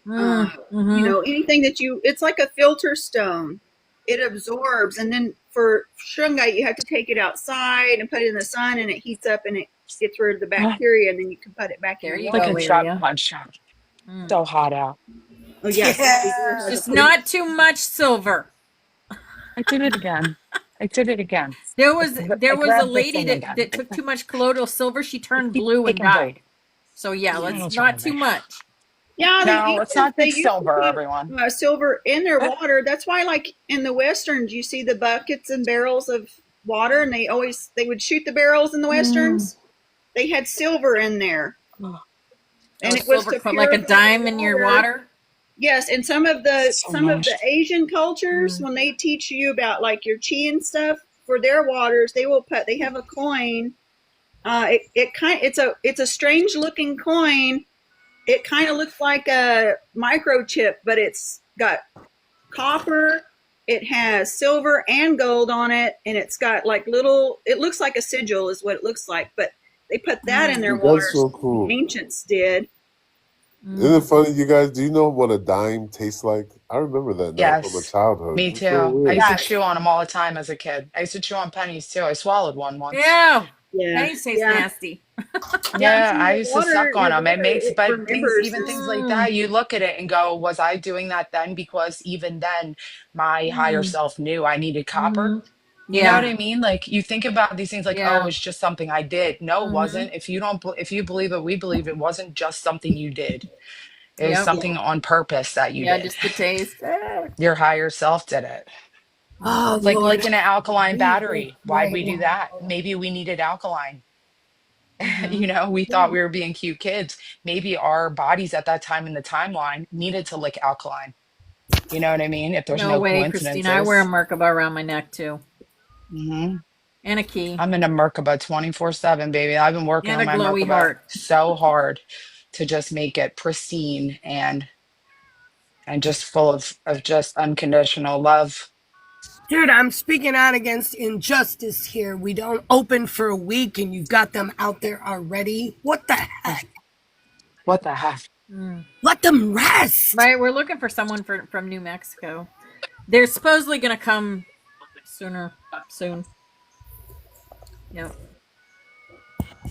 [SPEAKER 7] anything that it's like a filter stone. It absorbs, and then for shungite you have to take it outside and put it in the sun, and it heats up and it gets rid of the bacteria, and then you can put it back in
[SPEAKER 1] There
[SPEAKER 7] your
[SPEAKER 1] you
[SPEAKER 7] water.
[SPEAKER 1] go,
[SPEAKER 3] Look at Shot
[SPEAKER 1] Aria.
[SPEAKER 3] Punch. So hot out.
[SPEAKER 7] Oh yes, every beer has a
[SPEAKER 1] Just
[SPEAKER 7] pretty.
[SPEAKER 1] not too much silver.
[SPEAKER 3] I did it again. I did it again.
[SPEAKER 1] There
[SPEAKER 3] I
[SPEAKER 1] was a
[SPEAKER 3] grabbed the
[SPEAKER 1] lady
[SPEAKER 3] thing again.
[SPEAKER 1] that took too much colloidal silver. She turned
[SPEAKER 3] Keep
[SPEAKER 1] blue and
[SPEAKER 3] taking hold.
[SPEAKER 1] died. So yeah,
[SPEAKER 3] I
[SPEAKER 1] let's
[SPEAKER 3] don't
[SPEAKER 1] not
[SPEAKER 3] know
[SPEAKER 1] too much.
[SPEAKER 7] Yeah, the
[SPEAKER 3] No, let's
[SPEAKER 7] ancients
[SPEAKER 3] not
[SPEAKER 7] they
[SPEAKER 3] take
[SPEAKER 7] used to
[SPEAKER 3] silver,
[SPEAKER 7] put
[SPEAKER 3] everyone.
[SPEAKER 7] silver in their water. That's why, like in the westerns, you see the buckets and barrels of water, and they would shoot the barrels in the westerns. They had silver in there, and it was
[SPEAKER 1] Silver
[SPEAKER 7] to
[SPEAKER 1] like a
[SPEAKER 7] purify
[SPEAKER 1] dime
[SPEAKER 7] the
[SPEAKER 1] in your
[SPEAKER 7] water.
[SPEAKER 1] water.
[SPEAKER 7] Yes, and some of the
[SPEAKER 3] So nice.
[SPEAKER 7] Asian cultures, when they teach you about like your chi and stuff for their waters, they have a coin. It's a strange looking coin. It kind of looks like a microchip, but it's got copper. It has silver and gold on it, and it's got like it looks like a sigil is what it looks like, but they put that in their
[SPEAKER 6] Dude,
[SPEAKER 7] water.
[SPEAKER 6] that's so cool.
[SPEAKER 7] The ancients did.
[SPEAKER 6] Isn't it funny, you guys? Do you know what a dime tastes like? I remember that now from a
[SPEAKER 3] Yes,
[SPEAKER 6] childhood.
[SPEAKER 3] me
[SPEAKER 6] It's so
[SPEAKER 3] too. I
[SPEAKER 6] weird.
[SPEAKER 3] used to chew on them all the time as a kid. I used to chew on pennies too. I swallowed one once.
[SPEAKER 1] Yeah.
[SPEAKER 7] Yeah,
[SPEAKER 1] Pennies taste nasty.
[SPEAKER 3] Yeah,
[SPEAKER 7] and
[SPEAKER 3] I
[SPEAKER 7] your
[SPEAKER 3] used to suck on them. It makes,
[SPEAKER 7] it
[SPEAKER 3] but
[SPEAKER 7] remembers.
[SPEAKER 3] things like that, you look at it and go, was I doing that then? Because even then, my higher self knew I needed copper. You know what
[SPEAKER 1] Yeah.
[SPEAKER 3] I mean? Like you think about these things like, oh,
[SPEAKER 1] Yeah.
[SPEAKER 3] it's just something I did. No, it wasn't. If you don't, if you believe it, we believe it wasn't just something you did. It was
[SPEAKER 1] Yep.
[SPEAKER 3] something on purpose that you
[SPEAKER 1] Yeah,
[SPEAKER 3] did.
[SPEAKER 1] just the taste.
[SPEAKER 3] Your higher self did it.
[SPEAKER 4] Oh
[SPEAKER 3] Like
[SPEAKER 4] Lord,
[SPEAKER 3] an alkaline
[SPEAKER 4] breathe it
[SPEAKER 3] battery. Why'd
[SPEAKER 4] right
[SPEAKER 3] we do
[SPEAKER 4] now.
[SPEAKER 3] that? Maybe we needed alkaline. We thought we were being cute kids. Maybe our bodies at that time in the timeline needed to lick alkaline. You know what I mean? If there's
[SPEAKER 1] No
[SPEAKER 3] no
[SPEAKER 1] way, Christina. I wear a
[SPEAKER 3] coincidences.
[SPEAKER 1] Merkaba around my neck too.
[SPEAKER 3] hmm
[SPEAKER 1] And a key.
[SPEAKER 3] I'm in a Merkaba 24/7, baby. I've been working
[SPEAKER 1] And
[SPEAKER 3] on
[SPEAKER 1] a
[SPEAKER 3] my
[SPEAKER 1] glowy
[SPEAKER 3] Merkaba
[SPEAKER 1] heart.
[SPEAKER 3] so hard to just make it pristine and just full of just unconditional love.
[SPEAKER 4] Dude, I'm speaking out against injustice here. We don't open for a week and you've got them out there already. What the heck?
[SPEAKER 3] What the heck?
[SPEAKER 4] Let them rest.
[SPEAKER 1] Right, we're looking for someone from New Mexico. They're supposedly going to come soon. Yep.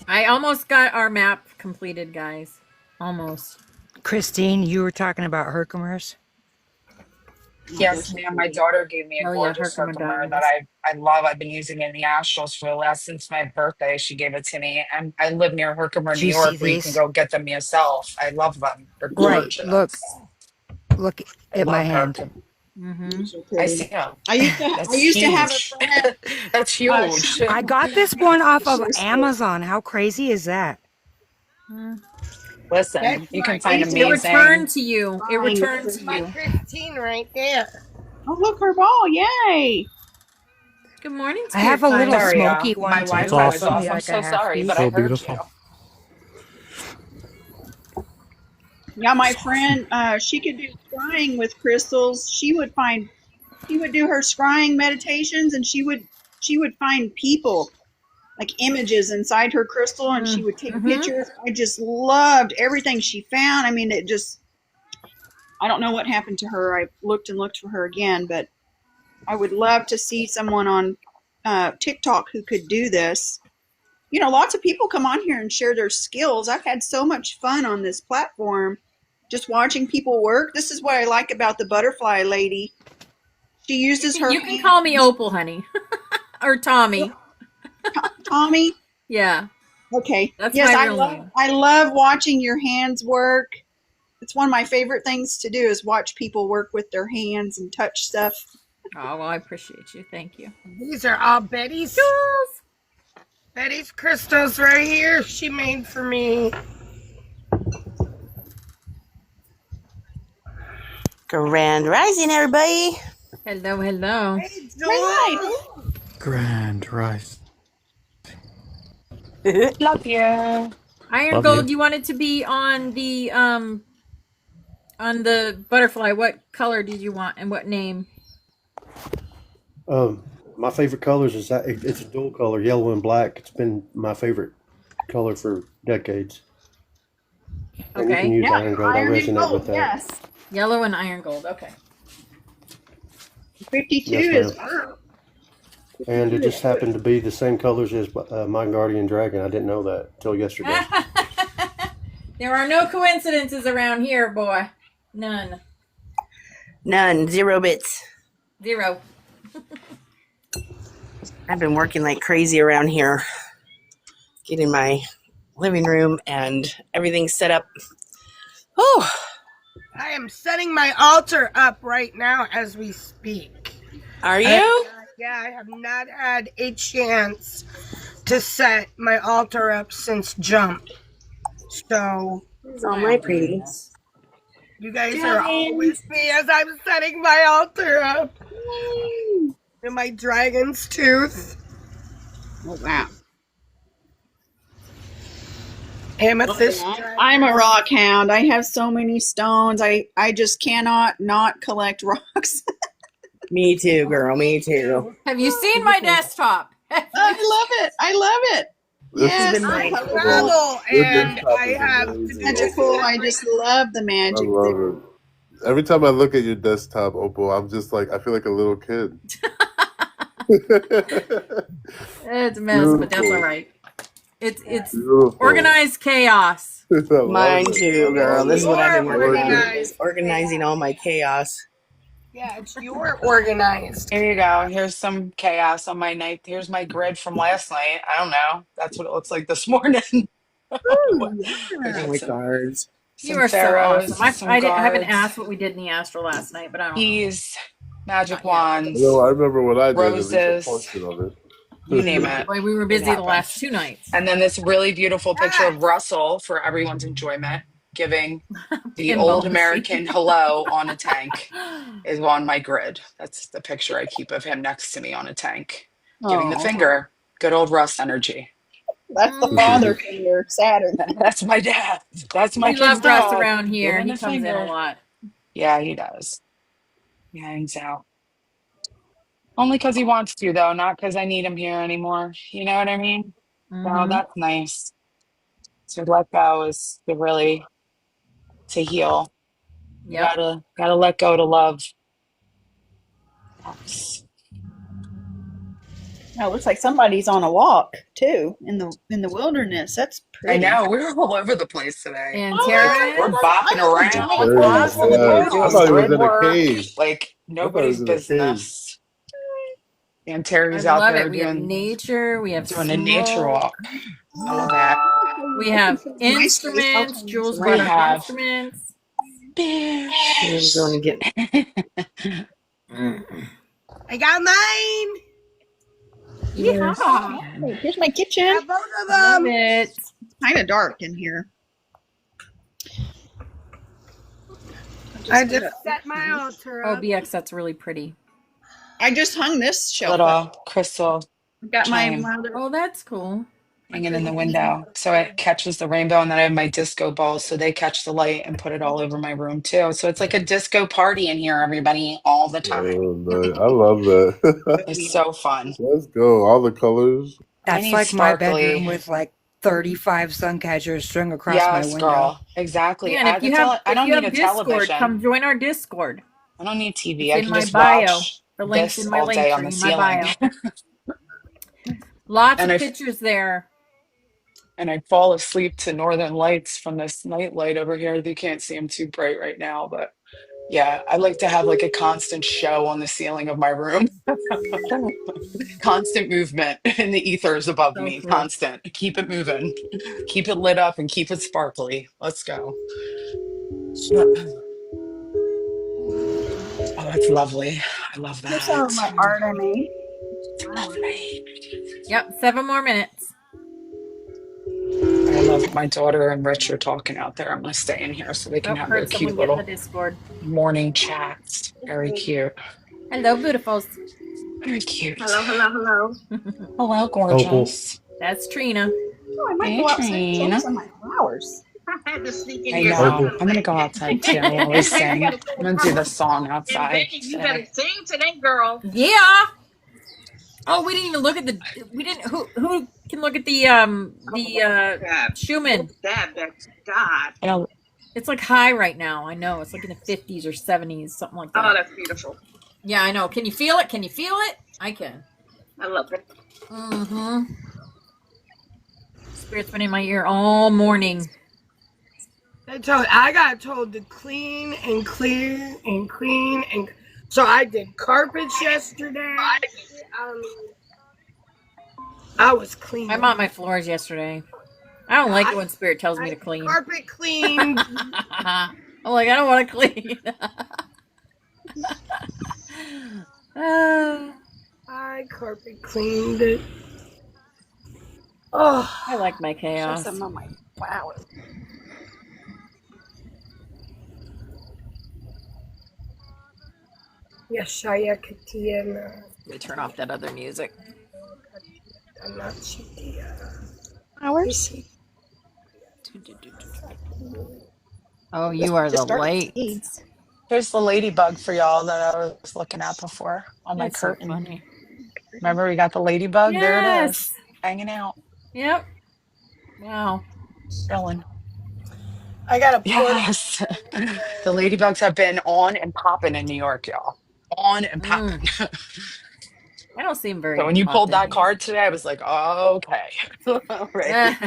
[SPEAKER 1] I almost got our map completed, guys. Almost.
[SPEAKER 9] Christine, you were talking about Herkimer's.
[SPEAKER 3] Yes, ma'am. My daughter gave me a
[SPEAKER 1] Oh yeah,
[SPEAKER 3] gorgeous
[SPEAKER 1] Herkimer
[SPEAKER 3] Herkimer that
[SPEAKER 1] diamonds.
[SPEAKER 3] I love. I've been using it in the astrals for the last since my birthday. She gave it to me, and I live near Herkimer,
[SPEAKER 9] Do
[SPEAKER 3] New
[SPEAKER 9] you see
[SPEAKER 3] York, where you can
[SPEAKER 9] these?
[SPEAKER 3] go get them yourself. I love them. They're
[SPEAKER 9] Right.
[SPEAKER 3] gorgeous.
[SPEAKER 9] Look
[SPEAKER 3] I
[SPEAKER 9] at my
[SPEAKER 3] love
[SPEAKER 9] hand.
[SPEAKER 3] Herkimer.
[SPEAKER 7] So
[SPEAKER 3] I
[SPEAKER 7] pretty.
[SPEAKER 3] see them.
[SPEAKER 7] I
[SPEAKER 3] That's
[SPEAKER 7] used to have a
[SPEAKER 3] huge.
[SPEAKER 7] friend.
[SPEAKER 3] That's huge.
[SPEAKER 9] I got this one off of
[SPEAKER 7] She's
[SPEAKER 9] Amazon. How crazy is that?
[SPEAKER 3] Listen,
[SPEAKER 4] That's
[SPEAKER 3] you can
[SPEAKER 4] my
[SPEAKER 3] find
[SPEAKER 1] It
[SPEAKER 3] amazing.
[SPEAKER 1] returned to you. It
[SPEAKER 7] Fine.
[SPEAKER 1] returned to
[SPEAKER 4] my
[SPEAKER 1] you.
[SPEAKER 4] Christine right there.
[SPEAKER 7] Oh, look, her ball. Yay.
[SPEAKER 1] Good morning,
[SPEAKER 9] I have
[SPEAKER 1] Spirit
[SPEAKER 9] a little
[SPEAKER 1] Guide.
[SPEAKER 3] Sorry,
[SPEAKER 9] smoky
[SPEAKER 3] my
[SPEAKER 9] one too.
[SPEAKER 10] That's
[SPEAKER 3] Wi-Fi was
[SPEAKER 10] awesome.
[SPEAKER 3] off.
[SPEAKER 9] Maybe
[SPEAKER 3] I'm
[SPEAKER 9] like a
[SPEAKER 3] so
[SPEAKER 9] half
[SPEAKER 3] sorry, but
[SPEAKER 9] piece.
[SPEAKER 3] I
[SPEAKER 10] So
[SPEAKER 3] heard you.
[SPEAKER 10] beautiful.
[SPEAKER 7] Yeah, my friend, she could do scrying with crystals. She would do her scrying meditations, and she would find people like images inside her crystal, and she would take pictures. I just loved everything she found. I mean, I don't know what happened to her. I looked and looked for her again, but I would love to see someone on TikTok who could do this. Lots of people come on here and share their skills. I've had so much fun on this platform just watching people work. This is what I like about the butterfly lady. She uses her
[SPEAKER 1] You can call me Opal, honey. Or Tommy.
[SPEAKER 7] Tommy.
[SPEAKER 1] Yeah.
[SPEAKER 7] Okay.
[SPEAKER 1] That's
[SPEAKER 7] Yes,
[SPEAKER 1] my
[SPEAKER 7] I
[SPEAKER 1] real
[SPEAKER 7] love
[SPEAKER 1] name.
[SPEAKER 7] I love watching your hands work. It's one of my favorite things to do is watch people work with their hands and touch stuff.
[SPEAKER 1] Oh, well, I appreciate you. Thank you.
[SPEAKER 4] These are all Betty's crystals right here. She made for me.
[SPEAKER 11] Grand Rising, everybody.
[SPEAKER 1] Hello, hello.
[SPEAKER 4] Hey, Joy.
[SPEAKER 10] Grand Rise.
[SPEAKER 3] Love you.
[SPEAKER 1] Iron
[SPEAKER 10] Love
[SPEAKER 1] Gold,
[SPEAKER 10] you.
[SPEAKER 1] you wanted to be on the on the butterfly, what color did you want and what name?
[SPEAKER 12] My favorite colors is that it's a dual color, yellow and black. It's been my favorite color for decades. And you can
[SPEAKER 1] Okay.
[SPEAKER 12] use
[SPEAKER 7] Yeah,
[SPEAKER 12] iron gold. I
[SPEAKER 7] iron and
[SPEAKER 12] resonate with
[SPEAKER 7] gold.
[SPEAKER 12] that.
[SPEAKER 7] Yes.
[SPEAKER 1] Yellow and iron gold. Okay.
[SPEAKER 7] 52
[SPEAKER 12] Yes,
[SPEAKER 7] is
[SPEAKER 12] ma'am. And it just happened to be the same colors as my guardian dragon. I didn't know that until yesterday.
[SPEAKER 1] There are no coincidences around here, boy. None.
[SPEAKER 11] None. 0 bits.
[SPEAKER 1] 0.
[SPEAKER 11] I've been working like crazy around here, getting my living room and everything set up. Oh,
[SPEAKER 4] I am setting my altar up right now as we speak.
[SPEAKER 11] are you?
[SPEAKER 4] I have not had a chance to set my altar up since jump. So,
[SPEAKER 11] It's all my pretties.
[SPEAKER 4] you guys are all with me as I'm setting my altar up. And my dragon's tooth.
[SPEAKER 7] Oh, wow.
[SPEAKER 4] Amethyst.
[SPEAKER 7] I'm a rock hound. I have so many stones. I just cannot not collect rocks.
[SPEAKER 11] Me too, girl. Me too.
[SPEAKER 1] Have you seen my desktop?
[SPEAKER 7] I love it. I love it. Yes,
[SPEAKER 4] I
[SPEAKER 7] I
[SPEAKER 4] have gravel and I have
[SPEAKER 7] magical. I just love the magic.
[SPEAKER 6] I love it. Every time I look at your desktop, Opal, I'm just like, I feel like a little kid.
[SPEAKER 1] It's a mess, but that's all right. It's
[SPEAKER 6] beautiful.
[SPEAKER 1] Organized chaos.
[SPEAKER 11] Mine too, girl. This is what I've been working on. Is organizing all my chaos.
[SPEAKER 4] Yeah, it's your organized.
[SPEAKER 13] Here you go. Here's some chaos on my night. Here's my grid from last night. I don't know. That's what it looks like this morning.
[SPEAKER 11] My cards.
[SPEAKER 1] You are so awesome. I haven't asked what we did in the astral last night, but I don't know.
[SPEAKER 13] Keys, magic wands.
[SPEAKER 6] No, I remember what I did.
[SPEAKER 13] Roses. You name it.
[SPEAKER 1] Boy, we were busy the last 2 nights.
[SPEAKER 13] And then this really beautiful picture of Russell for everyone's enjoyment, giving the
[SPEAKER 1] Pinball
[SPEAKER 13] old
[SPEAKER 1] machine.
[SPEAKER 13] American hello on a tank is on my grid. That's the picture I keep of him next to me on a tank, giving the finger. Good old Russ energy.
[SPEAKER 7] That's the father finger, Saturn.
[SPEAKER 13] That's my dad. That's my
[SPEAKER 1] We
[SPEAKER 13] kid's
[SPEAKER 1] love Russ
[SPEAKER 13] dad.
[SPEAKER 1] around here.
[SPEAKER 13] Giving
[SPEAKER 1] He
[SPEAKER 13] the
[SPEAKER 1] comes in
[SPEAKER 13] finger.
[SPEAKER 1] a lot.
[SPEAKER 13] Yeah, he does. He hangs out. Only because he wants to, though, not because I need him here anymore. You know what I mean? So that's nice. To let go is to heal.
[SPEAKER 1] Yep.
[SPEAKER 13] You gotta let go to love. Yes.
[SPEAKER 7] Oh, it looks like somebody's on a walk too in the wilderness. That's pretty.
[SPEAKER 13] I know, we're all over the place today.
[SPEAKER 1] And Tara,
[SPEAKER 13] We're bopping around.
[SPEAKER 6] I thought he was in a cave.
[SPEAKER 13] Like nobody's business. And Terry's
[SPEAKER 1] I
[SPEAKER 13] out
[SPEAKER 1] love
[SPEAKER 13] there
[SPEAKER 1] it. We have
[SPEAKER 13] doing
[SPEAKER 1] nature. We have
[SPEAKER 13] a nature
[SPEAKER 1] smoke.
[SPEAKER 13] walk. All that.
[SPEAKER 1] We have instruments. Jules brought up instruments.
[SPEAKER 11] Here's going to get.
[SPEAKER 4] I got mine.
[SPEAKER 7] Yeah. Here's my kitchen.
[SPEAKER 4] Got both of them.
[SPEAKER 1] It's
[SPEAKER 7] kind of dark in here.
[SPEAKER 4] I just set my altar up.
[SPEAKER 1] Oh, BX, that's really pretty.
[SPEAKER 7] I just hung this shelf
[SPEAKER 13] Little
[SPEAKER 7] up.
[SPEAKER 13] crystal
[SPEAKER 7] Got my
[SPEAKER 13] chime
[SPEAKER 7] mother.
[SPEAKER 1] Oh, that's cool.
[SPEAKER 13] hanging in the window. So it catches the rainbow, and then I have my disco balls so they catch the light and put it all over my room too. So it's like a disco party in here, everybody, all the time.
[SPEAKER 6] Oh, nice. I love that.
[SPEAKER 13] It's so fun.
[SPEAKER 6] Let's go. All the colors.
[SPEAKER 9] That's like my bedroom with like 35 sun catchers strung across my window.
[SPEAKER 13] Girl. Exactly.
[SPEAKER 1] Yeah, and if you have,
[SPEAKER 13] I don't need a
[SPEAKER 1] Discord,
[SPEAKER 13] television.
[SPEAKER 1] come join our Discord.
[SPEAKER 13] I don't need TV.
[SPEAKER 1] It's
[SPEAKER 13] I
[SPEAKER 1] in
[SPEAKER 13] can
[SPEAKER 1] my
[SPEAKER 13] just
[SPEAKER 1] bio.
[SPEAKER 13] watch
[SPEAKER 1] The link's
[SPEAKER 13] this
[SPEAKER 1] in my
[SPEAKER 13] all day
[SPEAKER 1] link
[SPEAKER 13] on
[SPEAKER 1] tree
[SPEAKER 13] the
[SPEAKER 1] in my
[SPEAKER 13] ceiling.
[SPEAKER 1] bio. Lots of pictures there.
[SPEAKER 13] And I fall asleep to northern lights from this night light over here. You can't see them too bright right now, but yeah, I like to have like a constant show on the ceiling of my room. Constant movement in the ethers above me.
[SPEAKER 1] Cool.
[SPEAKER 13] Constant. Keep it moving. Keep it lit up and keep it sparkly. Let's go. Oh, that's lovely. I love that.
[SPEAKER 7] Here's some of my art I made.
[SPEAKER 13] Lovely.
[SPEAKER 1] Yep, 7 more minutes.
[SPEAKER 13] I love my daughter and Rich are talking out there. I'm going to stay in here so they can have their
[SPEAKER 1] Heard
[SPEAKER 13] cute
[SPEAKER 1] someone get in
[SPEAKER 13] little
[SPEAKER 1] the Discord.
[SPEAKER 13] morning chats. Very cute.
[SPEAKER 1] Hello, beautifuls.
[SPEAKER 13] Very cute.
[SPEAKER 7] Hello.
[SPEAKER 13] Hello, gorgeous.
[SPEAKER 1] That's Trina.
[SPEAKER 7] Oh, I might go outside and show some of my flowers.
[SPEAKER 13] I know. I'm gonna go outside too while we sing. I'm gonna do the song outside today.
[SPEAKER 1] Yeah. Oh, we didn't even look at the. We didn't. Who can look at the Schumann?
[SPEAKER 13] I know.
[SPEAKER 1] It's like high right now. I know. It's like in the 50s or 70s, something like that. Yeah, I know. Can you feel it? Can you feel it? I can. Mm-hmm. Spirit's been in my ear all morning.
[SPEAKER 4] I got told to clean and clear and clean and so I did carpets yesterday. I was cleaning.
[SPEAKER 1] I mopped my floors yesterday. I don't like it when Spirit tells me to clean.
[SPEAKER 4] Carpet cleaned.
[SPEAKER 1] I'm like, I don't want to clean.
[SPEAKER 4] I carpet cleaned it. Oh,
[SPEAKER 1] I like my chaos.
[SPEAKER 7] Some of my flowers.
[SPEAKER 4] Yashaya Katiana.
[SPEAKER 1] Let me turn off that other music.
[SPEAKER 7] Flowers?
[SPEAKER 1] Oh, you are the light.
[SPEAKER 13] Here's the ladybug for y'all that I was looking at before on my
[SPEAKER 1] That's so
[SPEAKER 13] curtain.
[SPEAKER 1] funny.
[SPEAKER 13] Remember we got the ladybug?
[SPEAKER 1] Yes.
[SPEAKER 13] There it is. Hanging out.
[SPEAKER 1] Yep. Wow.
[SPEAKER 13] Chilling.
[SPEAKER 4] I got a
[SPEAKER 13] Yes. The ladybugs have been on and popping in New York, y'all. On and popping.
[SPEAKER 1] I don't seem very.
[SPEAKER 13] So when you pulled that
[SPEAKER 1] authentic.
[SPEAKER 13] card today, I was like, oh, okay. Right.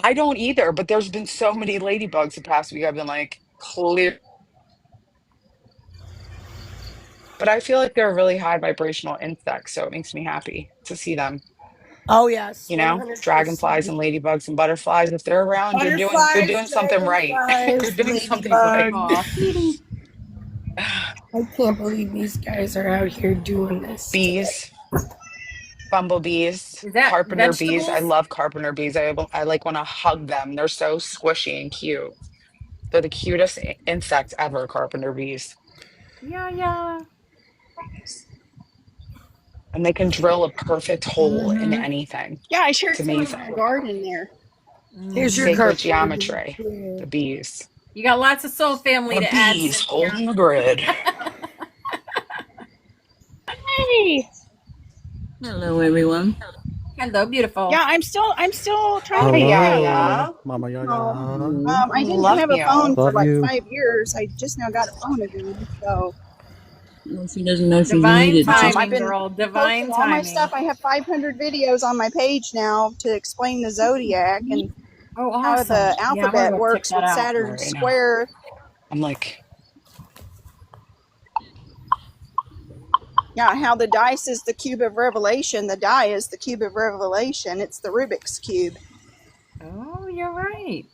[SPEAKER 13] I don't either, but there's been so many ladybugs the past week. I've been like, clear. But I feel like they're a really high vibrational insect, so it makes me happy to see them.
[SPEAKER 4] Oh yes,
[SPEAKER 13] You know,
[SPEAKER 4] 100%.
[SPEAKER 13] dragonflies and ladybugs and butterflies. If they're around, you're doing something right. You're doing something right.
[SPEAKER 4] I can't believe these guys are out here doing this.
[SPEAKER 13] Bees, bumblebees,
[SPEAKER 1] Is that
[SPEAKER 13] carpenter
[SPEAKER 1] vegetables?
[SPEAKER 13] bees. I love carpenter bees. I like want to hug them. They're so squishy and cute. They're the cutest insects ever, carpenter bees.
[SPEAKER 1] Yeah.
[SPEAKER 13] And they can drill a perfect hole in anything.
[SPEAKER 7] Yeah, I shared
[SPEAKER 13] It's
[SPEAKER 7] some of
[SPEAKER 13] amazing.
[SPEAKER 7] my garden there.
[SPEAKER 4] Here's your
[SPEAKER 13] Sacred
[SPEAKER 4] carpet.
[SPEAKER 13] geometry. The bees.
[SPEAKER 1] You got lots of soul family
[SPEAKER 13] The
[SPEAKER 1] to add.
[SPEAKER 13] bees holding the grid.
[SPEAKER 7] Hey.
[SPEAKER 14] Hello, everyone.
[SPEAKER 1] Hello, beautiful.
[SPEAKER 7] Yeah, I'm still trying
[SPEAKER 12] Hello,
[SPEAKER 7] to figure out.
[SPEAKER 12] Mama Yaya.
[SPEAKER 7] I didn't
[SPEAKER 13] Love
[SPEAKER 7] have a
[SPEAKER 13] you.
[SPEAKER 7] phone for
[SPEAKER 12] Love
[SPEAKER 7] like
[SPEAKER 12] you.
[SPEAKER 7] 5 years. I just now got a phone again. So
[SPEAKER 14] Well, she doesn't know she
[SPEAKER 1] Divine
[SPEAKER 14] needed
[SPEAKER 1] timing,
[SPEAKER 7] I've been
[SPEAKER 1] girl.
[SPEAKER 7] posting
[SPEAKER 1] Divine
[SPEAKER 7] all my
[SPEAKER 1] timing.
[SPEAKER 7] stuff. I have 500 videos on my page now to explain the zodiac and
[SPEAKER 1] Oh,
[SPEAKER 7] how
[SPEAKER 1] awesome.
[SPEAKER 7] the
[SPEAKER 1] Yeah, I wanna
[SPEAKER 7] alphabet
[SPEAKER 1] go check
[SPEAKER 7] works
[SPEAKER 1] that
[SPEAKER 7] with
[SPEAKER 1] out.
[SPEAKER 7] Saturn
[SPEAKER 13] Right now.
[SPEAKER 7] square.
[SPEAKER 13] I'm like,
[SPEAKER 7] Yeah, how the dice is the cube of revelation. The die is the cube of revelation. It's the Rubik's cube.
[SPEAKER 1] Oh, you're right.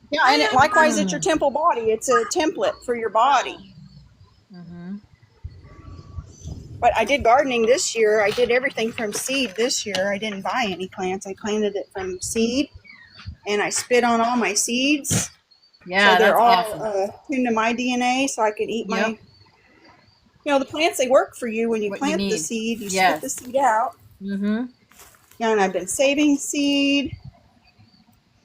[SPEAKER 7] Yeah, and likewise, it's your temple body. It's a template for your body. But I did gardening this year. I did everything from seed this year. I didn't buy any plants. I planted it from seed, and I spit on all my seeds.
[SPEAKER 1] Yeah,
[SPEAKER 7] so they're
[SPEAKER 1] that's
[SPEAKER 7] all
[SPEAKER 1] awesome.
[SPEAKER 7] tuned to my DNA, so I can eat my. You know, the plants, they work for you when you plant the seed. You spit the seed out. Yeah, and I've been saving seed.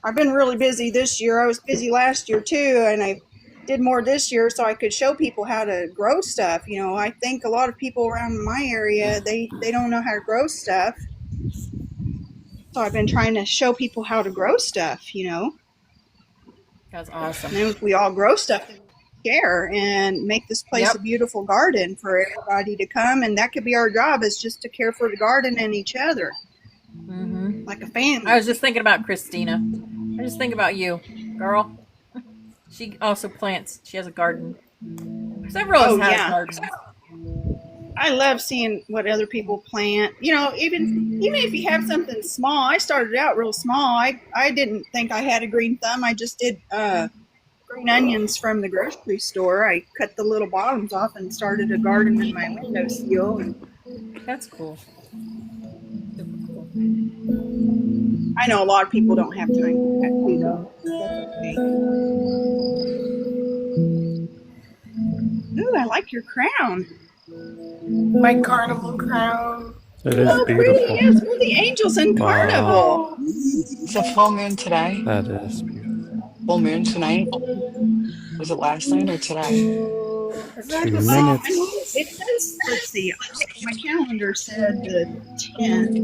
[SPEAKER 7] I've been really busy this year. I was busy last year too, and I did more this year so I could show people how to grow stuff. You know, I think a lot of people around my area, they don't know how to grow stuff. So I've been trying to show people how to grow stuff, you know.
[SPEAKER 1] That's awesome.
[SPEAKER 7] And then if we all grow stuff and share and make this place a beautiful garden for everybody to come, and that could be our job, is just to care for the garden and each other. Like a family.
[SPEAKER 1] I was just thinking about Christina. I just think about you, girl. She also plants. She has a garden. Several has gardens.
[SPEAKER 7] I love seeing what other people plant. You know, even if you have something small. I started out real small. I didn't think I had a green thumb. I just did green onions from the grocery store. I cut the little bottoms off and started a garden in my windowsill. And
[SPEAKER 1] that's cool.
[SPEAKER 7] I know a lot of people don't have time for that too, though. That's okay. Ooh, I like your crown.
[SPEAKER 4] My carnival crown.
[SPEAKER 12] It is
[SPEAKER 7] so
[SPEAKER 12] beautiful.
[SPEAKER 7] pretty. Yes, where the angels in Carnival.
[SPEAKER 10] Wow.
[SPEAKER 13] It's a full moon today.
[SPEAKER 10] That is beautiful.
[SPEAKER 13] Full moon tonight. Was it last night or today?
[SPEAKER 4] Isn't it
[SPEAKER 10] 2
[SPEAKER 4] the
[SPEAKER 7] I think
[SPEAKER 4] 16th?
[SPEAKER 10] minutes.
[SPEAKER 7] it says, let's see, my calendar said the 10th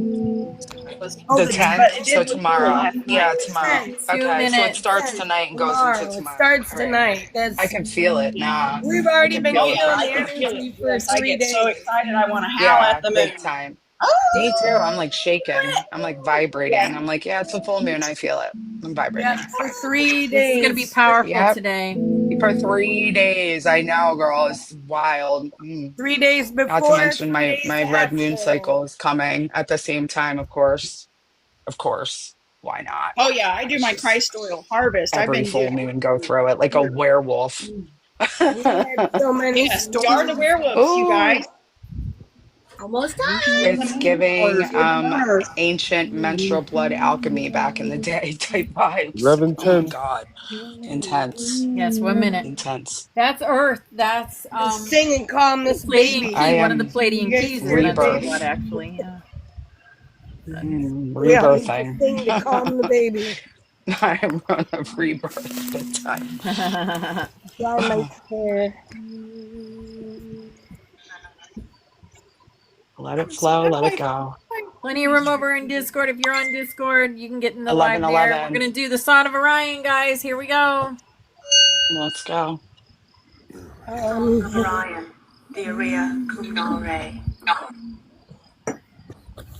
[SPEAKER 7] was,
[SPEAKER 4] Oh,
[SPEAKER 13] The
[SPEAKER 4] the
[SPEAKER 7] but
[SPEAKER 13] 10th,
[SPEAKER 7] it
[SPEAKER 13] so
[SPEAKER 7] did look good
[SPEAKER 13] tomorrow.
[SPEAKER 7] last night.
[SPEAKER 13] Yeah, tomorrow.
[SPEAKER 4] 10,
[SPEAKER 1] Two
[SPEAKER 13] Okay, so it
[SPEAKER 1] minutes.
[SPEAKER 13] starts
[SPEAKER 4] 10
[SPEAKER 13] tonight and goes into
[SPEAKER 4] tomorrow. It
[SPEAKER 13] tomorrow.
[SPEAKER 4] starts
[SPEAKER 13] All right.
[SPEAKER 4] tonight.
[SPEAKER 13] I
[SPEAKER 4] That's
[SPEAKER 13] can feel it now.
[SPEAKER 4] we've
[SPEAKER 13] I
[SPEAKER 4] already
[SPEAKER 13] can
[SPEAKER 4] been
[SPEAKER 13] feel
[SPEAKER 7] Oh
[SPEAKER 13] the
[SPEAKER 7] yeah,
[SPEAKER 4] feeling
[SPEAKER 7] I
[SPEAKER 4] the
[SPEAKER 7] can
[SPEAKER 13] pressure.
[SPEAKER 7] feel it.
[SPEAKER 4] energy for
[SPEAKER 7] Yes, I
[SPEAKER 4] 3
[SPEAKER 7] get so
[SPEAKER 4] days.
[SPEAKER 7] excited I want to howl at
[SPEAKER 13] Yeah,
[SPEAKER 7] the
[SPEAKER 13] big
[SPEAKER 7] moon.
[SPEAKER 13] time. Me too.
[SPEAKER 7] Oh,
[SPEAKER 13] I'm like shaking. I'm like vibrating. I'm like, yeah, it's a full moon. I feel it. I'm
[SPEAKER 4] Yep,
[SPEAKER 13] vibrating.
[SPEAKER 4] for 3
[SPEAKER 1] This is going to be
[SPEAKER 4] days.
[SPEAKER 1] powerful
[SPEAKER 13] Yep.
[SPEAKER 1] today.
[SPEAKER 13] For 3 days. I know, girl. It's wild.
[SPEAKER 4] 3 days
[SPEAKER 13] Not to
[SPEAKER 4] before,
[SPEAKER 13] mention
[SPEAKER 4] 3 days
[SPEAKER 13] my red moon
[SPEAKER 4] after.
[SPEAKER 13] cycle is coming at the same time, of course. Of course. Why not?
[SPEAKER 7] oh yeah, I do
[SPEAKER 13] It's
[SPEAKER 7] my
[SPEAKER 13] just
[SPEAKER 7] Christ oil harvest. I've
[SPEAKER 13] every
[SPEAKER 7] been
[SPEAKER 13] full
[SPEAKER 7] doing.
[SPEAKER 13] moon go through it like a werewolf.
[SPEAKER 4] We had so many
[SPEAKER 7] Yes, we are the
[SPEAKER 4] storms.
[SPEAKER 7] werewolves, you
[SPEAKER 13] Oh,
[SPEAKER 7] guys.
[SPEAKER 8] Almost
[SPEAKER 7] We can live
[SPEAKER 13] it's
[SPEAKER 8] time.
[SPEAKER 7] in or
[SPEAKER 13] giving
[SPEAKER 7] live on Earth.
[SPEAKER 13] ancient menstrual blood alchemy back in the day type vibes. Oh my
[SPEAKER 6] 11:10.
[SPEAKER 13] God. Intense.
[SPEAKER 1] Yes, 1 minute.
[SPEAKER 13] Intense.
[SPEAKER 1] That's Earth. That's
[SPEAKER 4] And sing and calm
[SPEAKER 1] the
[SPEAKER 4] this
[SPEAKER 1] Pleiadian
[SPEAKER 13] I
[SPEAKER 4] baby.
[SPEAKER 1] key. One of the
[SPEAKER 13] am
[SPEAKER 4] You
[SPEAKER 1] Pleiadian
[SPEAKER 4] guys
[SPEAKER 1] keys is
[SPEAKER 4] hear the
[SPEAKER 1] menstrual
[SPEAKER 4] baby?
[SPEAKER 1] blood,
[SPEAKER 13] rebirth.
[SPEAKER 1] actually. Yeah.
[SPEAKER 4] We all need to
[SPEAKER 13] Rebirthing.
[SPEAKER 4] sing to calm the baby.
[SPEAKER 13] I'm on a rebirth big time.
[SPEAKER 4] Dry my hair.
[SPEAKER 13] Let it flow, let it go.
[SPEAKER 1] Plenty of room over in Discord. If you're on Discord, you can get in the
[SPEAKER 13] 11,
[SPEAKER 1] live there. We're
[SPEAKER 13] 11.
[SPEAKER 1] going to do the Song of Orion, guys. Here we go.
[SPEAKER 13] Let's go.
[SPEAKER 4] Um,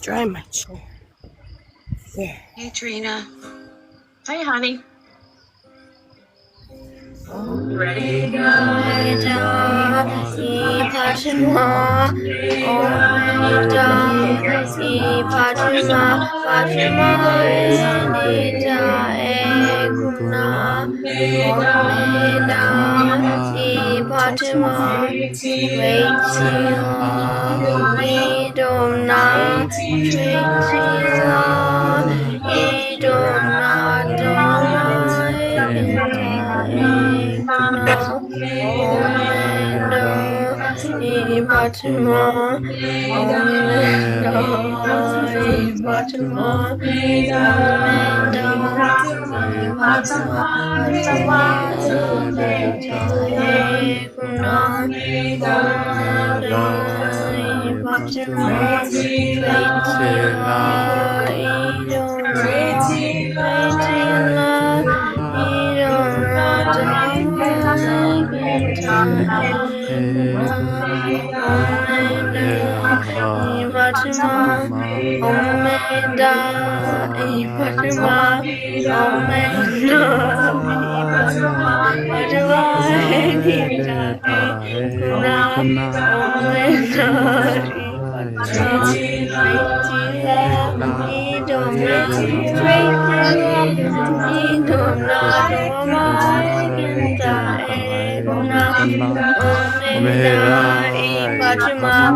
[SPEAKER 4] dry my chair. There.
[SPEAKER 15] Hey, Trina. Hey, honey.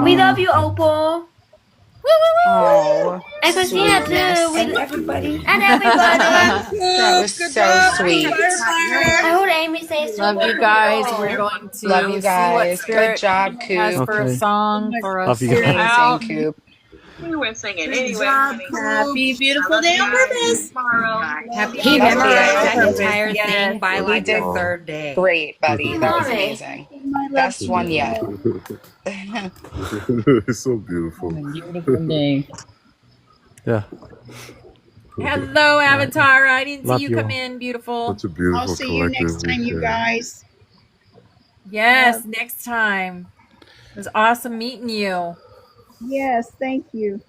[SPEAKER 16] We love you, Opal.
[SPEAKER 13] Oh,
[SPEAKER 16] And Christina too.
[SPEAKER 13] sweetness.
[SPEAKER 16] And everybody. And everybody.
[SPEAKER 13] That was
[SPEAKER 4] Good
[SPEAKER 13] so
[SPEAKER 4] job,
[SPEAKER 13] sweet.
[SPEAKER 16] I heard Amy say
[SPEAKER 1] Love you guys. We're going
[SPEAKER 13] Love you
[SPEAKER 1] to see what
[SPEAKER 13] guys. Good
[SPEAKER 1] Spirit
[SPEAKER 13] job,
[SPEAKER 1] has
[SPEAKER 13] Coop.
[SPEAKER 1] for a
[SPEAKER 10] Okay.
[SPEAKER 1] song for us
[SPEAKER 10] Love you
[SPEAKER 1] here
[SPEAKER 10] guys.
[SPEAKER 13] Amazing,
[SPEAKER 1] out.
[SPEAKER 13] Coop.
[SPEAKER 15] We were singing
[SPEAKER 4] Good
[SPEAKER 15] anyway.
[SPEAKER 4] job,
[SPEAKER 7] Happy beautiful day on purpose.
[SPEAKER 15] Tomorrow.
[SPEAKER 9] Happy
[SPEAKER 13] Buffy,
[SPEAKER 9] He
[SPEAKER 13] I
[SPEAKER 9] memorized
[SPEAKER 13] hope
[SPEAKER 9] that
[SPEAKER 13] you
[SPEAKER 9] entire
[SPEAKER 1] Yes.
[SPEAKER 9] thing by
[SPEAKER 13] he
[SPEAKER 9] like the
[SPEAKER 13] did
[SPEAKER 6] Oh.
[SPEAKER 9] third day.
[SPEAKER 13] great, buddy. That was
[SPEAKER 16] Mommy.
[SPEAKER 13] amazing.
[SPEAKER 7] My love.
[SPEAKER 13] Best one yet.
[SPEAKER 6] It's so beautiful.
[SPEAKER 14] What a beautiful day.
[SPEAKER 10] Yeah.
[SPEAKER 1] Hello, Avatar. I didn't see
[SPEAKER 10] Love
[SPEAKER 1] you
[SPEAKER 10] you
[SPEAKER 1] come
[SPEAKER 10] all.
[SPEAKER 1] in. Beautiful.
[SPEAKER 6] Such a
[SPEAKER 7] I'll
[SPEAKER 6] beautiful
[SPEAKER 7] see you next
[SPEAKER 6] collective
[SPEAKER 7] time, you
[SPEAKER 6] weekend.
[SPEAKER 7] guys.
[SPEAKER 1] Yes, next time. It was awesome meeting you.
[SPEAKER 7] Yes, thank you.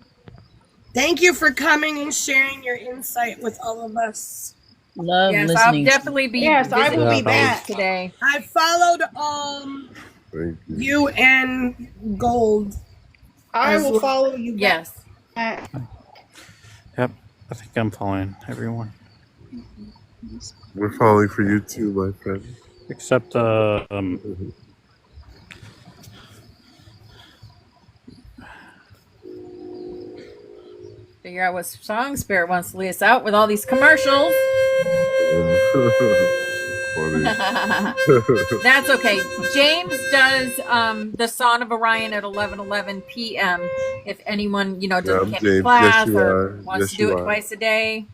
[SPEAKER 4] Thank you for coming and sharing your insight with all of us.
[SPEAKER 14] Love
[SPEAKER 1] Yes, I'll
[SPEAKER 14] listening.
[SPEAKER 1] definitely be
[SPEAKER 7] Yes, I
[SPEAKER 1] visiting
[SPEAKER 7] will be
[SPEAKER 1] you
[SPEAKER 7] back.
[SPEAKER 1] today.
[SPEAKER 4] I followed
[SPEAKER 6] Thank you.
[SPEAKER 4] you and Gold.
[SPEAKER 7] I
[SPEAKER 4] as
[SPEAKER 7] will
[SPEAKER 4] well.
[SPEAKER 7] follow you back.
[SPEAKER 1] Yes.
[SPEAKER 10] Yep. I think I'm following everyone.
[SPEAKER 6] We're falling for you too, my friend.
[SPEAKER 10] Except
[SPEAKER 1] Figure out what song Spirit wants to lead us out with all these commercials.
[SPEAKER 6] funny.
[SPEAKER 1] That's okay. James does the Song of Orion at 11:11 p.m. If anyone
[SPEAKER 6] Yeah,
[SPEAKER 1] doesn't
[SPEAKER 6] I'm
[SPEAKER 1] can't make
[SPEAKER 6] James. Yes,
[SPEAKER 1] class
[SPEAKER 6] you
[SPEAKER 1] or
[SPEAKER 6] are.
[SPEAKER 1] wants to
[SPEAKER 6] Yes,
[SPEAKER 1] do
[SPEAKER 6] you
[SPEAKER 1] it
[SPEAKER 6] are.
[SPEAKER 1] twice a day.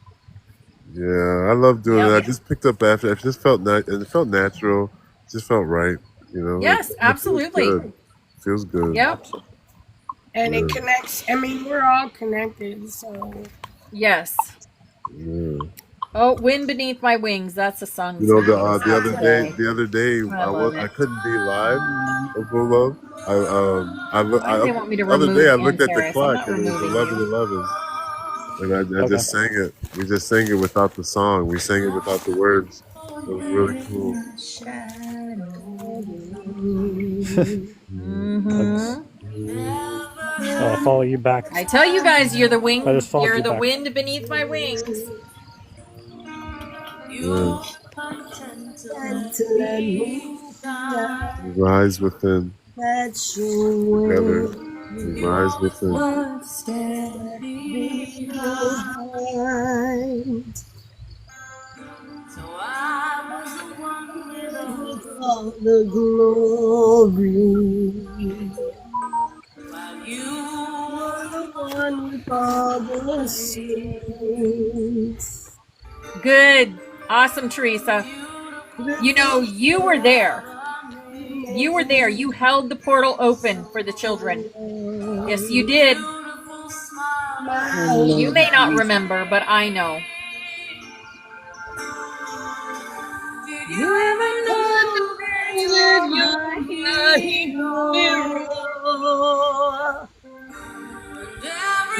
[SPEAKER 6] Yeah, I love doing it.
[SPEAKER 1] Yep.
[SPEAKER 6] I just picked up after. It just felt nice, and it felt natural. It just felt right.
[SPEAKER 1] Yes,
[SPEAKER 6] And it feels
[SPEAKER 1] absolutely.
[SPEAKER 6] good. Feels good.
[SPEAKER 1] Yep.
[SPEAKER 4] And
[SPEAKER 6] Yeah.
[SPEAKER 4] it connects. I mean, we're all connected, so.
[SPEAKER 1] Yes.
[SPEAKER 6] Yeah.
[SPEAKER 1] Oh, Wind Beneath My Wings. That's a song that's
[SPEAKER 6] The
[SPEAKER 1] making us out today.
[SPEAKER 6] the other day,
[SPEAKER 1] I love
[SPEAKER 6] I
[SPEAKER 1] it.
[SPEAKER 6] couldn't be live. Full love.
[SPEAKER 1] Why do they want me to
[SPEAKER 6] The other
[SPEAKER 1] remove
[SPEAKER 6] day I looked at the
[SPEAKER 1] Antares? I'm
[SPEAKER 6] clock
[SPEAKER 1] not
[SPEAKER 6] and it was
[SPEAKER 1] removing you.
[SPEAKER 6] 11:11, and I
[SPEAKER 10] Okay.
[SPEAKER 6] just sang it. We just sang it without the song. We sang it without the words. It was really cool.
[SPEAKER 10] I'll follow you back.
[SPEAKER 1] I tell you guys, you're the
[SPEAKER 10] I
[SPEAKER 1] wing.
[SPEAKER 10] just followed
[SPEAKER 1] You're
[SPEAKER 10] you
[SPEAKER 1] the
[SPEAKER 10] back.
[SPEAKER 1] wind beneath my wings.
[SPEAKER 6] Yeah.
[SPEAKER 4] To let me
[SPEAKER 6] We rise within
[SPEAKER 4] that's your
[SPEAKER 6] together.
[SPEAKER 4] way.
[SPEAKER 6] We rise within.
[SPEAKER 4] Behind. With all the glory. You are the one with all the saints.
[SPEAKER 1] Good. Awesome, Teresa. You were there. You were there. You held the portal open for the children. Yes, you did. You may not remember, but I know.
[SPEAKER 16] You ever know that you're my hero?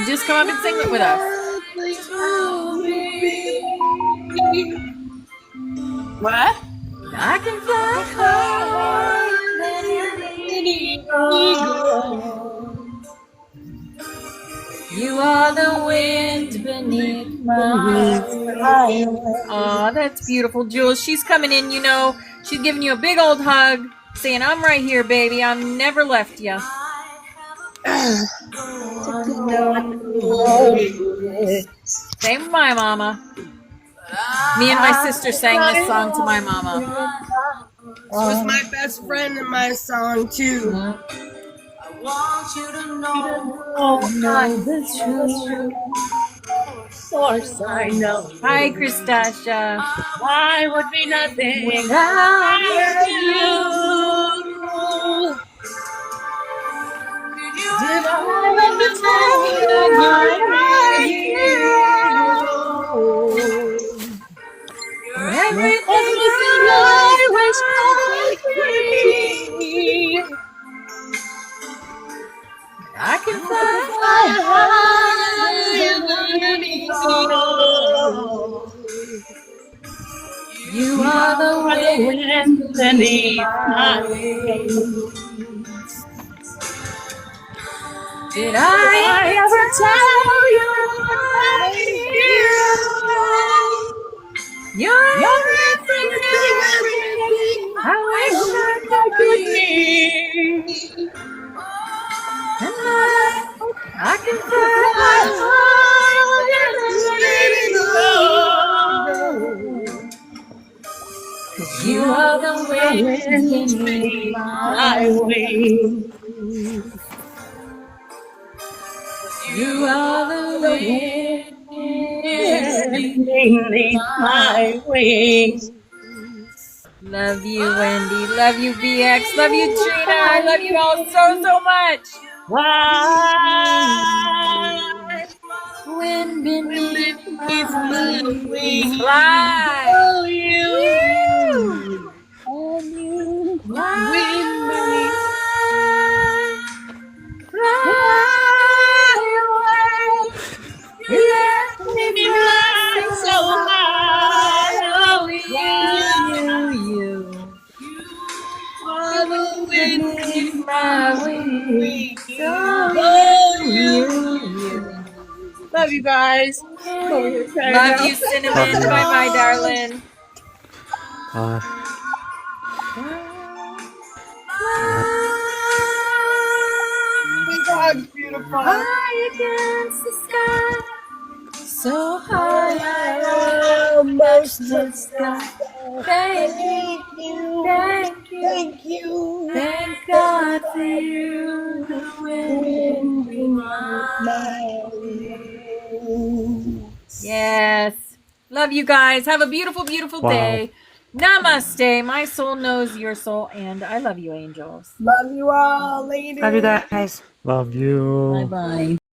[SPEAKER 1] Just come up and sing it with us.
[SPEAKER 16] What?
[SPEAKER 1] I can fly higher than an eagle. You are the wind beneath my wings. Oh, that's beautiful, Jules. She's coming in, She's giving you a big old hug, saying, I'm right here, baby. I've never left you. Same with my mama. Me and my sister sang this song to my mama.
[SPEAKER 4] This was my best friend in my song, too.
[SPEAKER 16] I want you to know the truth. Of course I know.
[SPEAKER 1] Hi, Christasha.
[SPEAKER 16] I would be nothing without you. Did I ever tell you my hero? Everything I wish I could be.
[SPEAKER 1] I can fly
[SPEAKER 16] higher than an eagle. You are the wind beneath my wings. Did I ever tell you my hero? You're everything I wish I could be.
[SPEAKER 1] And I can fly
[SPEAKER 16] higher than an eagle. You are the wind beneath my wings. You are the wind beneath my wings.
[SPEAKER 1] Love you, Wendy. Love you, BX. Love you, Trina. I love you all so much.
[SPEAKER 16] Fly, wind beneath my wings.
[SPEAKER 1] Fly.
[SPEAKER 16] Oh, you. And you. Wind beneath. Fly away. You let me fly so high. Oh,
[SPEAKER 1] You.
[SPEAKER 16] are the wind beneath my wings.
[SPEAKER 1] Oh,
[SPEAKER 16] you. Love you guys.
[SPEAKER 1] Love you, Cinnamon.
[SPEAKER 10] Love you.
[SPEAKER 1] Bye, darling.
[SPEAKER 4] Big hugs, beautiful.
[SPEAKER 1] High against the sky, so high I
[SPEAKER 4] Almost
[SPEAKER 1] the sky, baby.
[SPEAKER 4] wind beneath my wings.
[SPEAKER 1] Yes. Love you guys. Have a beautiful, beautiful
[SPEAKER 10] Wow.
[SPEAKER 1] day. Namaste. My soul knows your soul, and I love you, angels.
[SPEAKER 4] Love you all. Later.
[SPEAKER 9] Love you guys.
[SPEAKER 10] Love you.
[SPEAKER 14] Bye bye.